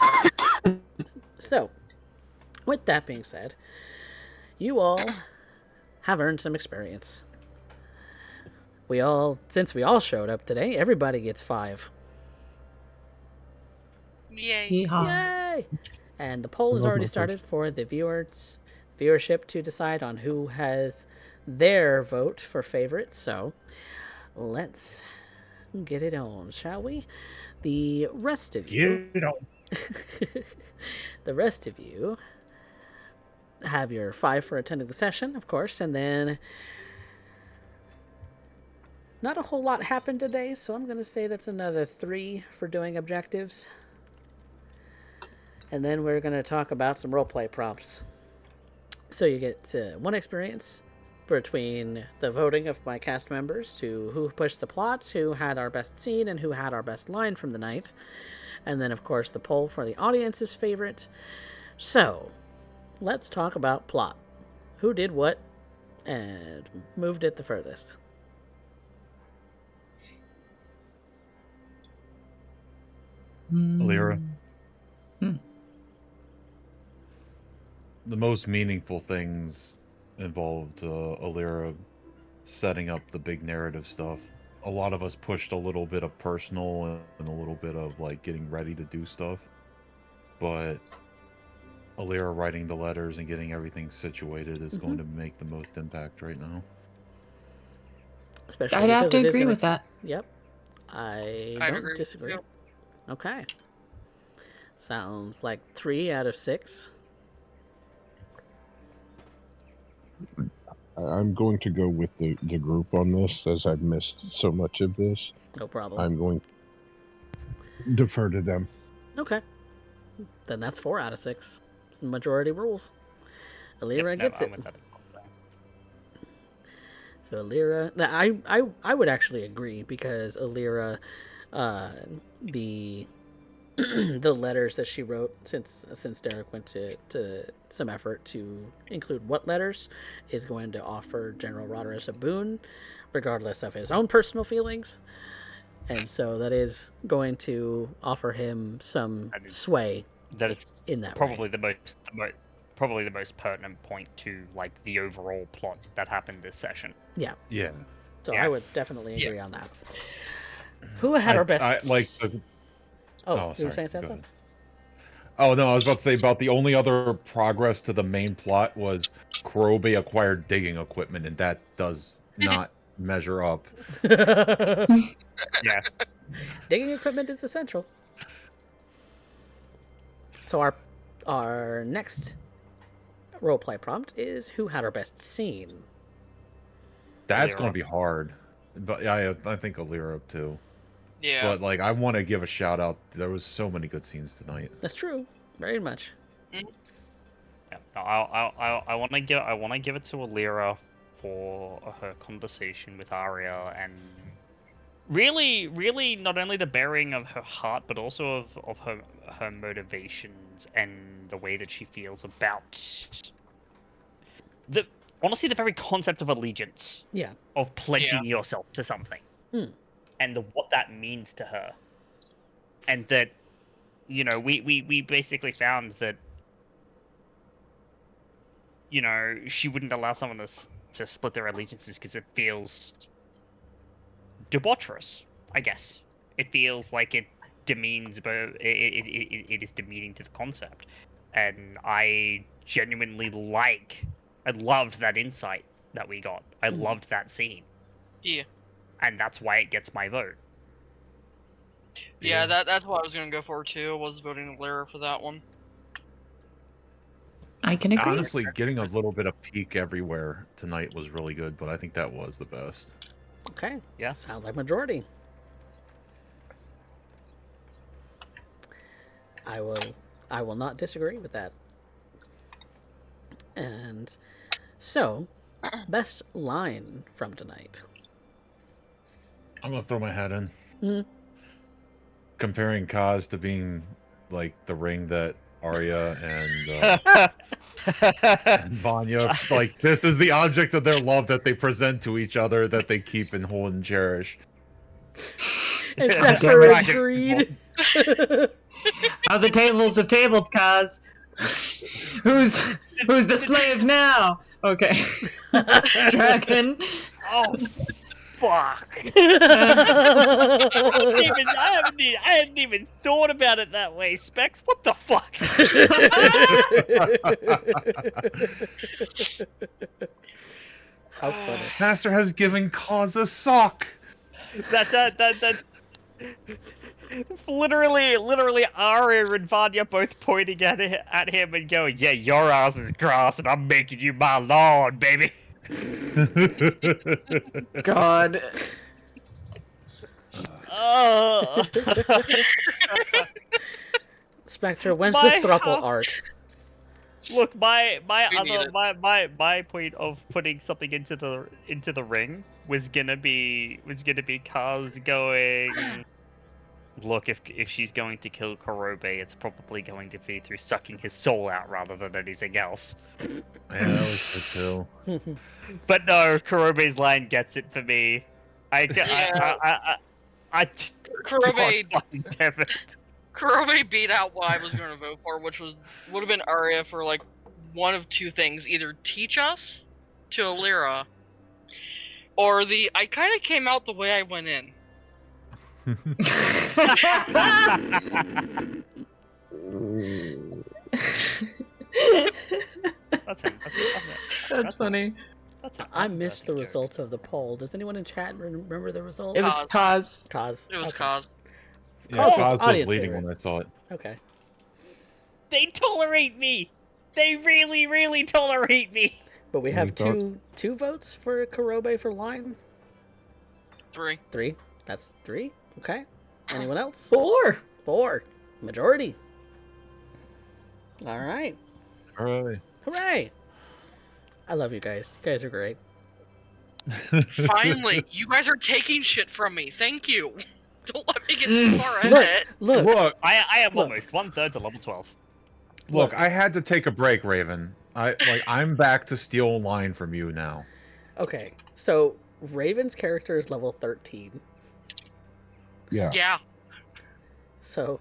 So, with that being said, you all have earned some experience. Since we all showed up today, everybody gets 5. Yay. Yeehaw. Yay! And the poll has Love already my started for the viewership to decide on who has their vote for favorite. So let's get it on, shall we? The rest of you, Get on. the rest of you have your 5 for attending the session, of course, and then not a whole lot happened today, so I'm going to say that's another 3 for doing objectives. And then we're going to talk about some roleplay prompts. So you get 1 experience between the voting of my cast members to who pushed the plots, who had our best scene, and who had our best line from the night. And then, of course, the poll for the audience's favorite. So, let's talk about plot. Who did what and moved it the furthest? Alira. the most meaningful things involved Alira setting up the big narrative stuff. A lot of us pushed a little bit of personal and a little bit of like getting ready to do stuff, but Alira writing the letters and getting everything situated is going to make the most impact right now. Especially I'd have because to it is agree gonna- with that. Yep. I I'd don't agree. disagree. Yep. Okay. Sounds like 3 out of 6. I'm going to go with the group on this, as I've missed so much of this. No problem. I'm going to defer to them. Okay. Then that's 4 out of 6. Majority rules. Alira gets it. I'm with that. So Alira, I would actually agree because Alira, the the letters that she wrote, since Derek went to some effort to include what letters, is going to offer General Roderick a boon, regardless of his own personal feelings, and so that is going to offer him some sway That is in that probably way. probably the most pertinent point to like the overall plot that happened this session. Yeah. Yeah. So Yeah. I would definitely agree on that. Who had our best? I like the. Oh, Oh, you were sorry, saying go something? ahead. Oh no, I was about to say about the only other progress to the main plot was Kurobe acquired digging equipment, and that does not measure up. Yeah. Digging equipment is essential. So our next roleplay prompt is who had our best scene. That's Alira. going to be hard, but I think Alira too. Yeah. But like, I want to give a shout out. There was so many good scenes tonight. That's true, very much. Yeah. No, I want to give it to Alira for her conversation with Arya and really not only the bearing of her heart but also of her motivations and the way that she feels about honestly the very concept of allegiance. Yeah. Of pledging yourself to something. And what that means to her. And that, you know, we basically found that, you know, she wouldn't allow someone to split their allegiances because it feels debaucherous, I guess. It feels like it demeans, but it is demeaning to the concept. And I genuinely I loved that insight that we got. I loved that scene. Yeah. And that's why it gets my vote. Yeah, that's what I was gonna go for too. Was voting Alira for that one. I can agree. Honestly, getting a little bit of peek everywhere tonight was really good, but I think that was the best. Okay. Yeah. Sounds like majority. I will not disagree with that. And so, best line from tonight. I'm gonna throw my hat in. Mhm. Comparing Kaz to being like the ring that Arya and Vanya, like this is the object of their love that they present to each other, that they keep and hold and cherish. Except Damn for right. greed. How the tables have tabled, Kaz. Who's the slave now? Okay. Dragon. Oh, fuck. I hadn't even thought about it that way, Specs. What the fuck? How funny. Master has given Kaz a sock. That's literally Arya and Vanya both pointing at him and going, "Yeah, your ass is grass, and I'm making you my lawn, baby." God. Oh. Spectre, when's My the thruple house- art? Look, my We need my point of putting something into the ring was gonna be Kaz going. Look, if she's going to kill Kurobe, it's probably going to be through sucking his soul out rather than anything else. Yeah, that was good too. But no, Kurobe's line gets it for me. Yeah. I Kurobe- God fucking damn it. Kurobe beat out what I was going to vote for, which would have been Arya for like one of two things: either teach us to Alira, or I kind of came out the way I went in. That's him. That's funny. That's him. I missed the results of the poll. Does anyone in chat remember the results? It was Cause. Cause. It was Okay. Cause. Yeah, Cause was Cos was audience leading favorite. when I saw it. Okay. They tolerate me. They really, really tolerate me. But we Any have thoughts? two votes for Karobe for line. 3. 3. That's 3. Okay. Anyone else? 4. 4. Majority. All right. All right. Hooray! I love you guys. You guys are great. Finally, you guys are taking shit from me. Thank you. Don't let me get too far Look, ahead. look. I am Look. almost 1/3 to level 12. Look, I had to take a break, Raven. I'm back to steal line from you now. Okay, so Raven's character is level 13. Yeah. Yeah, So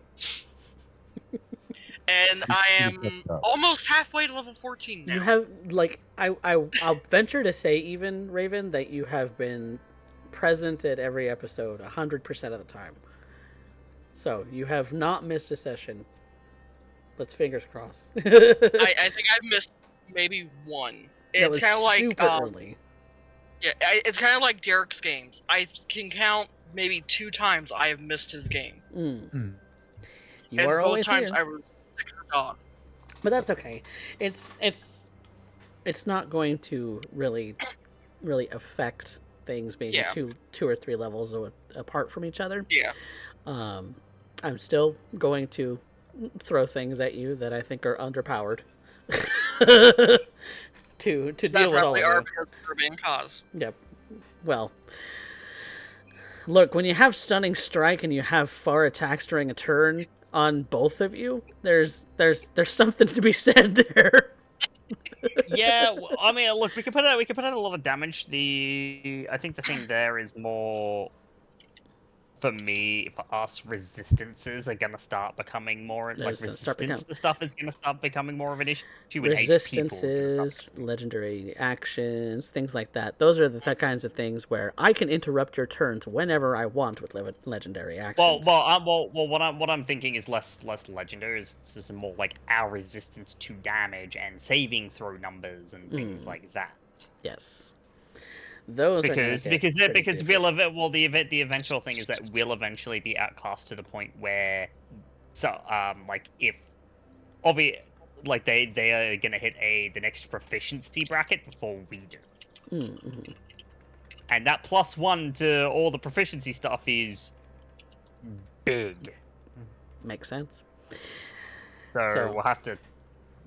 and I am kept up. almost halfway to level 14 now. you have like I'll venture to say, even Raven, that you have been present at every episode 100% of the time. So you have not missed a session. Let's fingers crossed. I think I've missed maybe one. That was It's kind of like super early. yeah, it's kind of like Derek's games. I can count maybe 2 times I have missed his game. Hmm. You And are both always times here. I was sick as a dog. But that's okay. It's not going to really affect things being Yeah. two or three levels apart from each other. Yeah. I'm still going to throw things at you that I think are underpowered to That deal with all probably of are you. because of Urban Cause. Yep. Well, look, when you have stunning strike and you have far attacks during a turn on both of you, there's something to be said there. Yeah, I mean, look, we can put out a lot of damage. I think the thing there is more for us, resistances are gonna start becoming more like Those start resistance to stuff is gonna start becoming more of an issue. And HP pools is gonna start Resistances, legendary actions, things like that. Those are the kinds of things where I can interrupt your turns whenever I want with legendary actions. what I'm thinking is less legendary. Is more like our resistance to damage and saving throw numbers and things like that. Yes. Those are Because gonna get pretty the eventual thing is that we'll eventually be outclassed to the point where like if like they are gonna hit the next proficiency bracket before we do. Mm-hmm. And that +1 to all the proficiency stuff is big. Makes sense. So we'll have to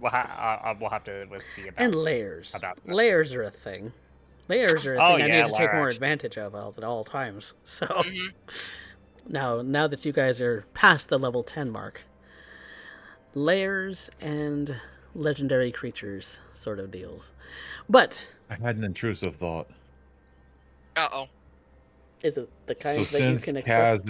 we'll see about And layers. about that. Layers are a thing. Layers are a Oh, thing I yeah, need to take layer more action. advantage of at all times. So Mhm. now that you guys are past the level 10 mark, layers and legendary creatures sort of deals. But I had an intrusive thought. Uh-oh. is it the kind So that you since can express?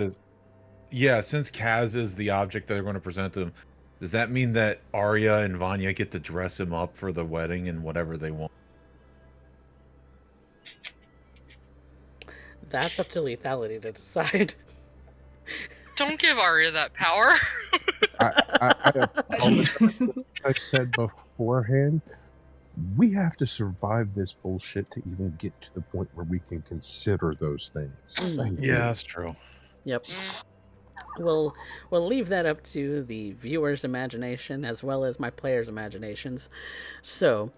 since Kaz is the object that they're going to present to him, does that mean that Arya and Vanya get to dress him up for the wedding and whatever they want? That's up to lethality to decide. Don't give Arya that power. I apologize. I said beforehand, we have to survive this bullshit to even get to the point where we can consider those things. Thank you. Yeah, that's true. Yep. We'll leave that up to the viewer's imagination as well as my players' imaginations. So,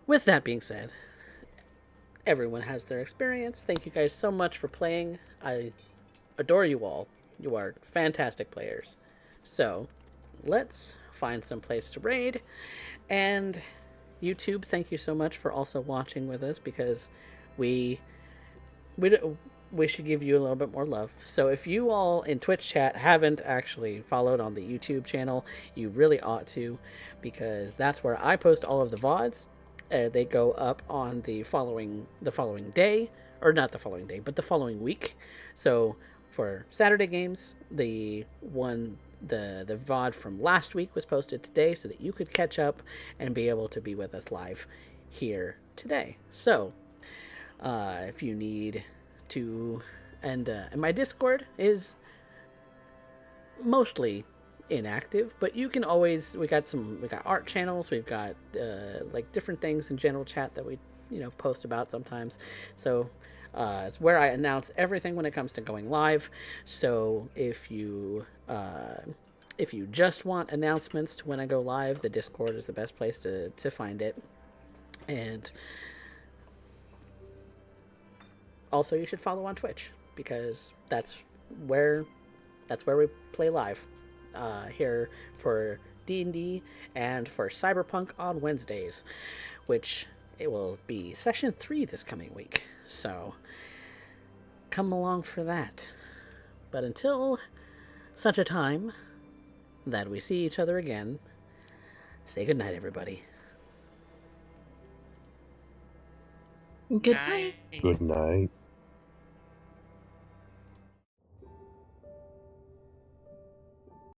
with that being said, everyone has their experience. Thank you guys so much for playing. I adore you all. You are fantastic players. So, let's find some place to raid. And YouTube, thank you so much for also watching with us, because we should give you a little bit more love. So if you all in Twitch chat haven't actually followed on the YouTube channel, you really ought to, because that's where I post all of the VODs. They go up on the following day, or not the following day, but the following week. So for Saturday games, the one the VOD from last week was posted today so that you could catch up and be able to be with us live here today. So, if you need to, and my Discord is mostly inactive, but you can always, we got art channels, we've got like different things in general chat that we post about sometimes. So it's where I announce everything when it comes to going live. So if you just want announcements to when I go live, the Discord is the best place to find it. And also you should follow on Twitch, because that's where we play live here for D&D and for Cyberpunk on Wednesdays, which it will be session 3 this coming week. So come along for that. But until such a time that we see each other again, say goodnight, everybody. Good night. Good night.